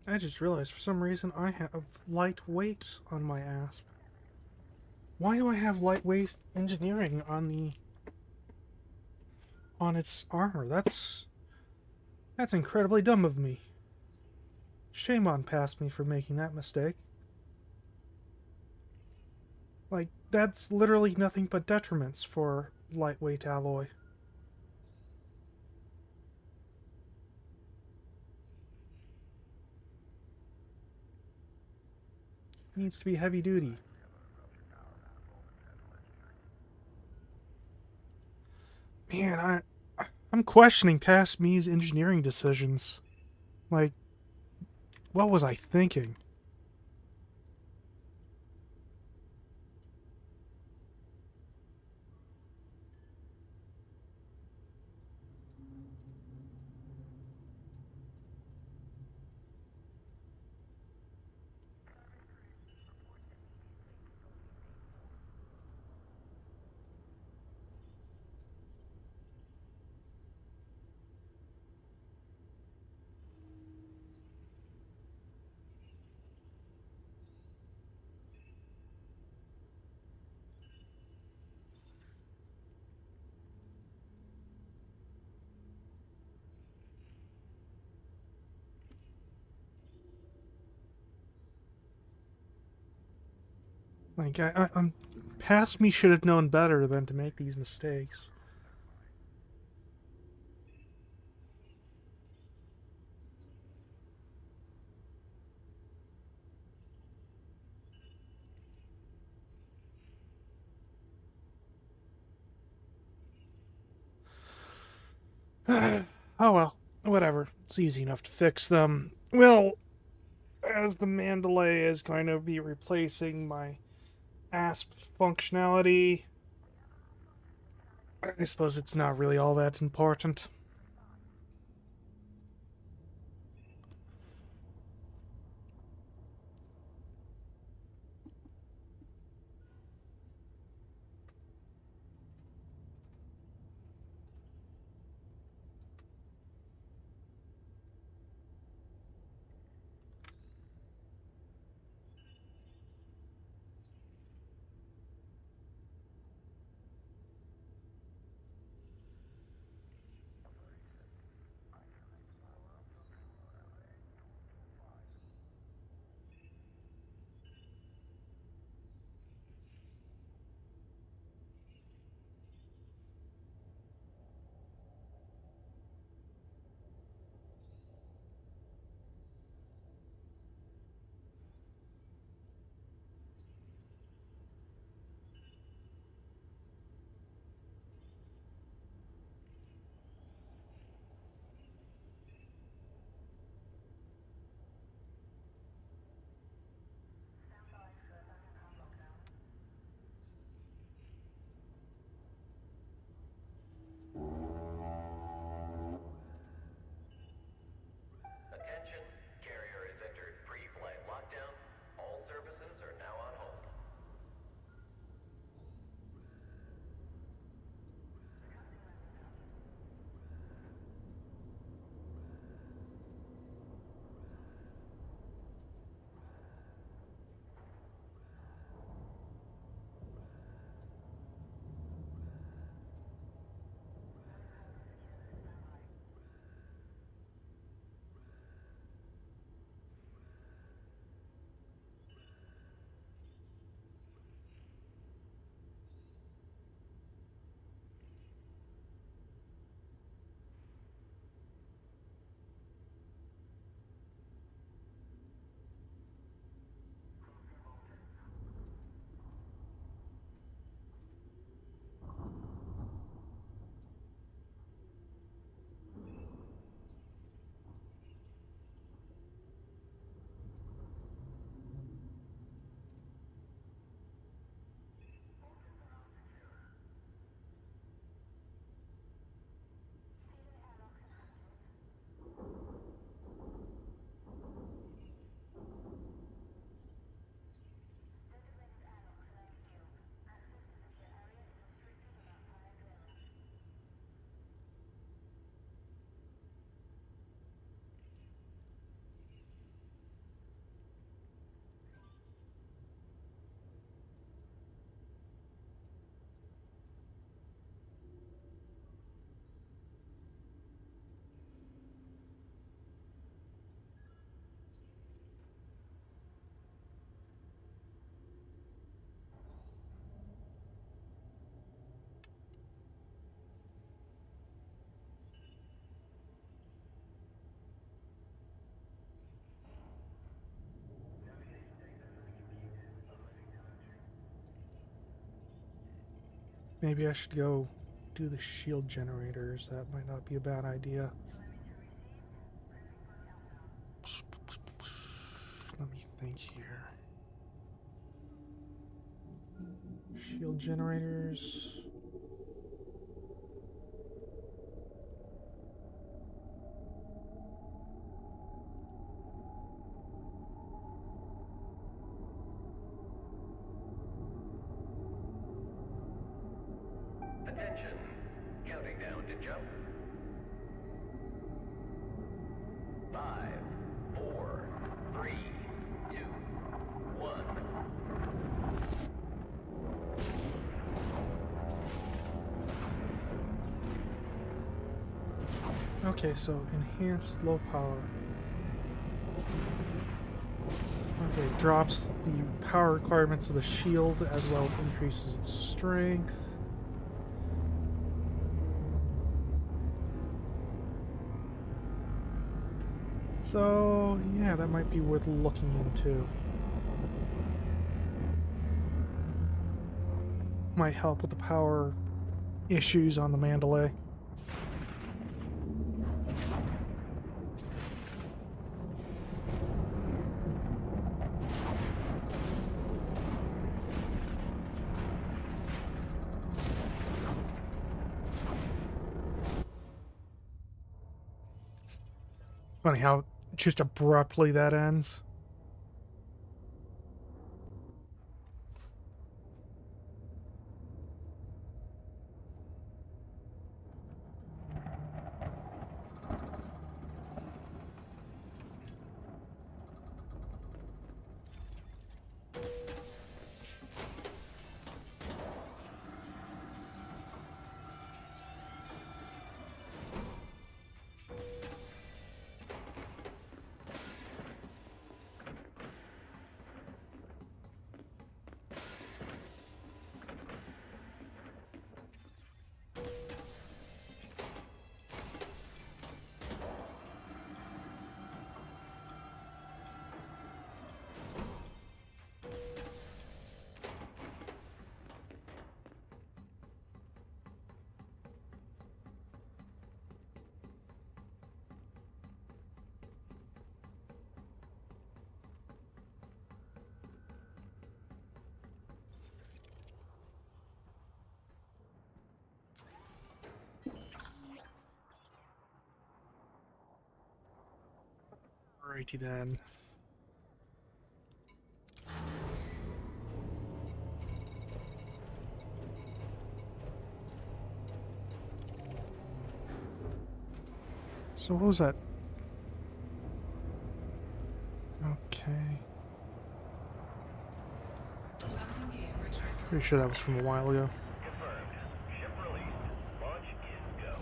I just realized for some reason I have lightweight on my asp. Why do I have lightweight engineering on its armor? That's incredibly dumb of me. Shame on past me for making that mistake. Like, that's literally nothing but detriments for lightweight alloy. It needs to be heavy duty. Man, I'm questioning past me's engineering decisions. Like, what was I thinking? Like, I'm past me should have known better than to make these mistakes. Oh well, whatever. It's easy enough to fix them. Well, as the Mandalay is going to be replacing my ASP functionality, I suppose it's not really all that important. Maybe I should go do the shield generators. That might not be a bad idea. Let me think here. Shield generators. Attention. Counting down to jump. 5, 4, 3, 2, 1. Okay, so enhanced low power. Okay, drops the power requirements of the shield as well as increases its strength. So, yeah, that might be worth looking into. Might help with the power issues on the Mandalay. Funny how just abruptly that ends. Alrighty then. So what was that? Okay. Landing gear retracted. Pretty sure that was from a while ago. Confirmed. Ship released. Launch is go.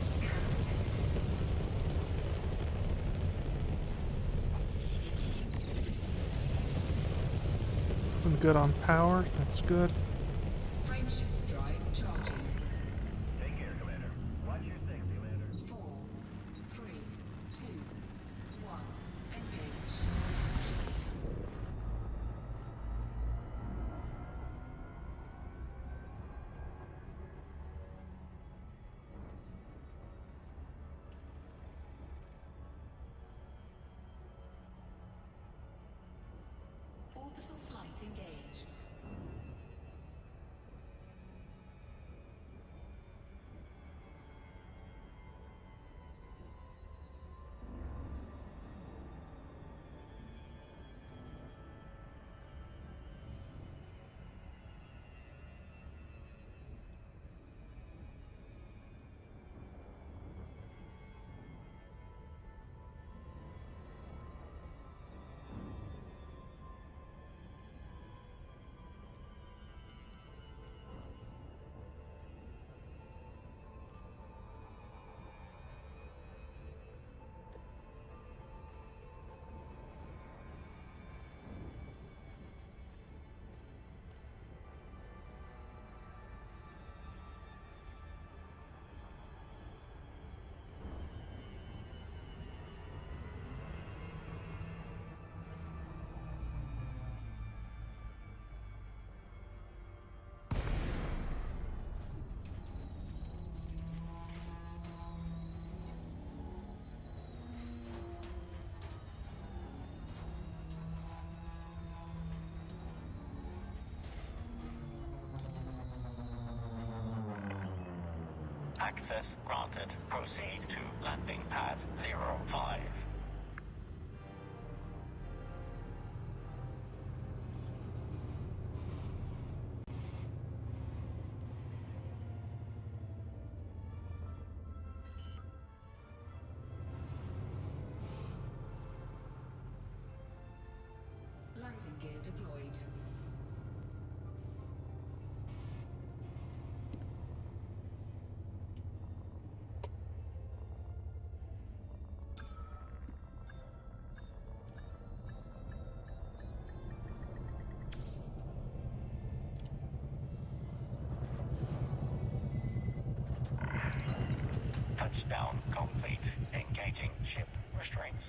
Scan detected. I'm good on power. That's good. Frameshift drive charging. Take care, Commander. Watch your six, Commander. 4, 3, 2, 1. Engage. Orbital flight engaged. Access granted. Proceed to landing pad 05. Landing gear deployed. Touchdown complete. Engaging ship restraints.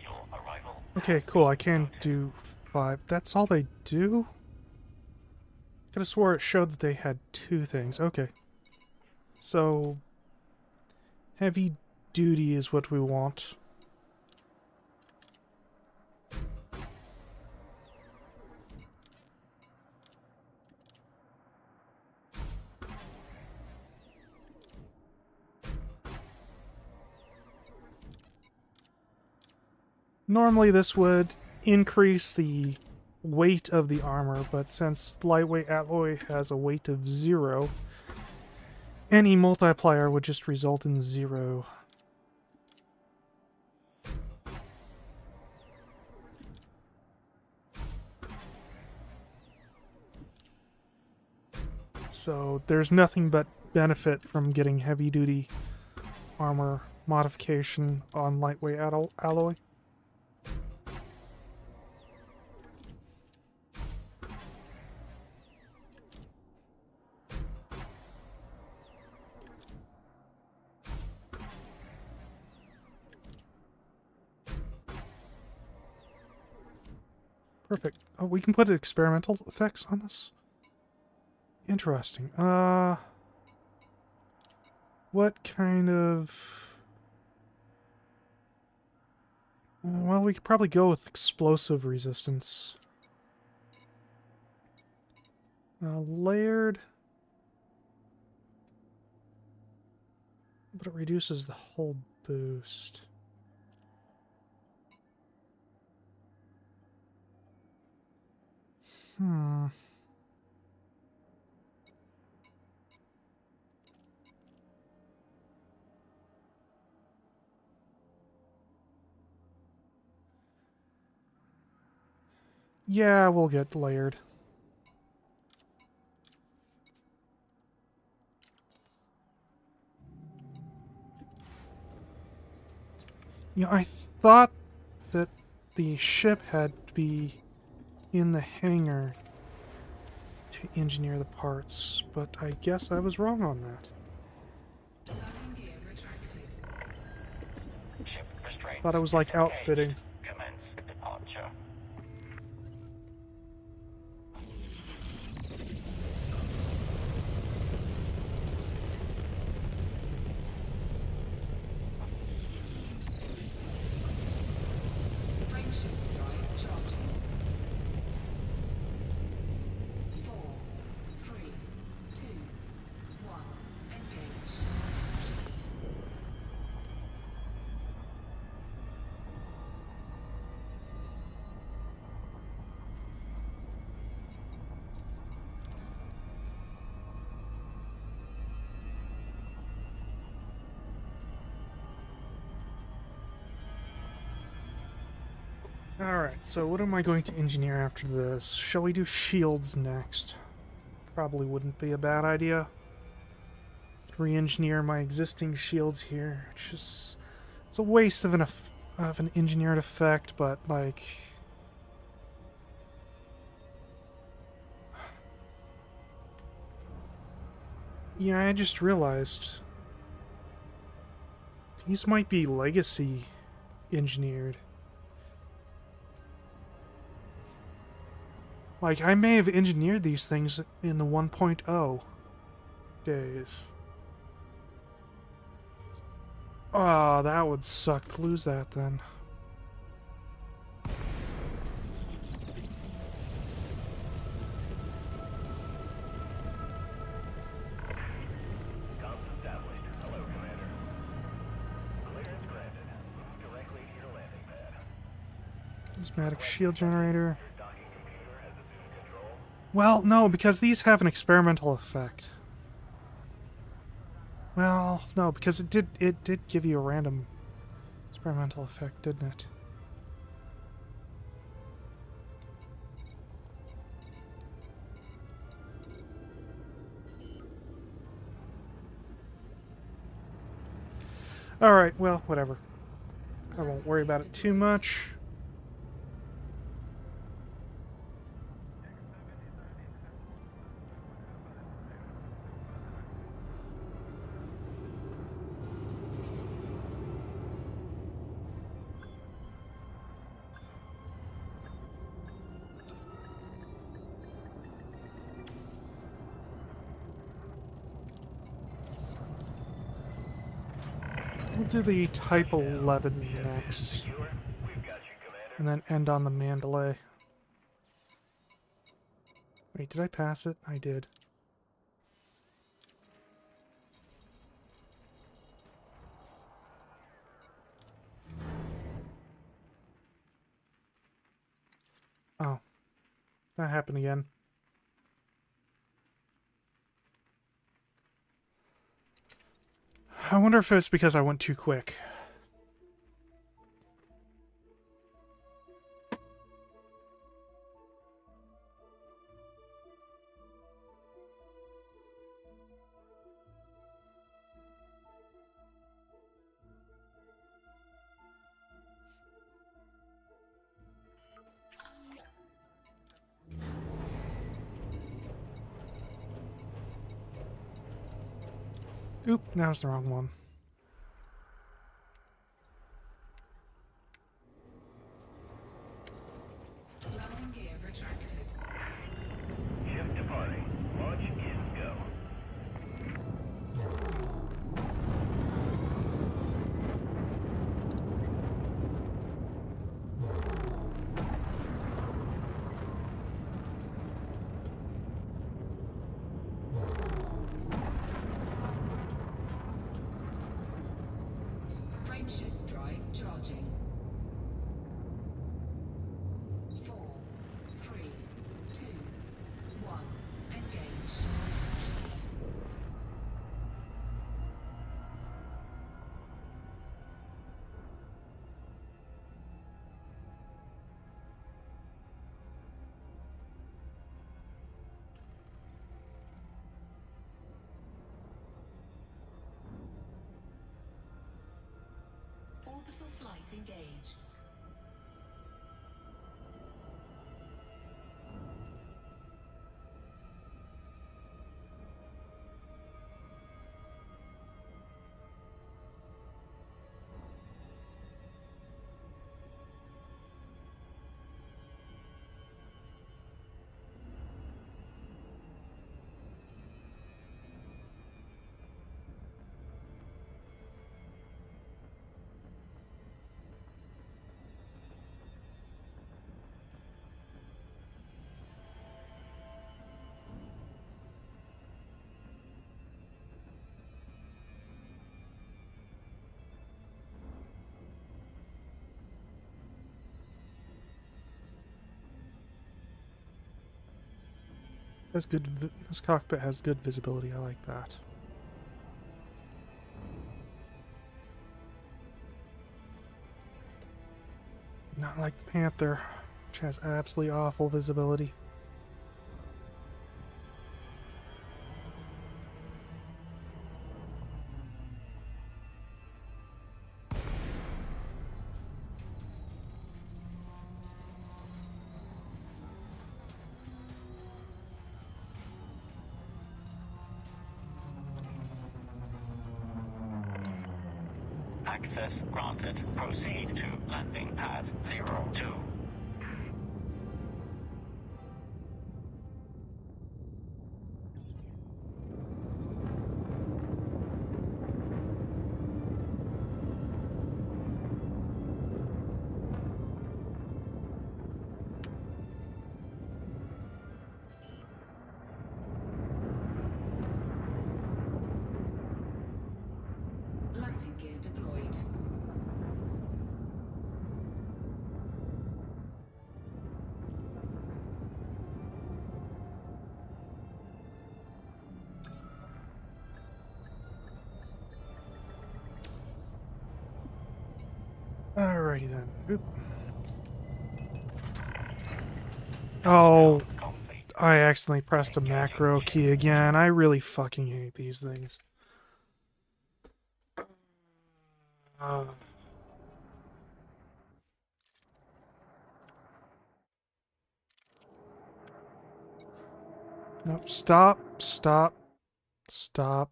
Your arrival. Okay, cool. I can do 5. That's all they do? Could have swore it showed that they had 2 things. Okay. So, heavy duty is what we want. Normally this would increase the weight of the armor, but since lightweight alloy has a weight of 0, any multiplier would just result in 0. So there's nothing but benefit from getting heavy duty armor modification on lightweight alloy. Perfect. Oh, we can put experimental effects on this? Interesting. What kind of... Well, we could probably go with explosive resistance. Layered... But it reduces the whole boost. Yeah, we'll get layered. Yeah, I thought that the ship had to be in the hangar to engineer the parts, but I guess I was wrong on that. Landing gear retracted. Ship restraints. Thought it was like disengaged. outfitting. Commence departure. Frameshift drive charging. 4, 3, 2, 1. Engage. Alright, so what am I going to engineer after this? Shall we do shields next? Probably wouldn't be a bad idea. Re-engineer my existing shields here. It's a waste of an engineered effect, but like... Yeah, I just realized these might be legacy engineered. Like, I may have engineered these things in the 1.0 days. Ah, that would suck to lose that then. Comms established. Prismatic shield generator. Your docking computer has assumed control. Well, no, because these have an experimental effect. Well, no, because it did give you a random experimental effect, didn't it? Alright, well, whatever. I won't worry about it too much. We'll do the Type 11 next, Secure. We've got you, Commander. and then end on the Mandalay. Wait, did I pass it? I did. Oh. That happened again. I wonder if it's because I went too quick. Oop, that was the wrong one. Landing gear retracted. Ship departing. Launch is go. Frameshift drive charging. 4, 3, 2, 1. Engage. Orbital flight engaged. This cockpit has good visibility. I like that. Not like the Panther, which has absolutely awful visibility. Access granted. Proceed to landing pad 02. Landing gear deployed. Alrighty then. Oop. Oh, Complete. I accidentally pressed a macro key again. I really fucking hate these things. Uh, nope, stop, stop, stop.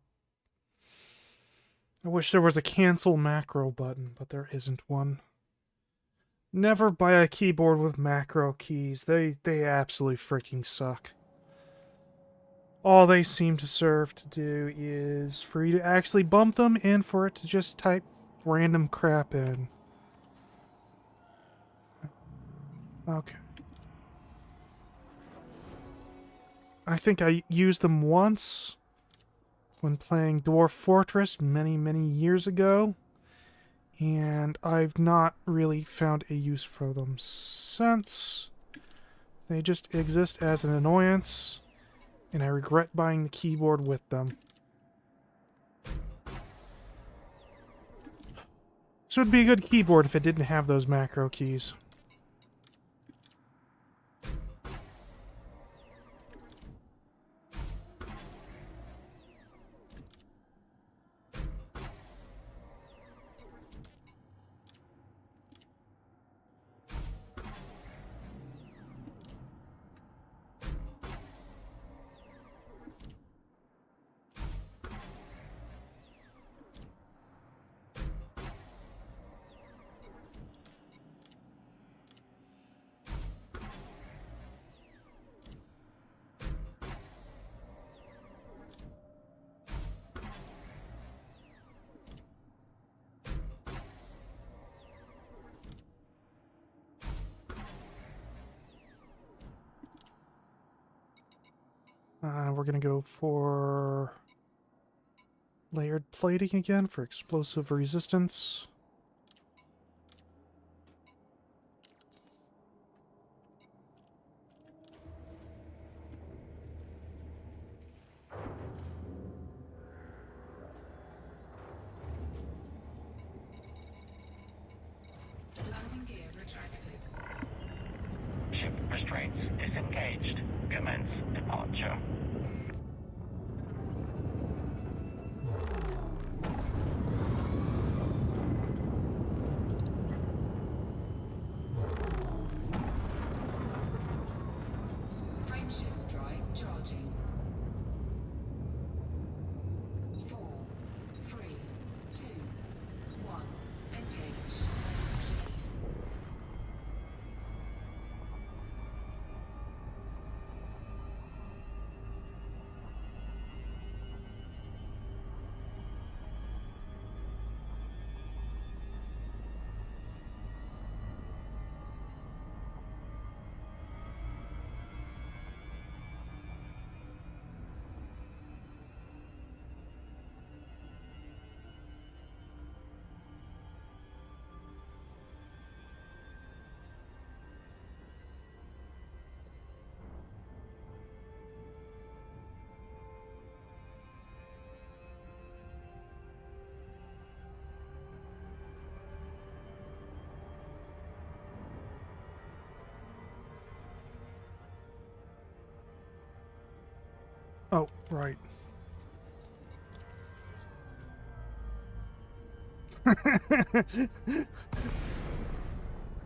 I wish there was a cancel macro button, but there isn't one. Never buy a keyboard with macro keys. They absolutely freaking suck. All they seem to serve to do is for you to actually bump them and for it to just type random crap in. Okay. I think I used them once when playing Dwarf Fortress many, many years ago, and I've not really found a use for them since. They just exist as an annoyance, and I regret buying the keyboard with them. This would be a good keyboard if it didn't have those macro keys. We're gonna go for layered plating again for explosive resistance. Landing gear retracted. Ship restraints disengaged. Commence departure. Frameshift drive charging. 4, 3, 2, 1. Engage. Oh, right.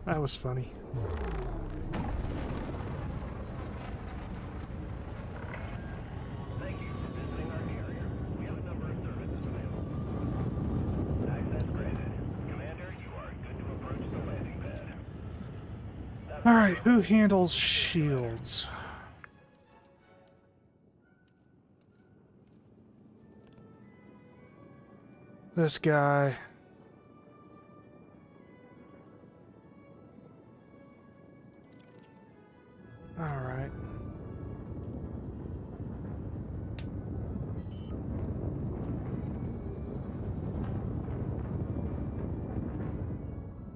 That was funny. Thank you for visiting our carrier. We have a number of services available. Access granted. Commander, you are good to approach the landing pad. Alright, who handles shields? This guy. Alright.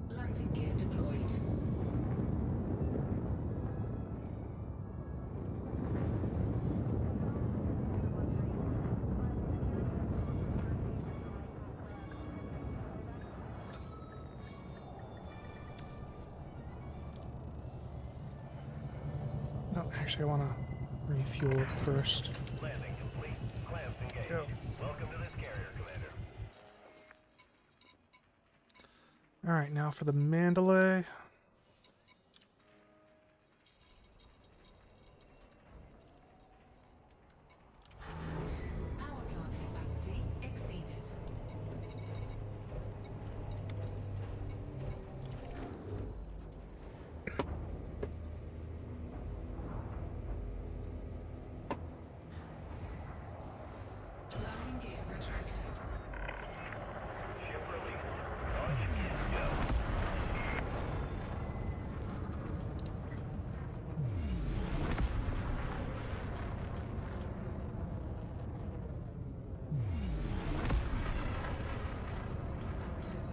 Landing gear deployed. Actually, I want to refuel it first. Landing complete. Clamps engaged. Go. Welcome to this carrier, Commander. Alright, now for the Mandalay. Power plant capacity exceeded. Landing gear retracted. Ship released. Launch. Go.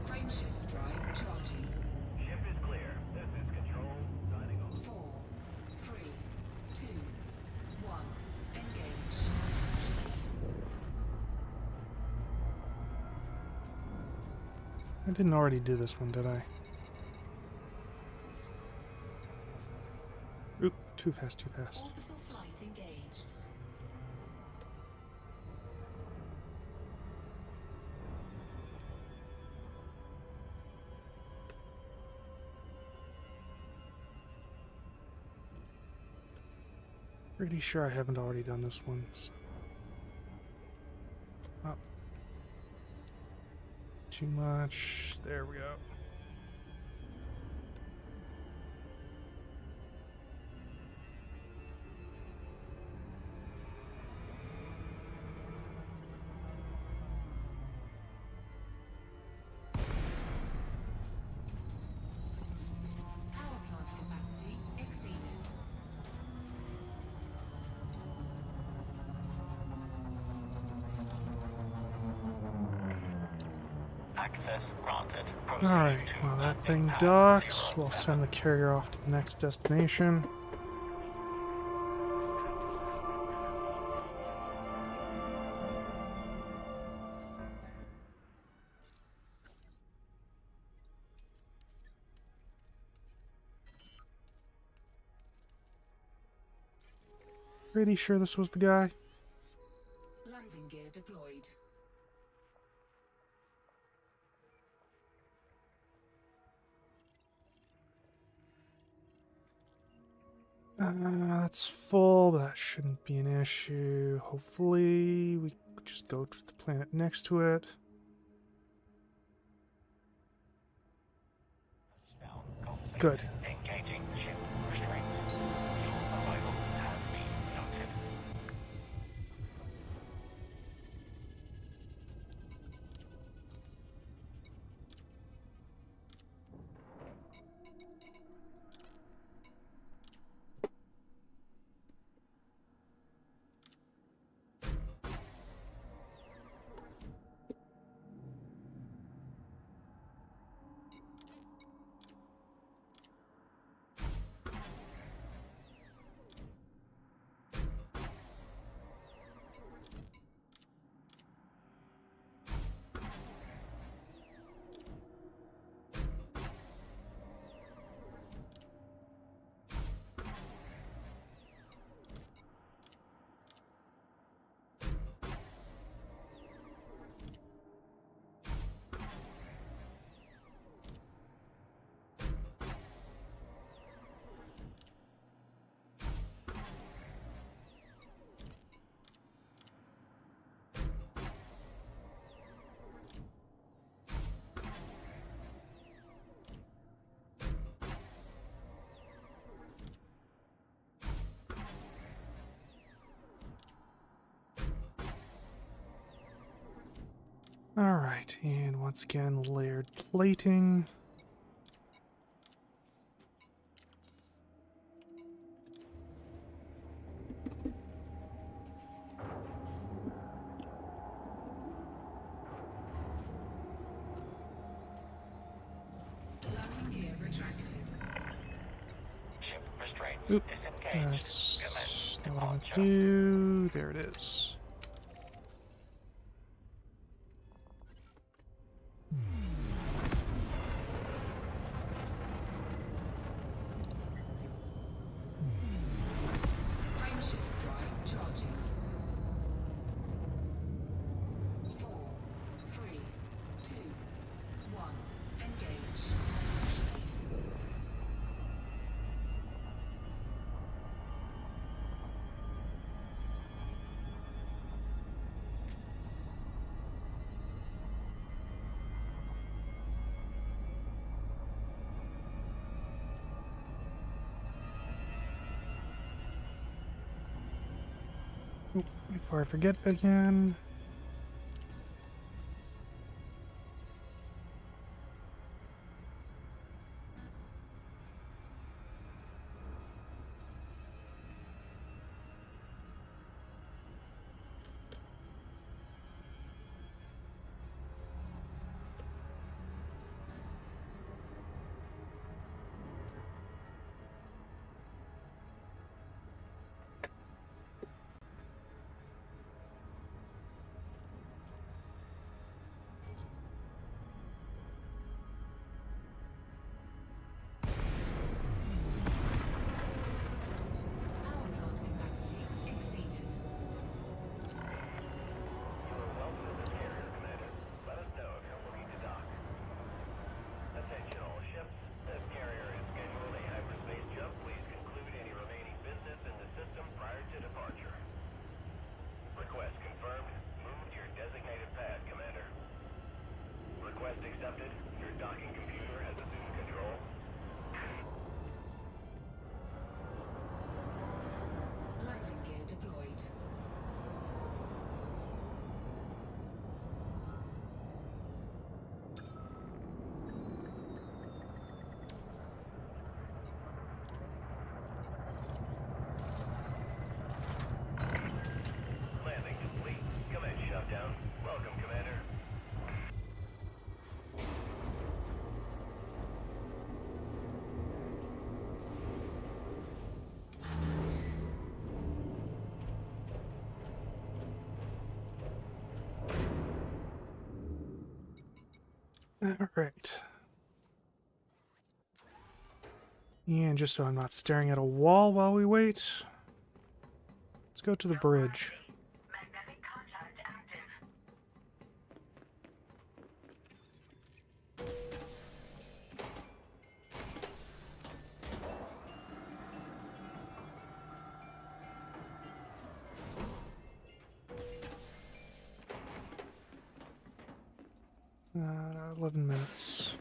Frameshift drive charging. Ship is clear. This is Control. Signing off. 4, 3, 2, 1. Engage. I didn't already do this one, did I? Oop, too fast, too fast. Orbital flight engaged. Pretty sure I haven't already done this one. So. Oh. Too much. There we go. Power plant capacity exceeded. Access granted. Proceed Alright, to well that landing thing pad docks. 07. We'll send the carrier off to the next destination. Pretty sure this was the guy. Landing gear deployed. That's full, but that shouldn't be an issue. Hopefully, we could just go to the planet next to it. Down complete. Good. Engaging ship restraints. Fuel arrival has been noted. Alright, and once again, layered plating. Landing gear retracted. Ship restraints Oop, disengaged. that's Commence not what I want departure. to do. There it is. Oh, before I forget again. Power plant capacity exceeded. You are welcome to this carrier, Commander. Let us know if you're looking to dock. Attention all ships. This carrier is scheduled a hyperspace jump. Please conclude any remaining business in the system prior to departure. Request confirmed. Move to your designated pad, Commander. Request accepted. Your docking computer has assumed control. Landing gear deployed. Landing complete. Commence shutdown. Welcome, Commander. Alright. And just so I'm not staring at a wall while we wait, let's go to the bridge. Magnetic contact active. Uh, 11 minutes.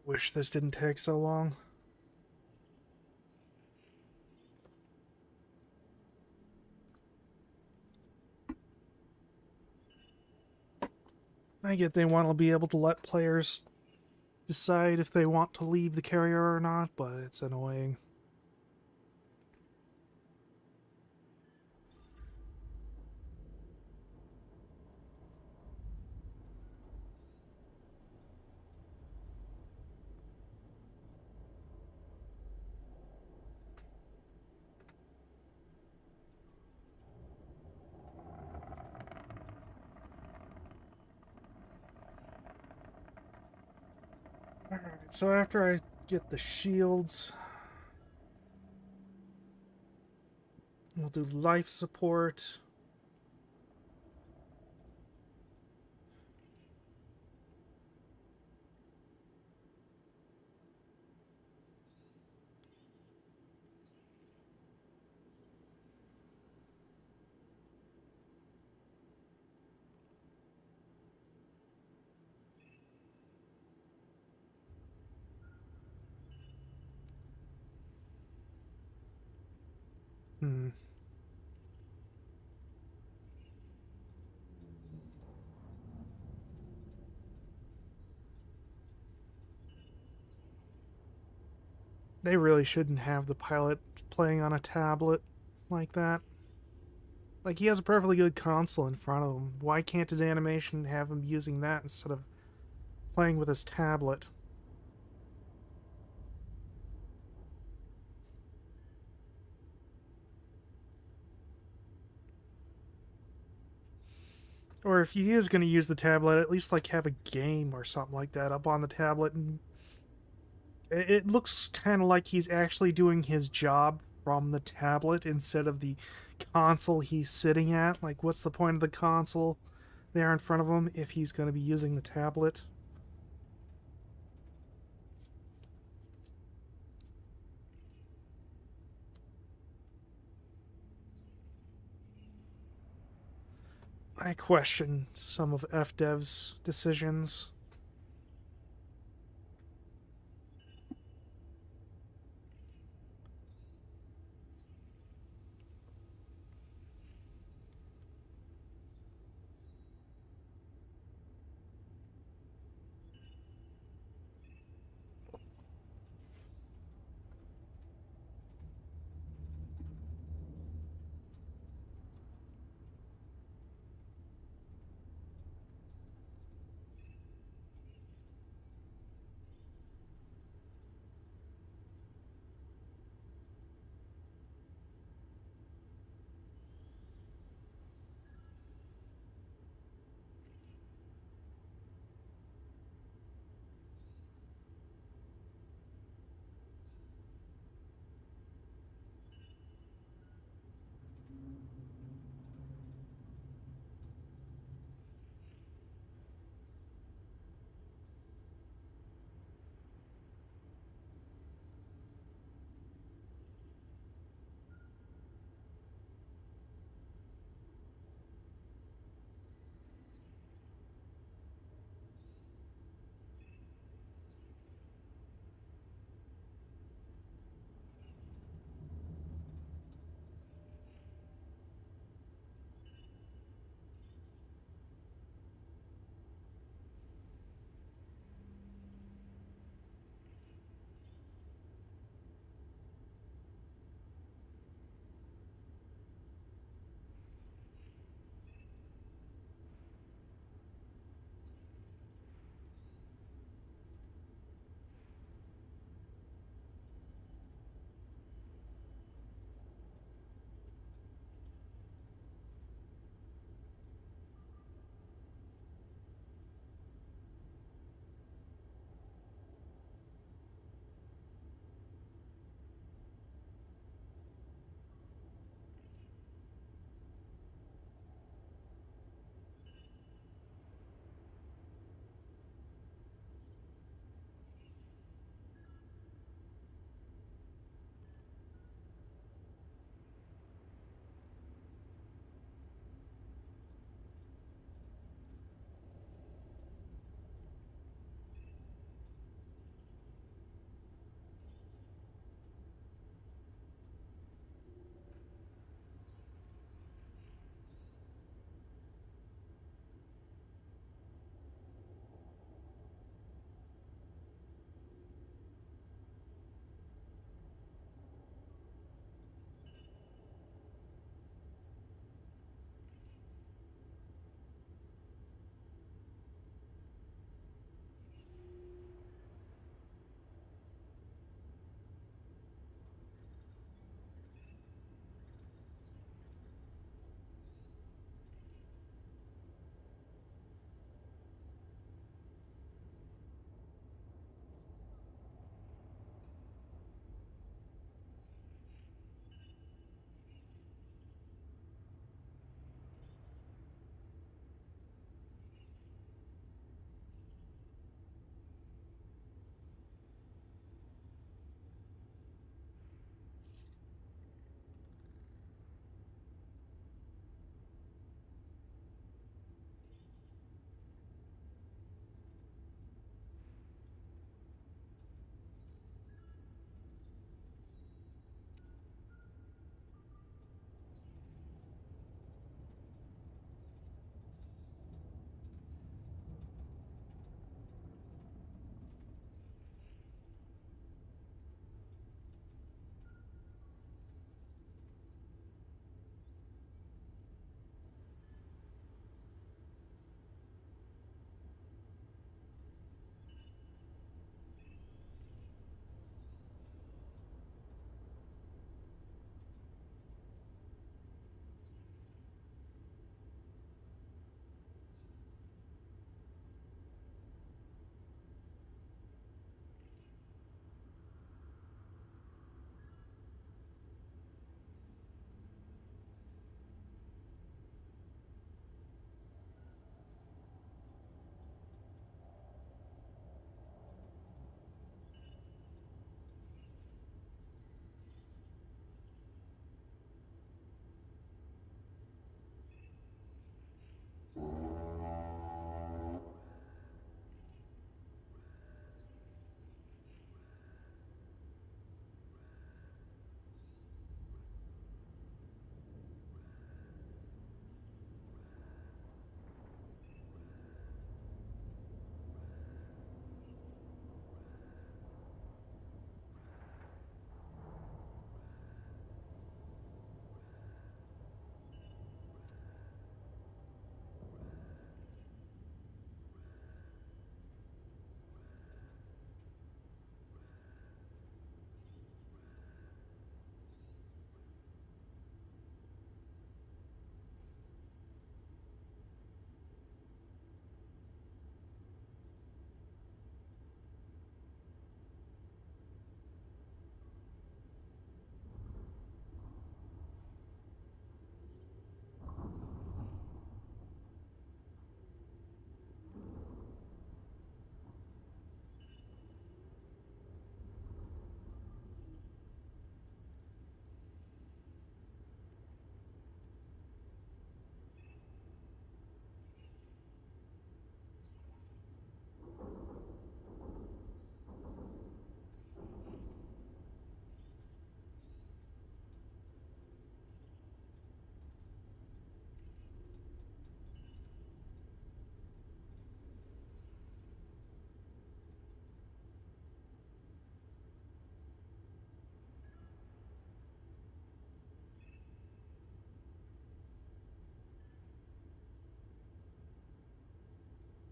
Wish this didn't take so long. I get they want to be able to let players decide if they want to leave the carrier or not, but it's annoying. Alright, so after I get the shields, we'll do life support. Hmm. They really shouldn't have the pilot playing on a tablet like that. Like, he has a perfectly good console in front of him. Why can't his animation have him using that instead of playing with his tablet? Or if he is going to use the tablet, at least like have a game or something like that up on the tablet. And it looks kind of like he's actually doing his job from the tablet instead of the console he's sitting at. Like, what's the point of the console there in front of him if he's going to be using the tablet? I question some of FDev's decisions.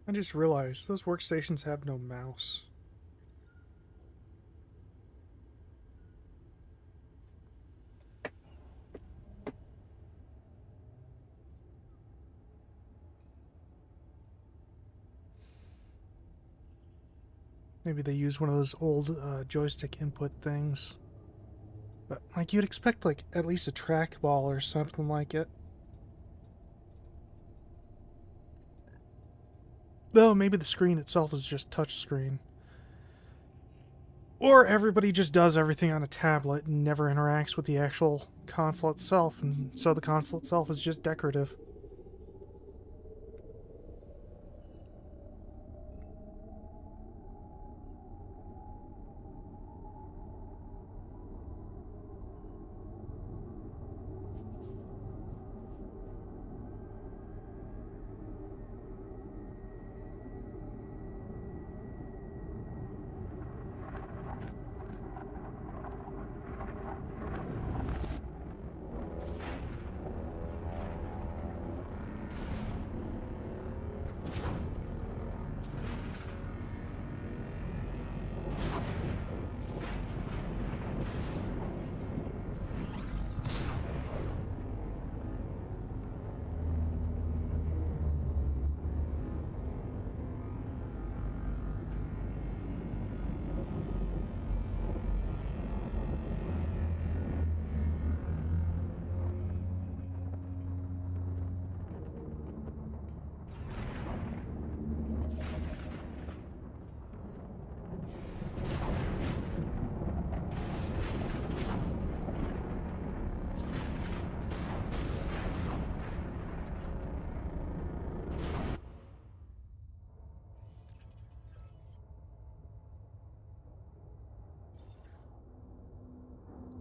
I just realized those workstations have no mouse. Maybe they use one of those old joystick input things. But, like, you'd expect, like, at least a trackball or something like it. Though, maybe the screen itself is just touchscreen. Or everybody just does everything on a tablet and never interacts with the actual console itself, and so the console itself is just decorative.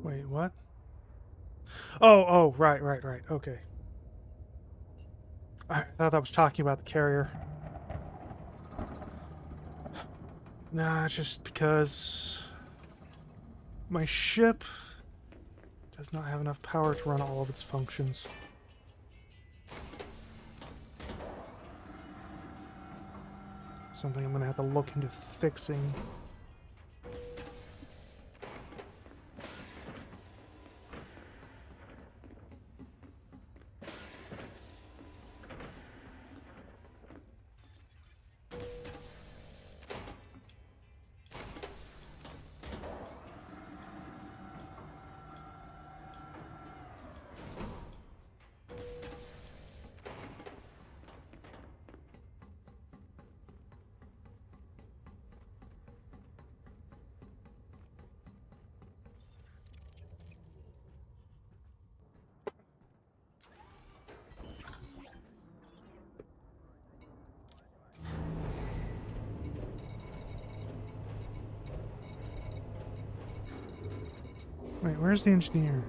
Wait, what? Oh, right, okay. I thought that was talking about the carrier. Nah, it's just because my ship does not have enough power to run all of its functions. Something I'm gonna have to look into fixing. Wait, where's the engineer?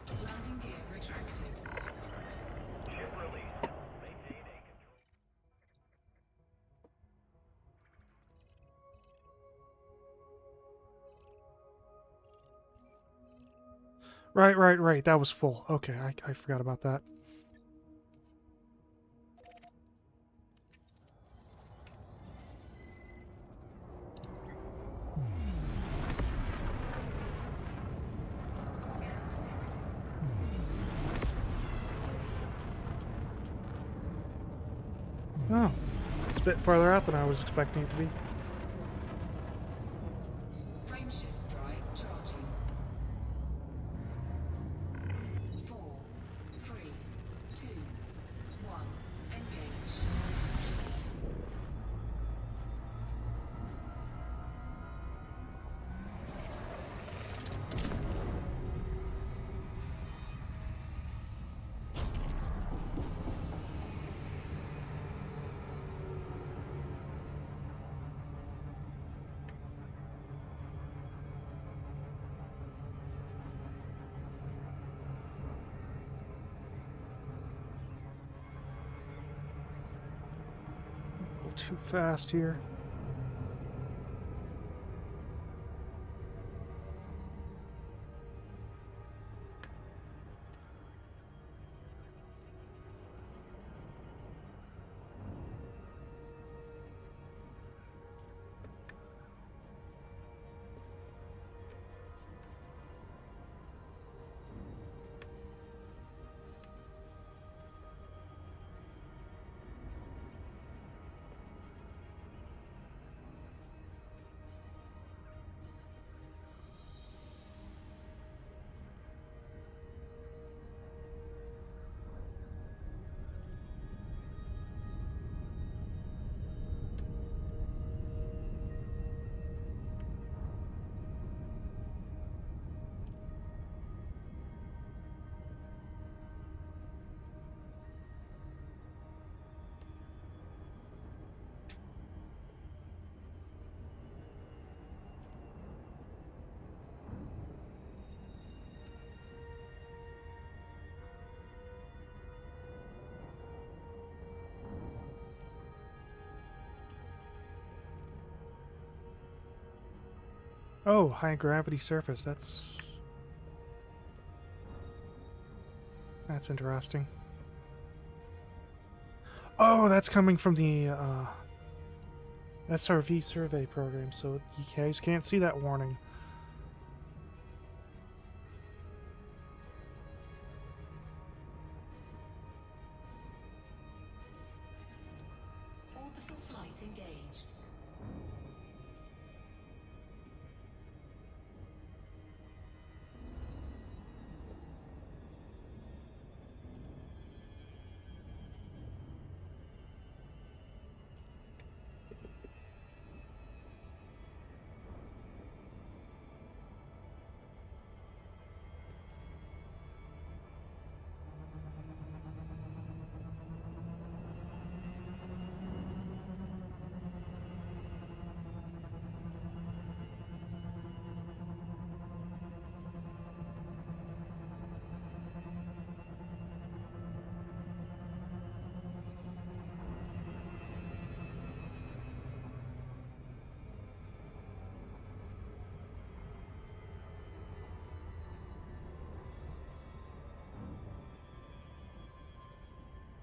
Landing gear retracted. Ship released. Maintain a control. Right. That was full. Okay, I forgot about that. Scan detected. Oh, it's a bit farther out than I was expecting it to be. Frameshift drive charging. 4, 3, 2, 1. Engage. A little too fast here. Oh, high gravity surface. That's interesting. Oh, that's coming from the SRV survey program, so you guys can't see that warning. Orbital flight engaged.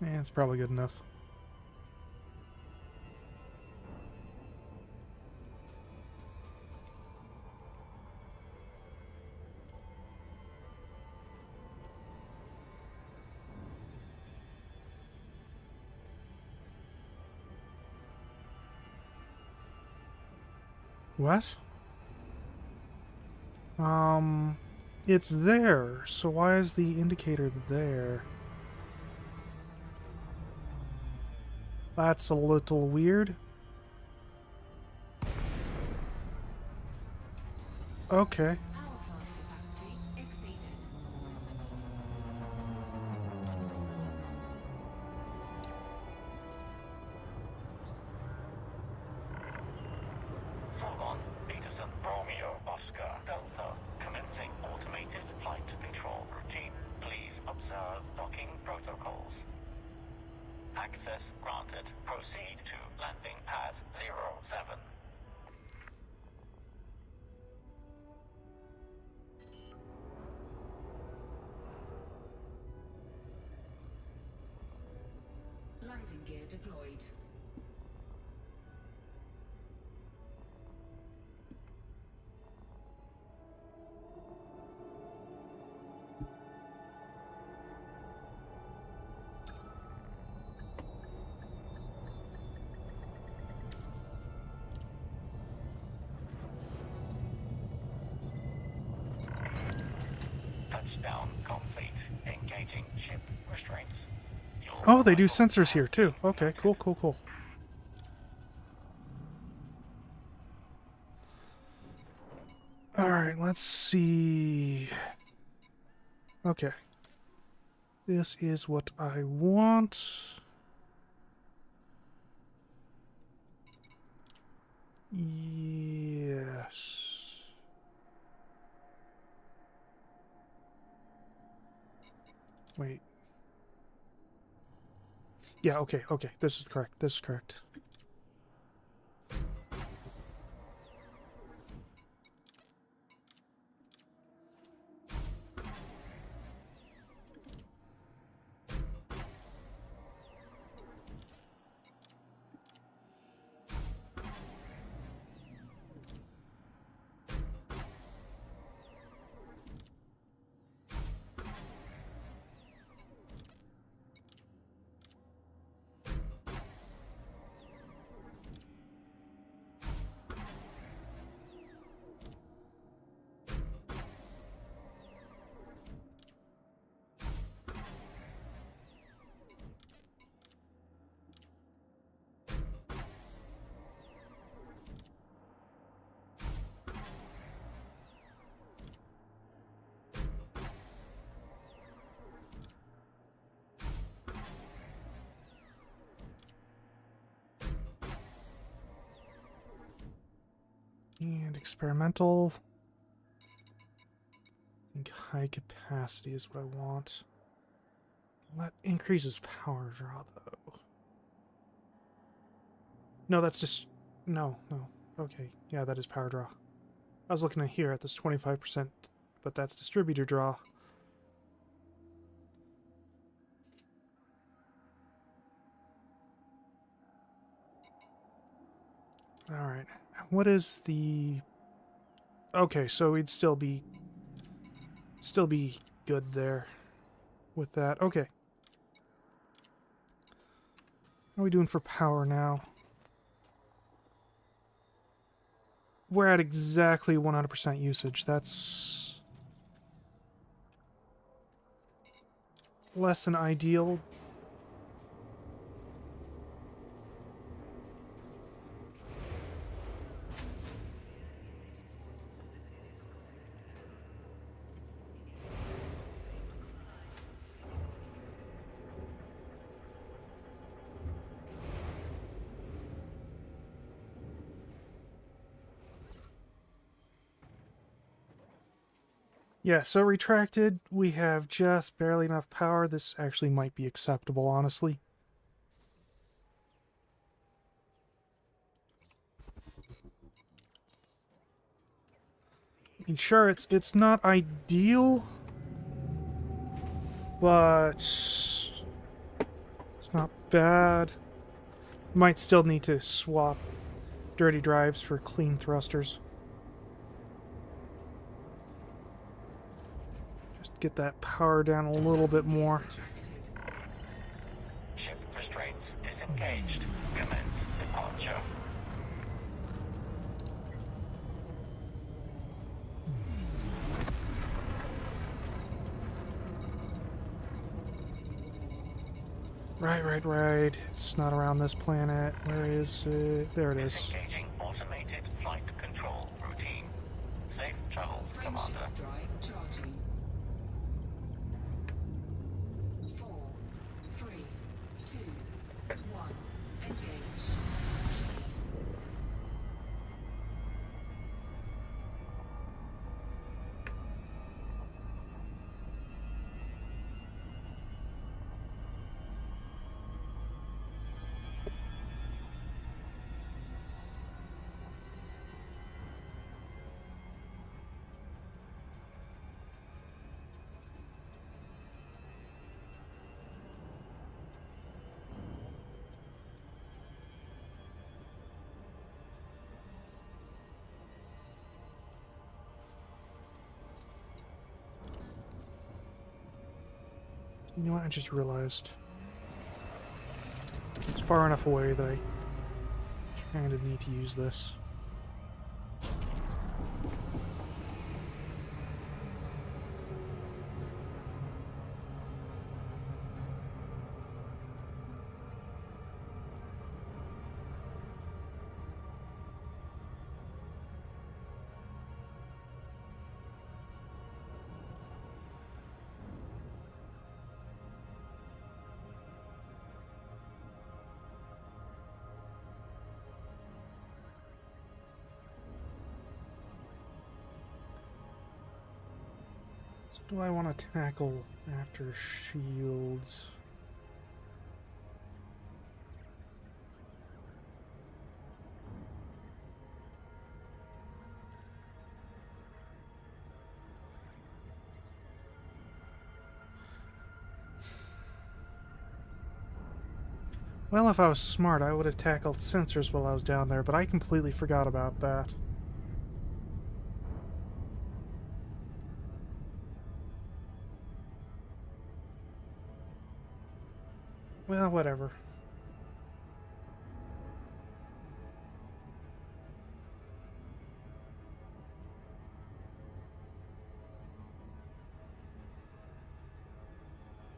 Yeah, it's probably good enough. What? It's there, so why is the indicator there? That's a little weird. Okay. Power plant capacity exceeded. Solon, Peterson, Romeo, Oscar, Delta. Commencing automated flight control routine. Please observe docking protocols. Access granted. Proceed to landing pad 07. Landing gear deployed. Touchdown complete. Engaging ship restraints. Oh, they do sensors here too. Okay, cool, cool, cool. Alright, let's see. Okay. This is what I want. Yes. Wait. Yeah, okay, okay. This is correct. This is correct. And experimental. I think high capacity is what I want. That increases power draw, though. No, that's just... No, no. Okay, yeah, that is power draw. I was looking at here at this 25%, but that's distributor draw. Alright, what is the... Okay, so we'd still be good there with that. Okay. How are we doing for power now? We're at exactly 100% usage. That's less than ideal. Yeah, so retracted, we have just barely enough power. This actually might be acceptable, honestly. I mean, sure, it's not ideal, but it's not bad. Might still need to swap dirty drives for clean thrusters. Just get that power down a little bit more. Ship restraints disengaged. Commence departure. Right. It's not around this planet. Where is it? There it is. Disengaging automated flight control routine. Safe travels, Commander. Frameshift drive charging. 4, 3, 2, 1. Engage. You know what? I just realized. It's far enough away that I kind of need to use this. So do I want to tackle after shields? Well, if I was smart, I would have tackled sensors while I was down there, but I completely forgot about that. Well, whatever.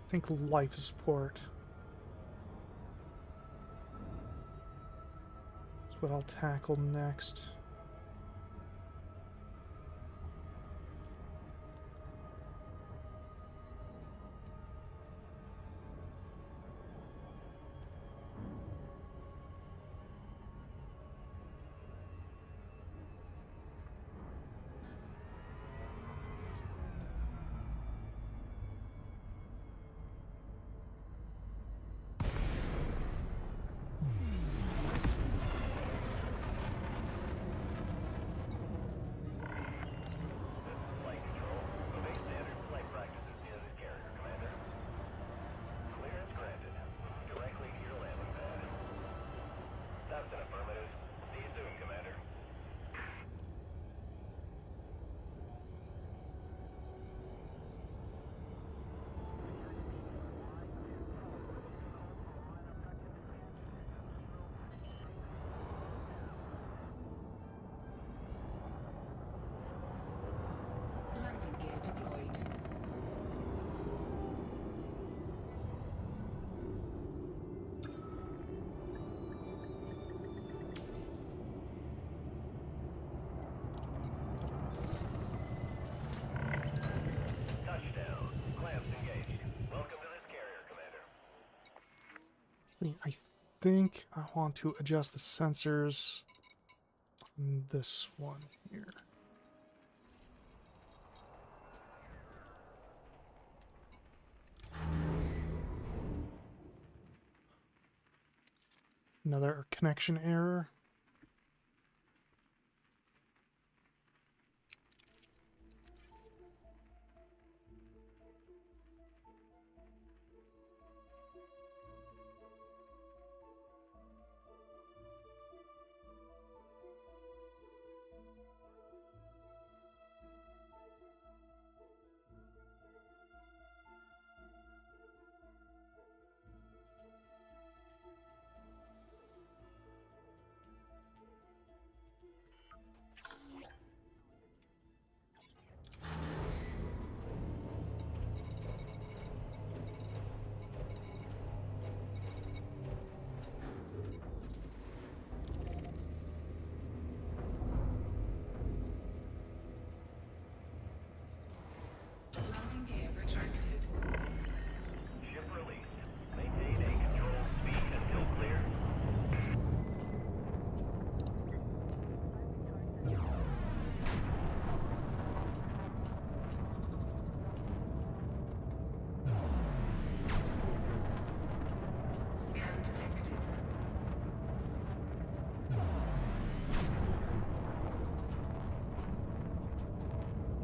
I think life support. That's what I'll tackle next. I think I want to adjust the sensors on this one here. Another connection error. Landing gear retracted. Ship released. Maintain a controlled speed until clear. Scan detected.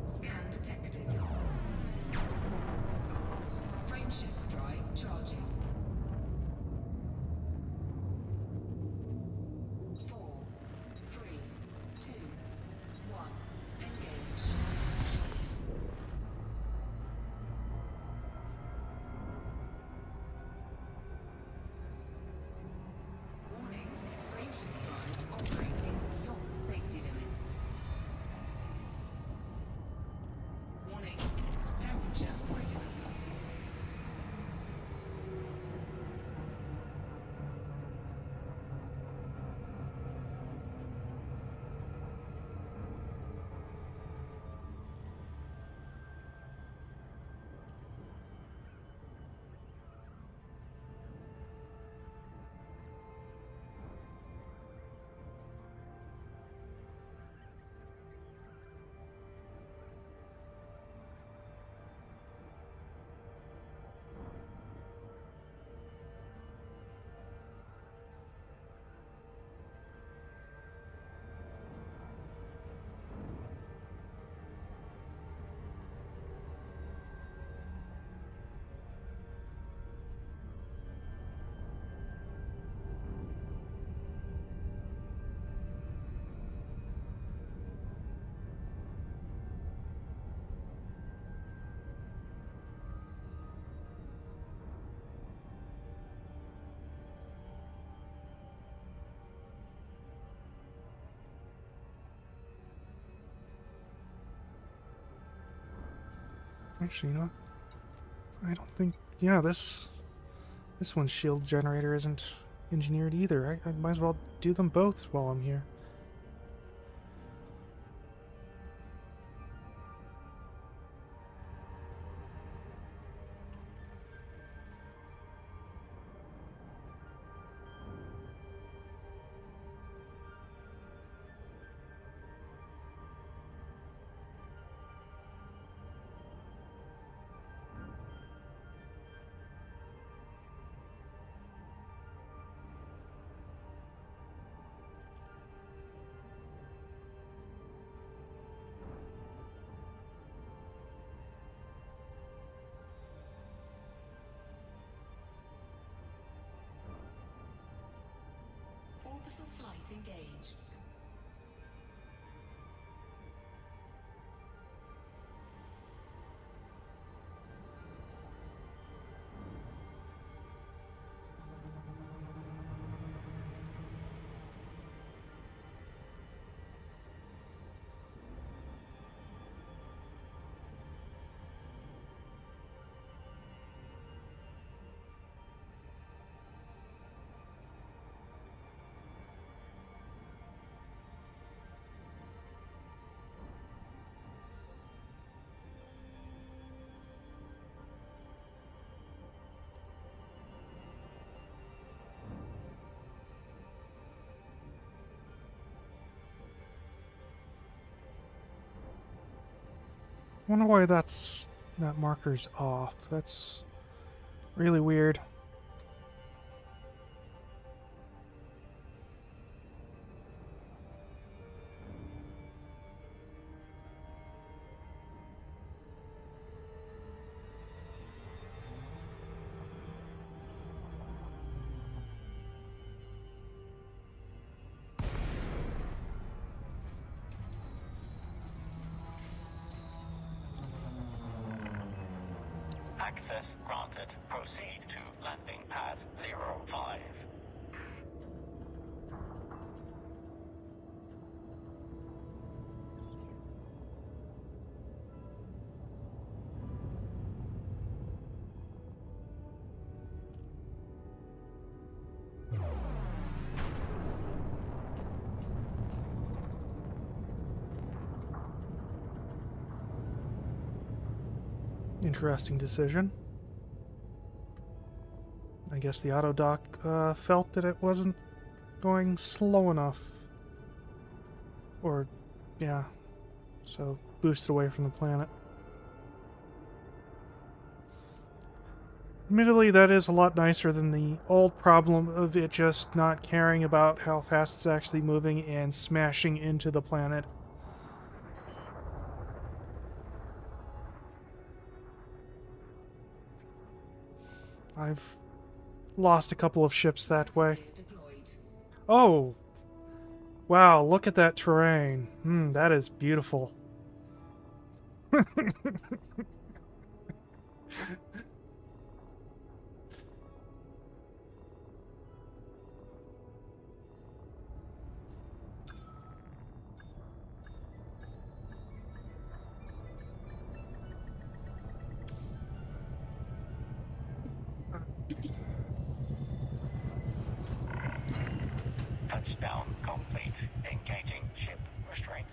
Scan detected. Frameshift drive charging. 4, 3, 2, 1. Engage. Warning. Frameshift drive operating beyond safety limits. Warning. Temperature critical. Actually, you know, I don't think. Yeah, this one's shield generator isn't engineered either. I might as well do them both while I'm here. wonder why that marker's off. That's really weird. Access granted. Proceed to landing pad 05. Interesting decision. I guess the auto dock felt that it wasn't going slow enough. Or, yeah. So, boosted away from the planet. Admittedly, that is a lot nicer than the old problem of it just not caring about how fast it's actually moving and smashing into the planet. I've lost a couple of ships that way. Deployed. Oh! Wow, look at that terrain. That is beautiful. Touchdown complete. Engaging ship restraints.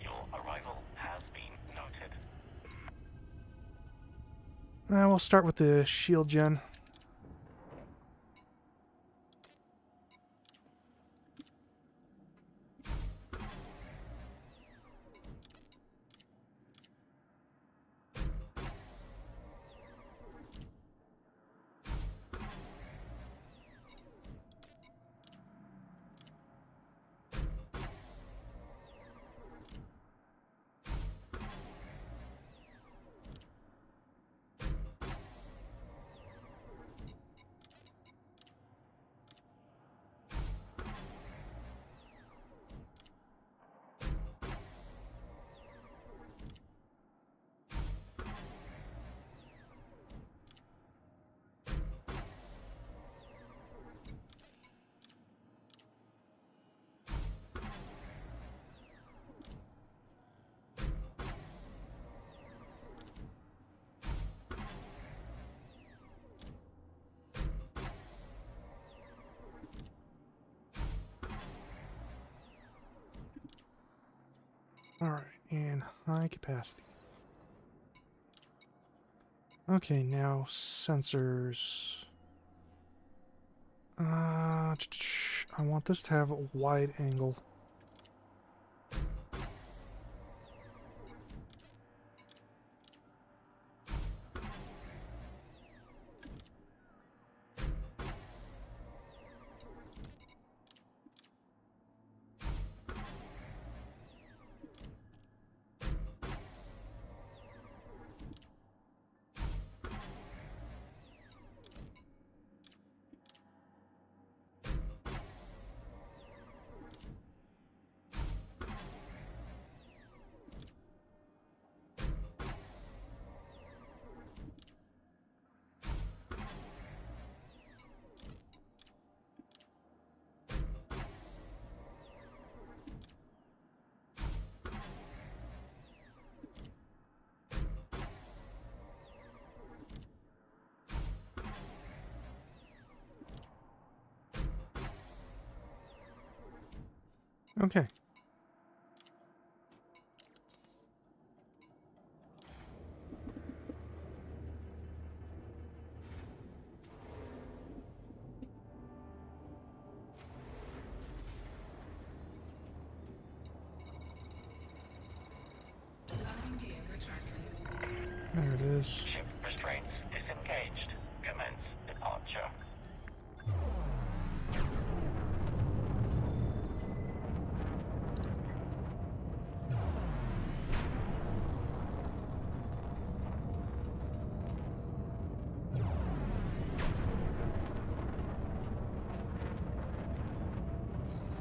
Your arrival has been noted. We'll start with the shield gen. Alright, and high capacity. Okay, now sensors. I want this to have a wide angle. Okay. Landing gear retracted. There it is. Ship restraints disengaged. Commence departure.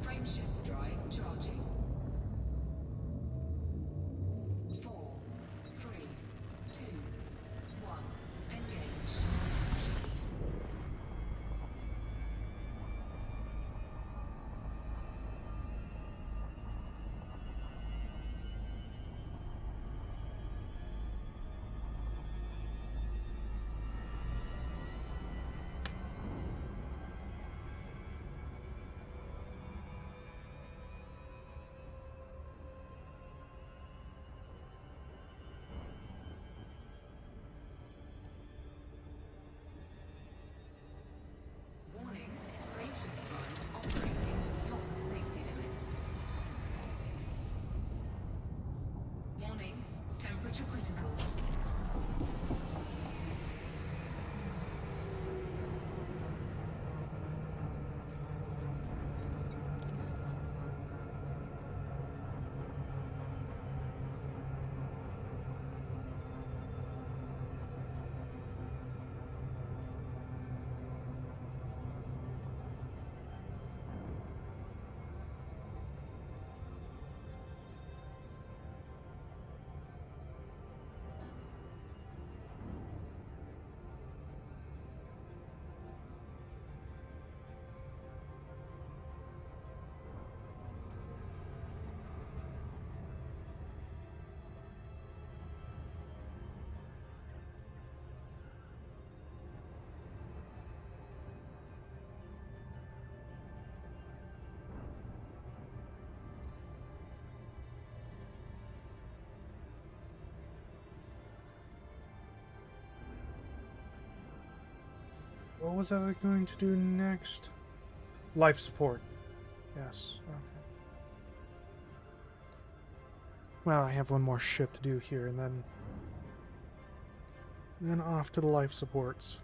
Frameshift drive charging. 4, 3, 2, 1. Engage. Warning, frameshift drive operating beyond safety limits. Warning, temperature critical. What was I going to do next? Life support. Yes, okay. Well, I have one more ship to do here, and then off to the life supports.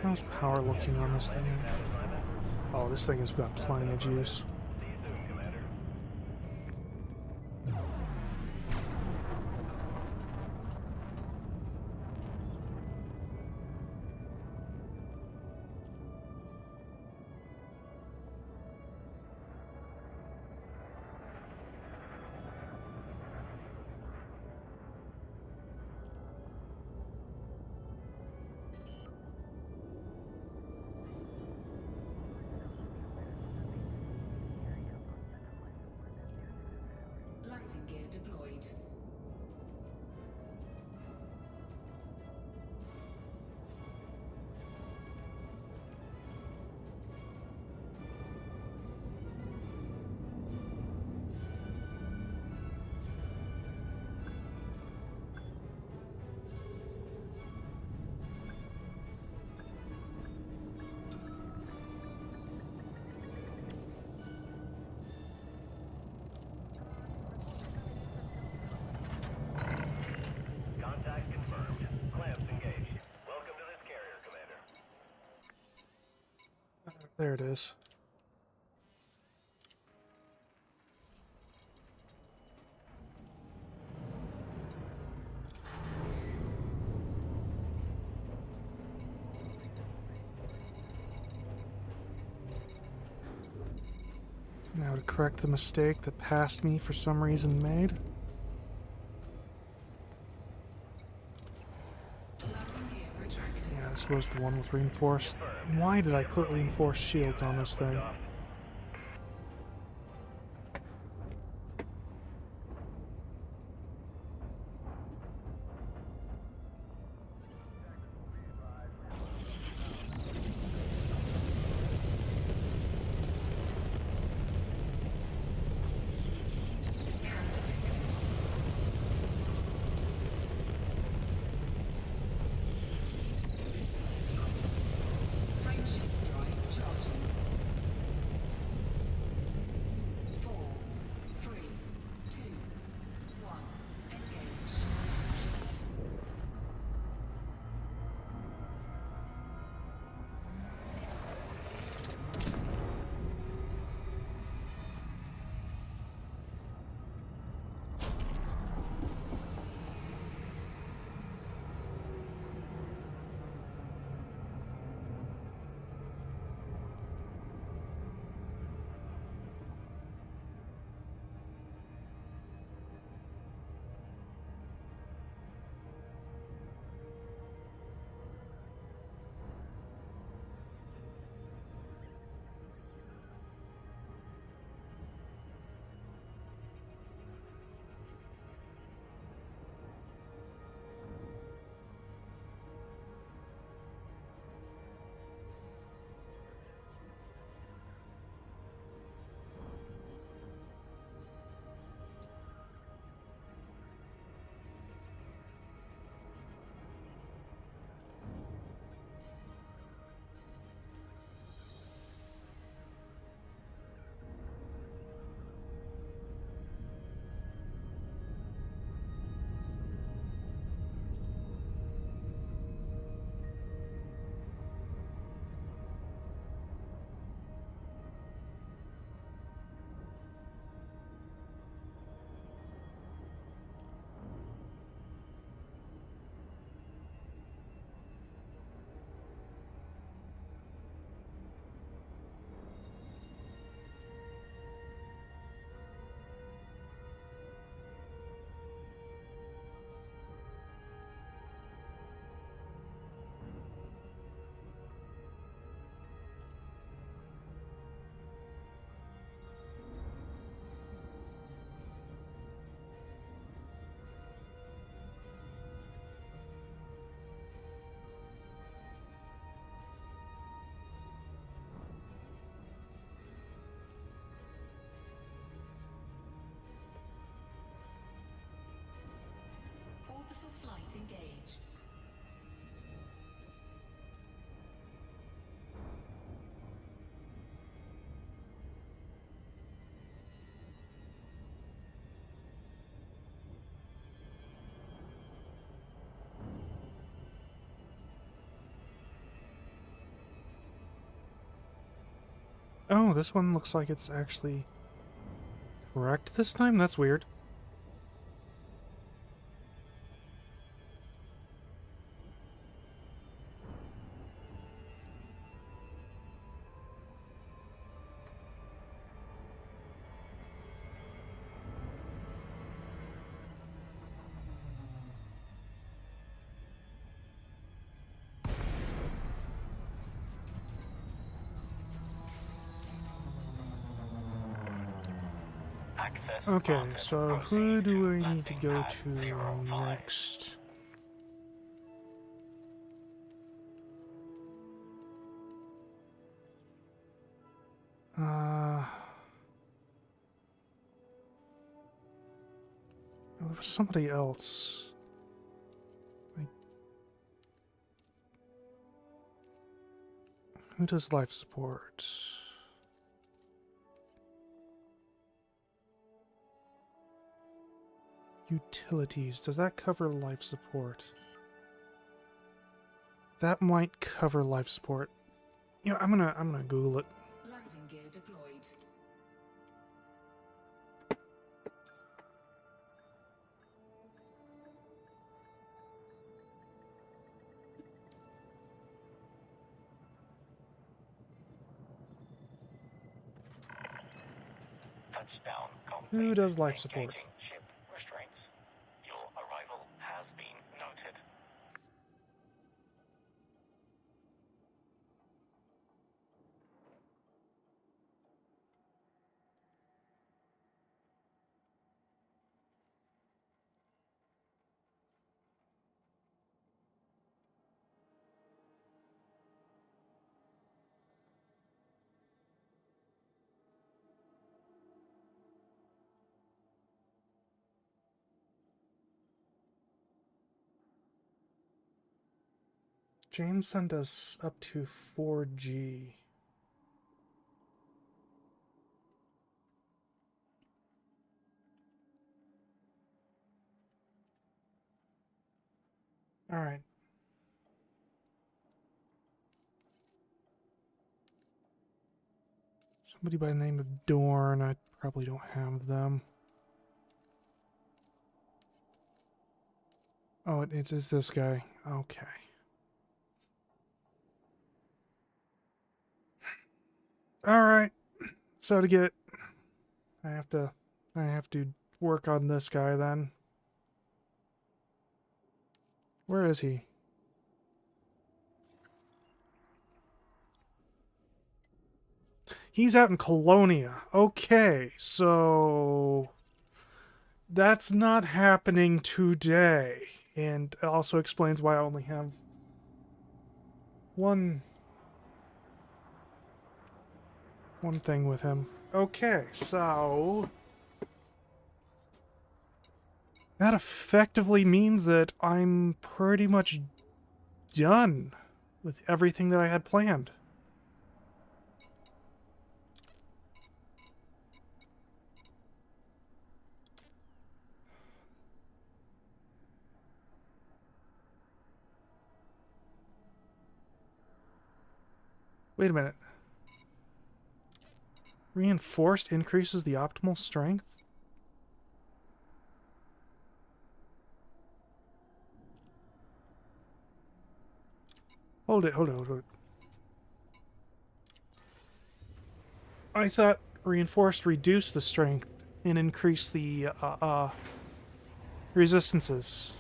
How's power looking on this thing? Oh, this thing has got plenty of juice. Landing gear deployed. There it is. Now to correct the mistake that past me for some reason made. Landing gear retracted. Yeah, this was the one with reinforced. Why did I put reinforced shields on this thing? Scan detected. Frameshift drive charging. 4, 3, 2, 1. Engage. Orbital flight engaged. Oh, this one looks like it's actually correct this time? That's weird. Access Okay, granted. so who Proceed do I to need to landing go pad to 05. next? Oh, there was somebody else. Like, who does life support? Utilities. Does that cover life support? That might cover life support. Yeah, I'm gonna Google it. Landing gear deployed. Touchdown complete. Who does life support? Engaging ship restraints. Your arrival has been noted. James sent us up to 4G. All right. Somebody by the name of Dorn. I probably don't have them. Oh, it's this guy. Okay. All right. So to get, I have to work on this guy then. Where is he? He's out in Colonia. Okay, so that's not happening today. And it also explains why I only have one thing with him. Okay, so that effectively means that I'm pretty much done with everything that I had planned. Wait a minute. Reinforced increases the optimal strength? Hold it. I thought reinforced reduced the strength and increased the resistances.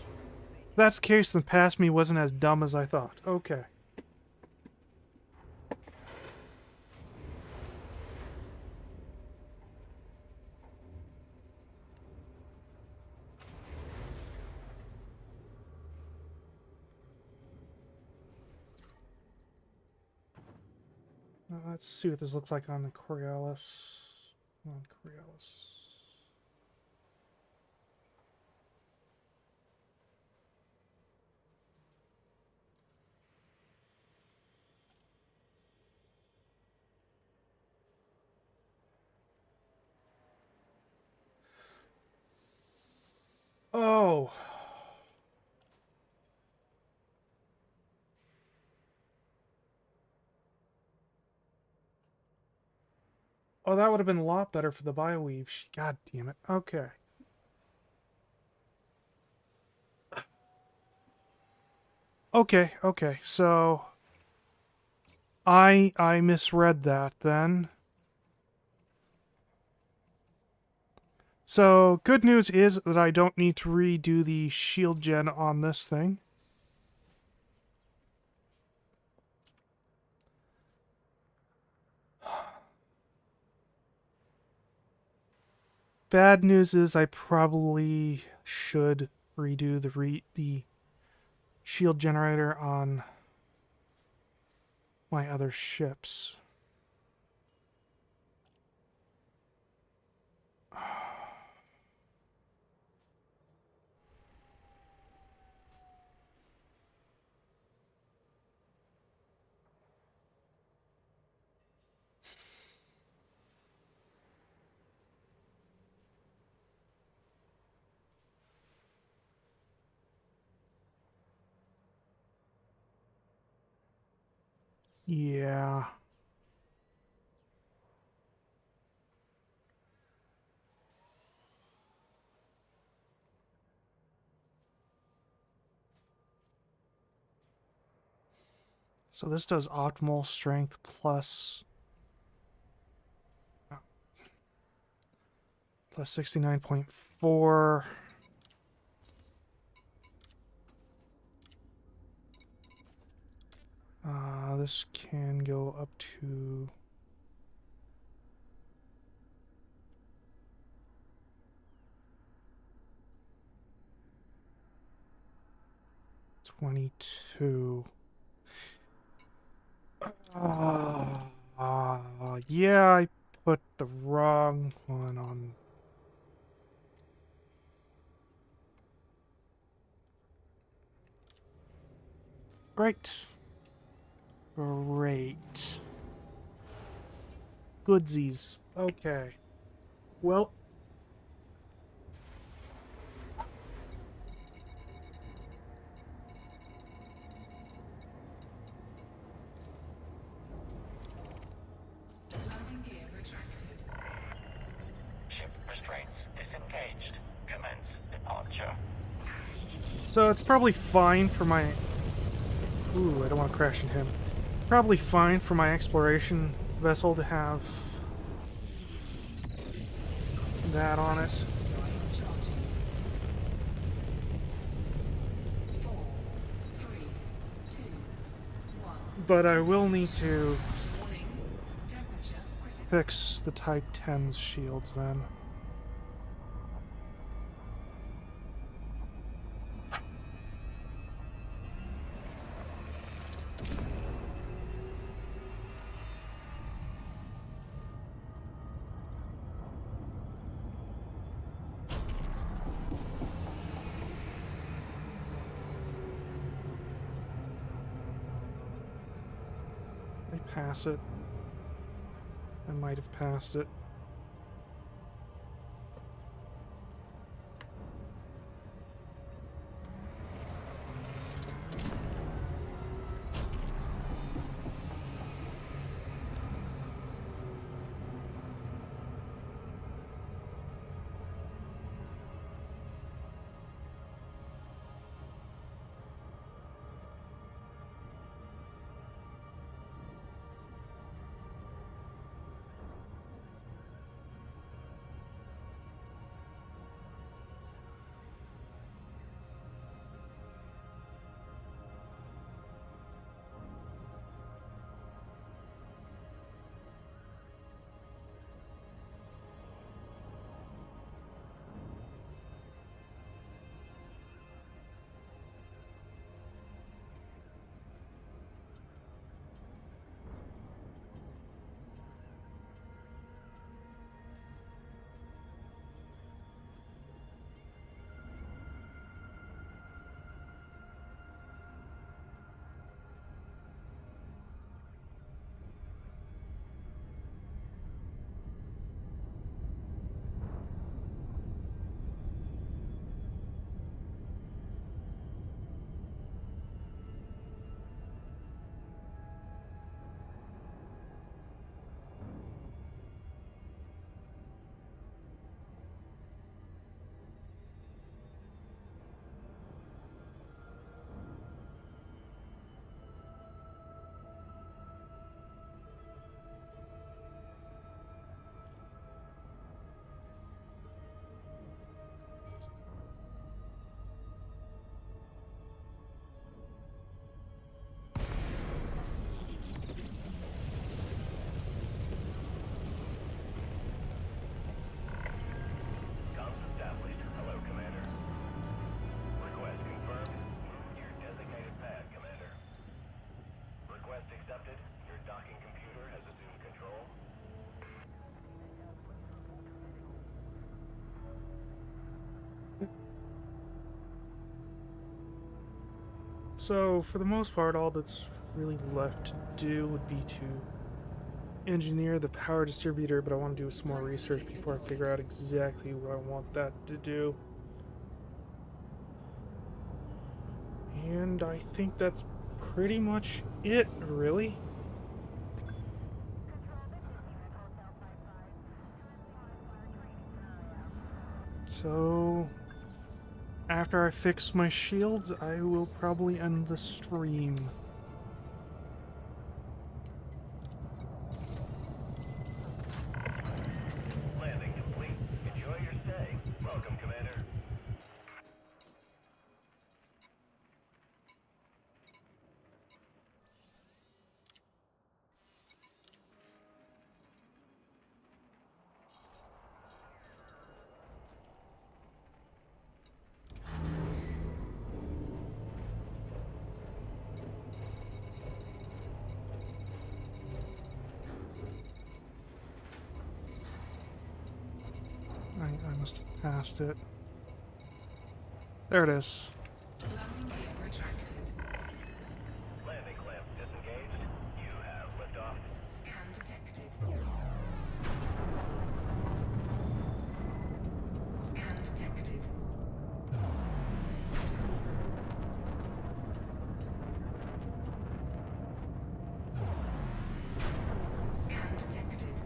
If that's the case, then past me wasn't as dumb as I thought. Okay. Let's see what this looks like on the Coriolis. On Coriolis. Oh. Oh, that would have been a lot better for the bioweave. God damn it. Okay. Okay. So I misread that then. So good news is that I don't need to redo the shield gen on this thing. Bad news is I probably should redo the shield generator on my other ships. Yeah. So this does optimal strength plus 69.4. This can go up to 22. Yeah, I put the wrong one on. Great. Great. Goodsies. Okay. Well, Landing gear retracted. Ship restraints disengaged. Commence departure. so it's probably fine for my... Ooh, I don't want to crash into him. Probably fine for my exploration vessel to have that on it. Drive charging. 4, 3, 2, 1. But I will need to Warning. Temperature critical. fix the Type 10's shields then. I pass it. I might have passed it. Comms established. Hello, Commander. Request confirmed. Move to your designated pad, Commander. Request accepted. Your docking computer has assumed control. So, for the most part, all that's really left to do would be to engineer the power distributor, but I want to do some more research before I figure out exactly what I want that to do. And I think that's pretty much it, really. So, after I fix my shields, I will probably end the stream. Landing complete. Enjoy your stay. Welcome, Commander. I must have passed it. There it is. Landing gear retracted. Landing clamp disengaged. You have liftoff. Scan detected. Scan detected. Scan detected.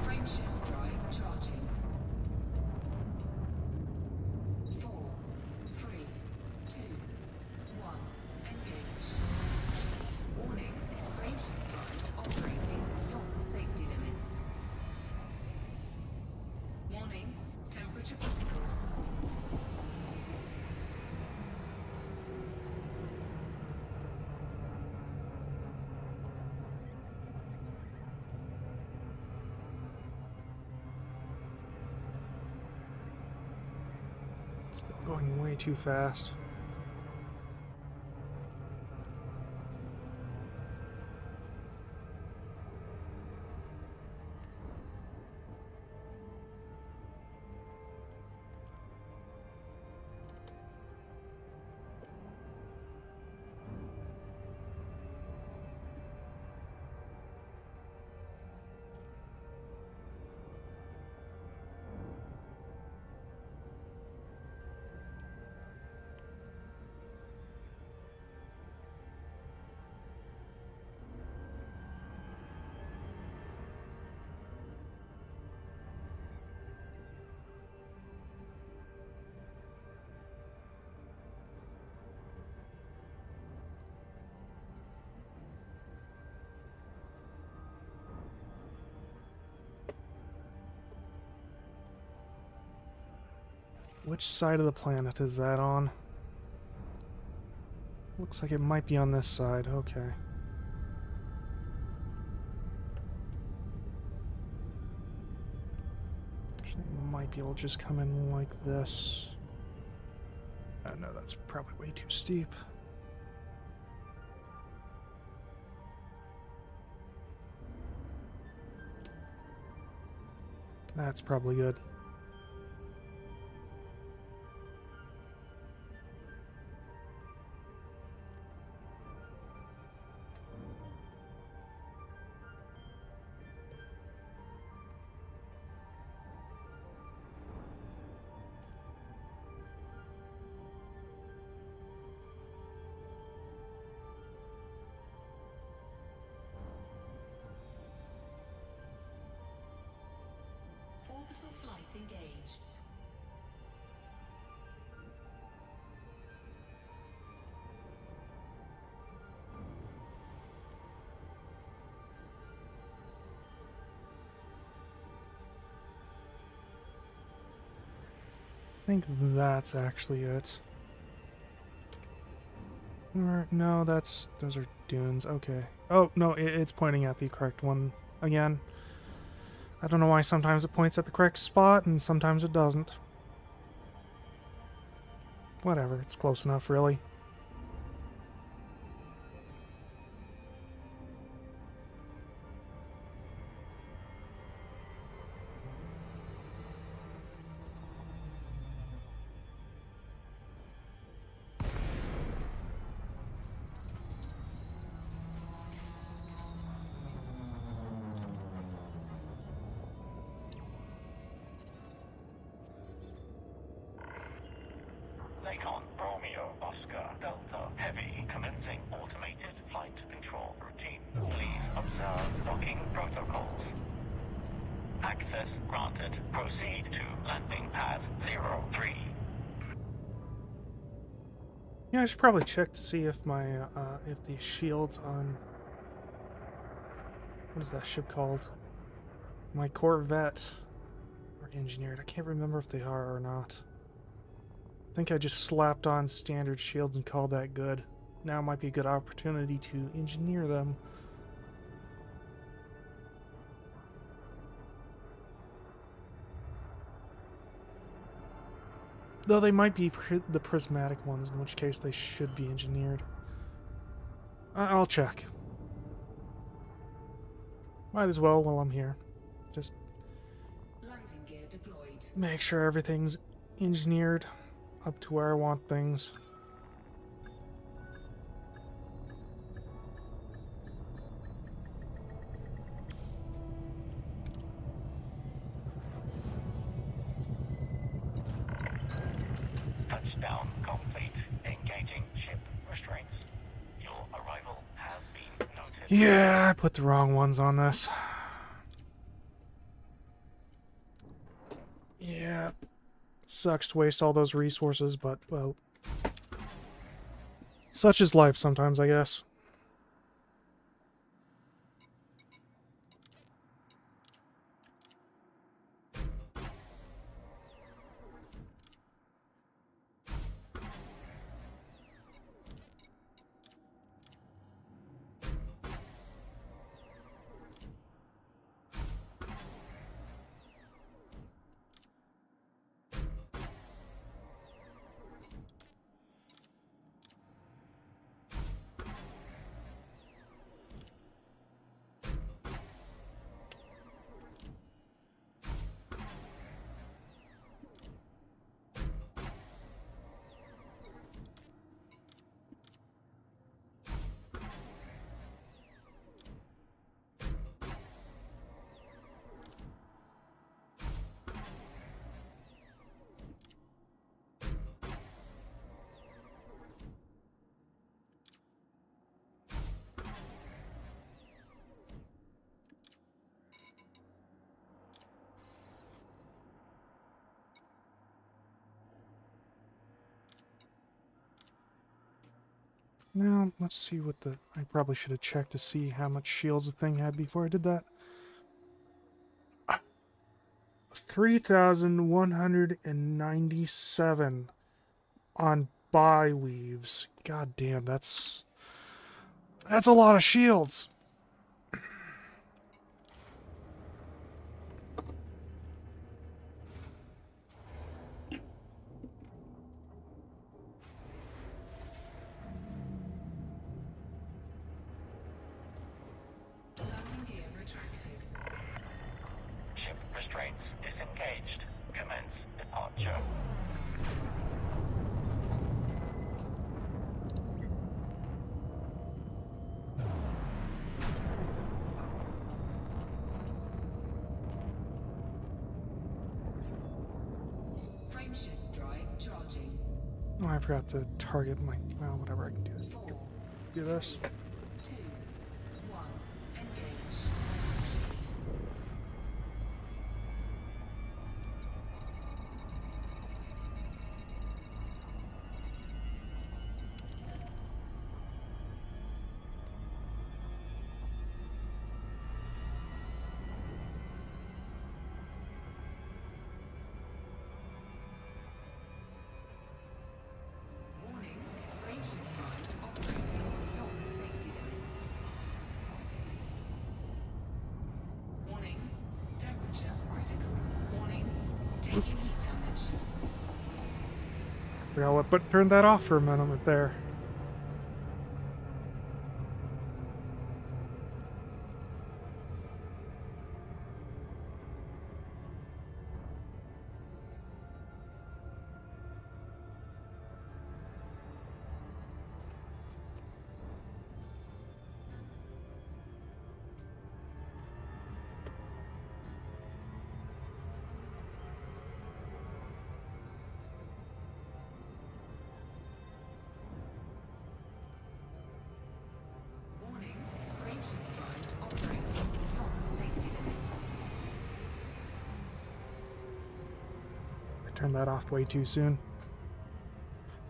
Frameshift drive charging. 4, 3, 2, 1. Engage. Warning. Frameshift drive operating beyond safety limits. Warning. Temperature critical. Still going way too fast. Which side of the planet is that on? Looks like it might be on this side. Okay. Actually, it might be able to just come in like this. No, that's probably way too steep. That's probably good. Orbital flight engaged. I think that's actually it. Or, no, those are dunes. Okay. Oh, no, it's pointing at the correct one again. I don't know why sometimes it points at the correct spot and sometimes it doesn't. Whatever, it's close enough, really. controls. Access granted. Proceed to landing pad 03. Yeah, I should probably check to see if my if the shields on what is that ship called? My Corvette are engineered. I can't remember if they are or not. I think I just slapped on standard shields and called that good. Now might be a good opportunity to engineer them. Though they might be the prismatic ones, in which case they should be engineered. I'll check. Might as well while I'm here. Just Landing gear deployed. make sure everything's engineered up to where I want things. Touchdown complete. Engaging ship restraints. Your arrival has been noted. Yeah, I put the wrong ones on this. Yeah. Sucks to waste all those resources, but, well, such is life sometimes, I guess. Now, let's see what the... I probably should have checked to see how much shields the thing had before I did that. 3,197 on buy weaves. God damn, that's a lot of shields. Landing gear retracted. Ship restraints disengaged. Commence departure. Frameshift drive charging. Oh, I forgot to target my... Well, whatever, I can do. 4, Do this. 2, 1, engage. Warning, frameshift drive operating beyond safety limits. Warning, temperature critical. Warning, taking heat damage. Forgot what, but turned that off for a moment there. turned that off way too soon.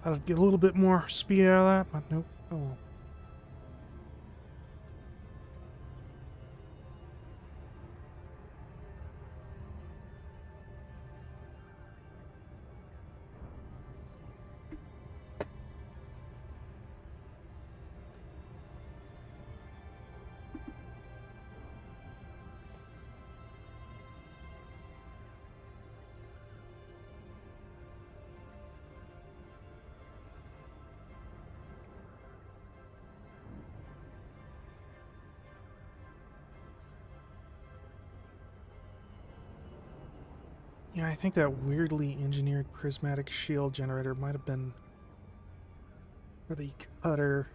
Thought I'd get a little bit more speed out of that, but nope. Oh well. Yeah, I think that weirdly engineered prismatic shield generator might have been for the cutter.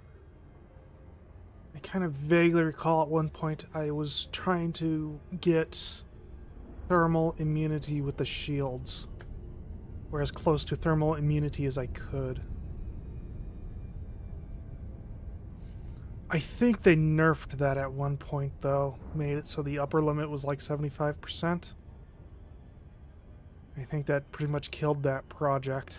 I kind of vaguely recall at one point I was trying to get thermal immunity with the shields, or as close to thermal immunity as I could. I think they nerfed that at one point, though. Made it so the upper limit was like 75%. I think that pretty much killed that project.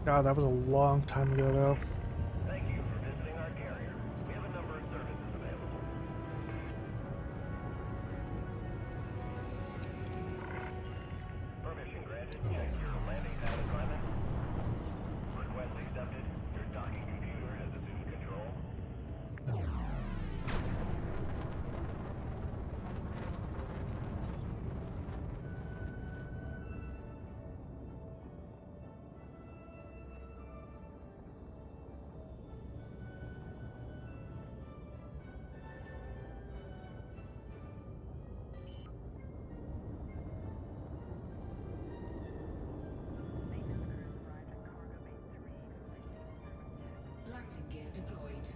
God, that was a long time ago, though. Thank you for visiting our carrier. We have a number of services available. Permission granted. Check your landing pad assignment. Request accepted. Your docking computer has assumed control. Landing gear deployed.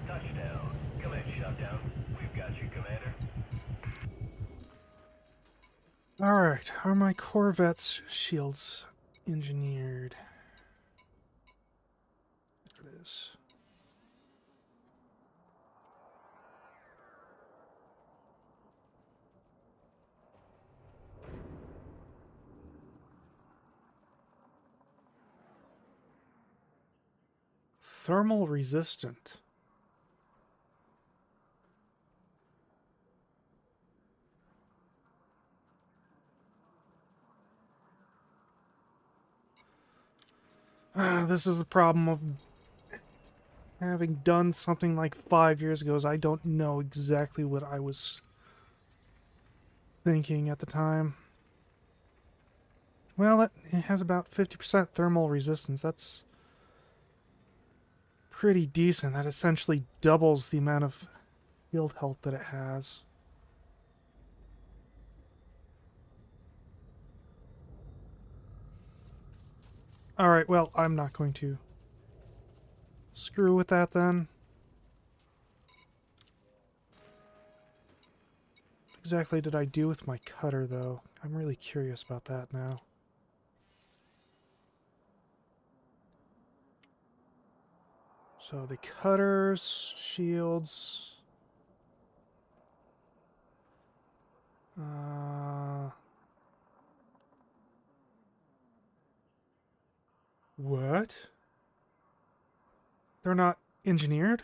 Touchdown. Command shutdown. We've got you, Commander. Alright, are my Corvette's shields engineered? There it is. Thermal resistant. This is the problem of having done something like 5 years ago, is I don't know exactly what I was thinking at the time. Well, it has about 50% thermal resistance. That's pretty decent. That essentially doubles the amount of field health that it has. Alright, well, I'm not going to screw with that then. What exactly did I do with my cutter, though? I'm really curious about that now. So the cutters, shields... What? They're not engineered?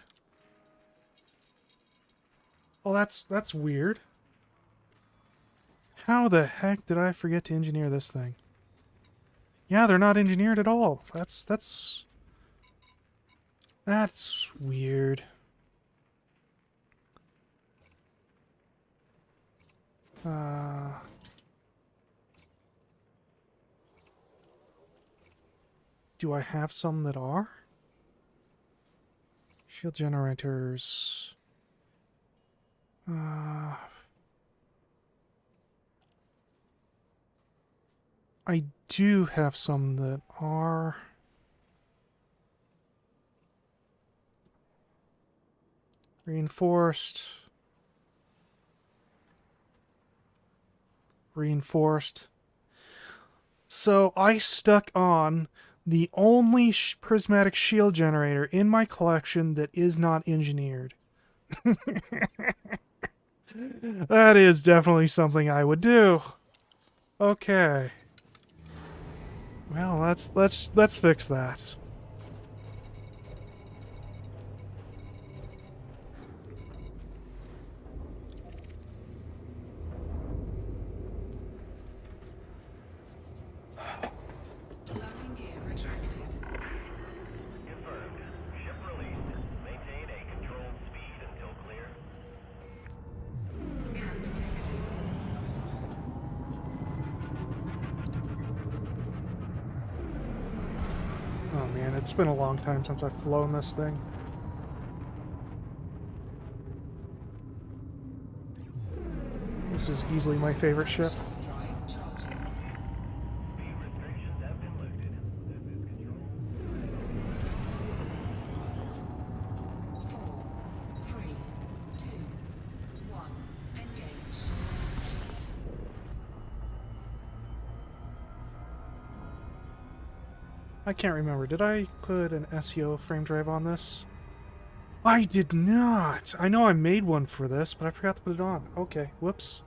Oh, that's weird. How the heck did I forget to engineer this thing? Yeah, they're not engineered at all. That's weird. Do I have some that are? Shield generators. I do have some that are. Reinforced. Reinforced. So I stuck on the only prismatic shield generator in my collection that is not engineered. That is definitely something I would do. Okay. Well, let's fix that. Landing gear retracted. Confirmed. Ship released. Maintain a controlled speed until clear. Scan detected. Oh man, it's been a long time since I've flown this thing. This is easily my favorite ship. Drive charging. Speed restrictions have been lifted. This is control. 4, 3, 2, 1. Engage. I can't remember. Did I put an SEO frame drive on this? I did not. I know I made one for this, but I forgot to put it on. Okay, whoops.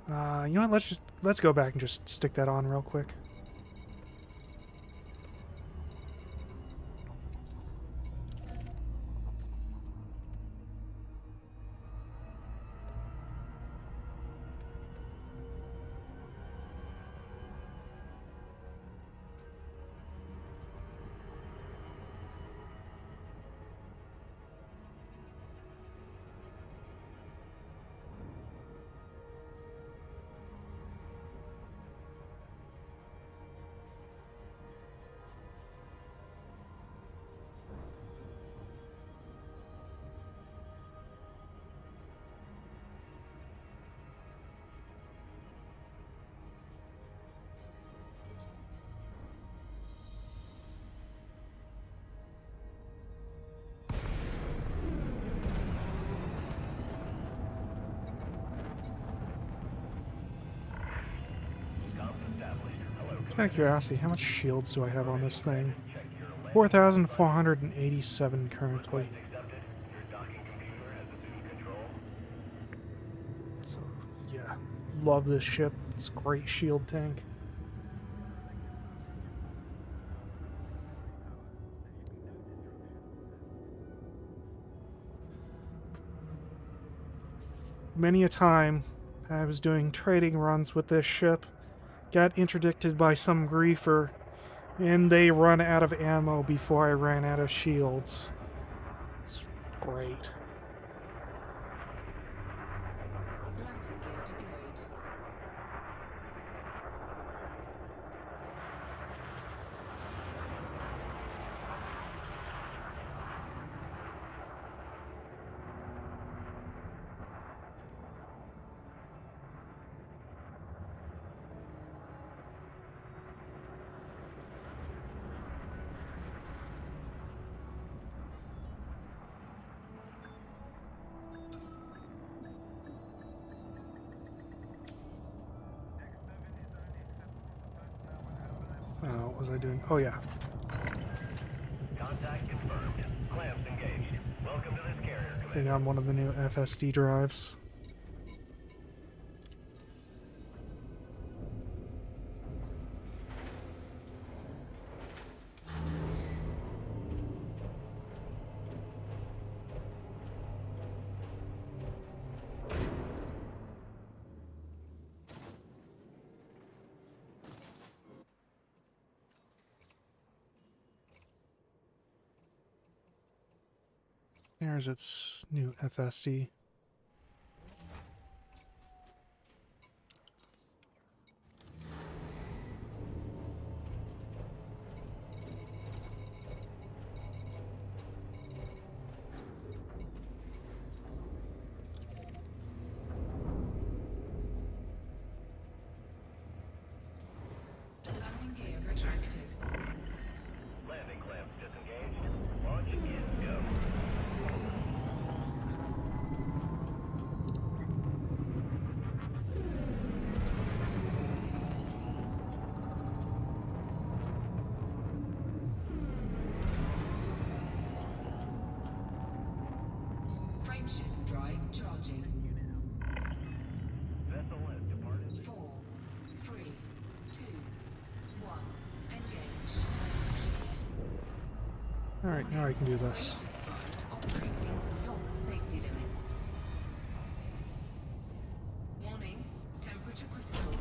You know what? Let's go back and just stick that on real quick. Just out of curiosity, how much shields do I have on this thing? 4,487 currently. Accepted. Your docking computer has assumed control. So, yeah. Love this ship. It's a great shield tank. Many a time I was doing trading runs with this ship, got interdicted by some griefer, and they run out of ammo before I ran out of shields. It's great. Landing gear deployed. What was I doing? Oh yeah. Contact confirmed. Clamps engaged. Welcome to this carrier, Commander. Putting on one of the new FSD drives. There's its new FSD. Landing gear retracted. Landing clamps disengaged. Launch in go. Frameshift drive charging. Vessel has departed. 4, 3, 2, 1. Engage. Alright, now I can do this. Drive operating beyond safety limits. Warning, temperature critical.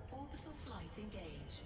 Orbital flight engaged.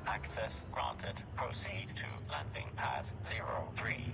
Access granted. Proceed to landing pad 03.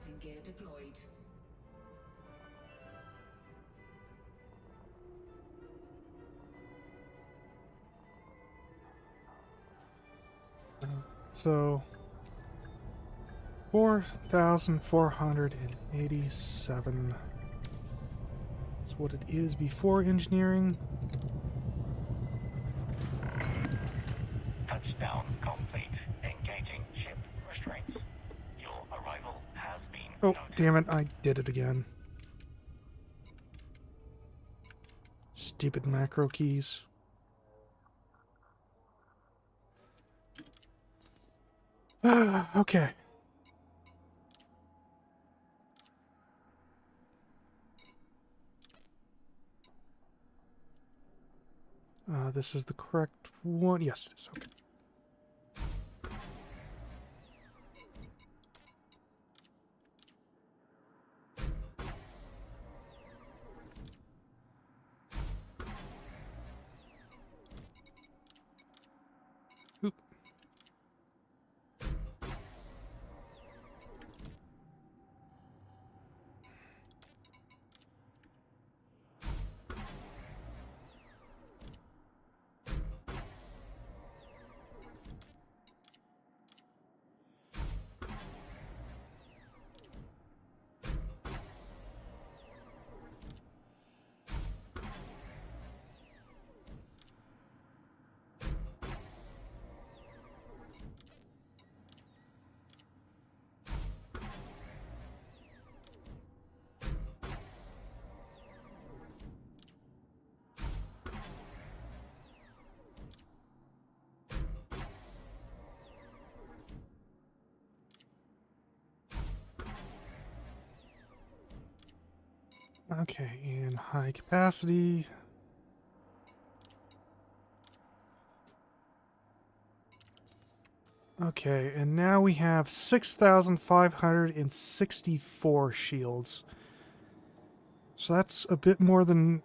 Landing gear deployed. So 4,487. That's what it is before engineering. Touchdown complete. Engaging ship restraints. Your arrival has been Oh, noted. damn it, I did it again. Stupid macro keys. Okay. This is the correct one. Yes, it is. Okay. Oop. Okay, and high capacity. Okay, and now we have 6,564 shields. So that's a bit more than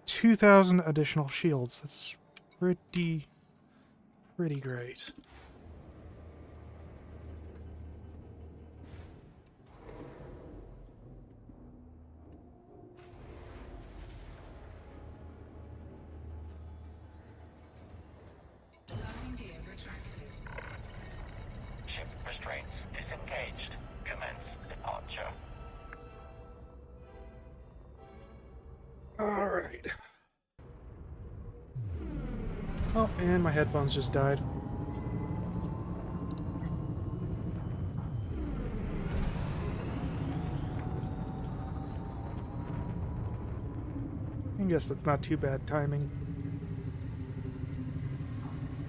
2,000 additional shields. That's pretty great. Landing gear retracted. Ship restraints disengaged. Commence departure. Alright. Oh, and my headphones just died. I guess that's not too bad timing.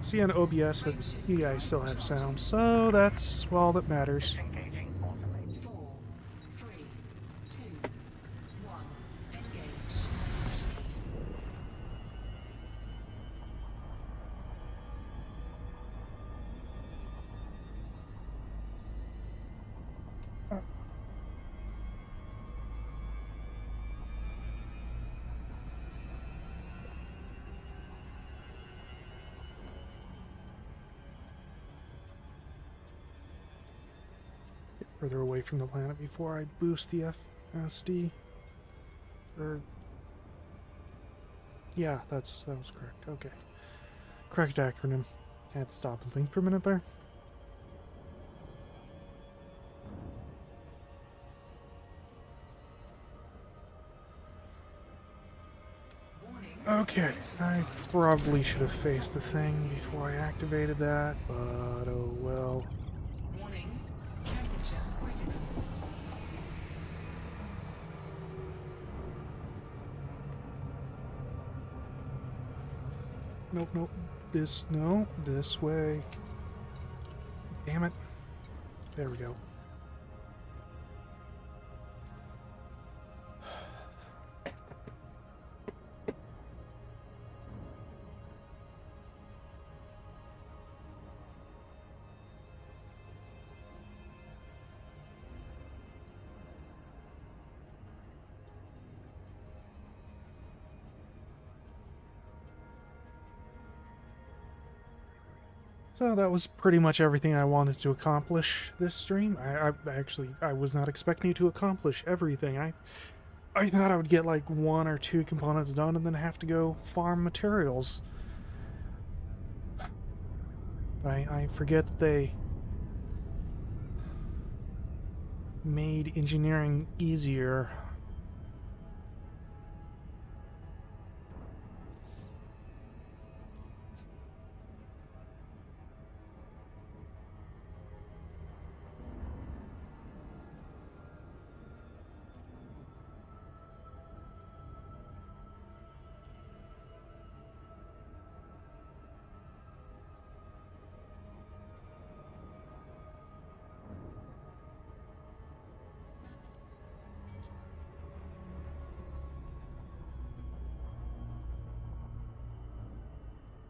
See on OBS that you guys still have sound, so that's all that matters. Disengaging automate. 4, 3, 2, 1. Engage. Get further away from the planet before I boost the FSD. Or yeah, that was correct. Okay. Correct acronym. Had to stop and think for a minute there. Warning. Okay, I probably should have faced the thing before I activated that, but oh well. Warning. Temperature critical. Nope, nope. No, this way. Damn it. There we go. So that was pretty much everything I wanted to accomplish this stream. I was not expecting to accomplish everything. I thought I would get like 1 or 2 components done and then have to go farm materials. I forget that they made engineering easier.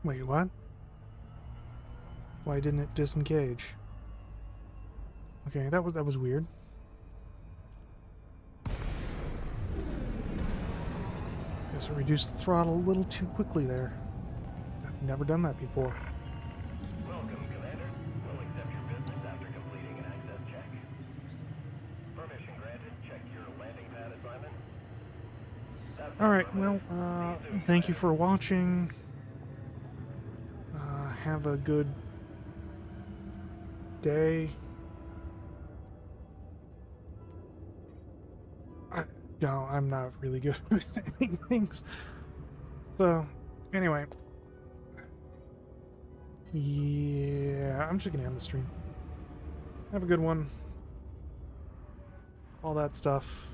Wait, what? Why didn't it disengage? Okay, that was weird. Guess I reduced the throttle a little too quickly there. I've never done that before. Welcome, Commander. We'll accept your business after completing an access check. Permission granted. Check your landing pad assignment. Alright, well, thank you for watching. Have a good day. No, I'm not really good with ending things. So, anyway. Yeah, I'm just gonna end the stream. Have a good one. All that stuff.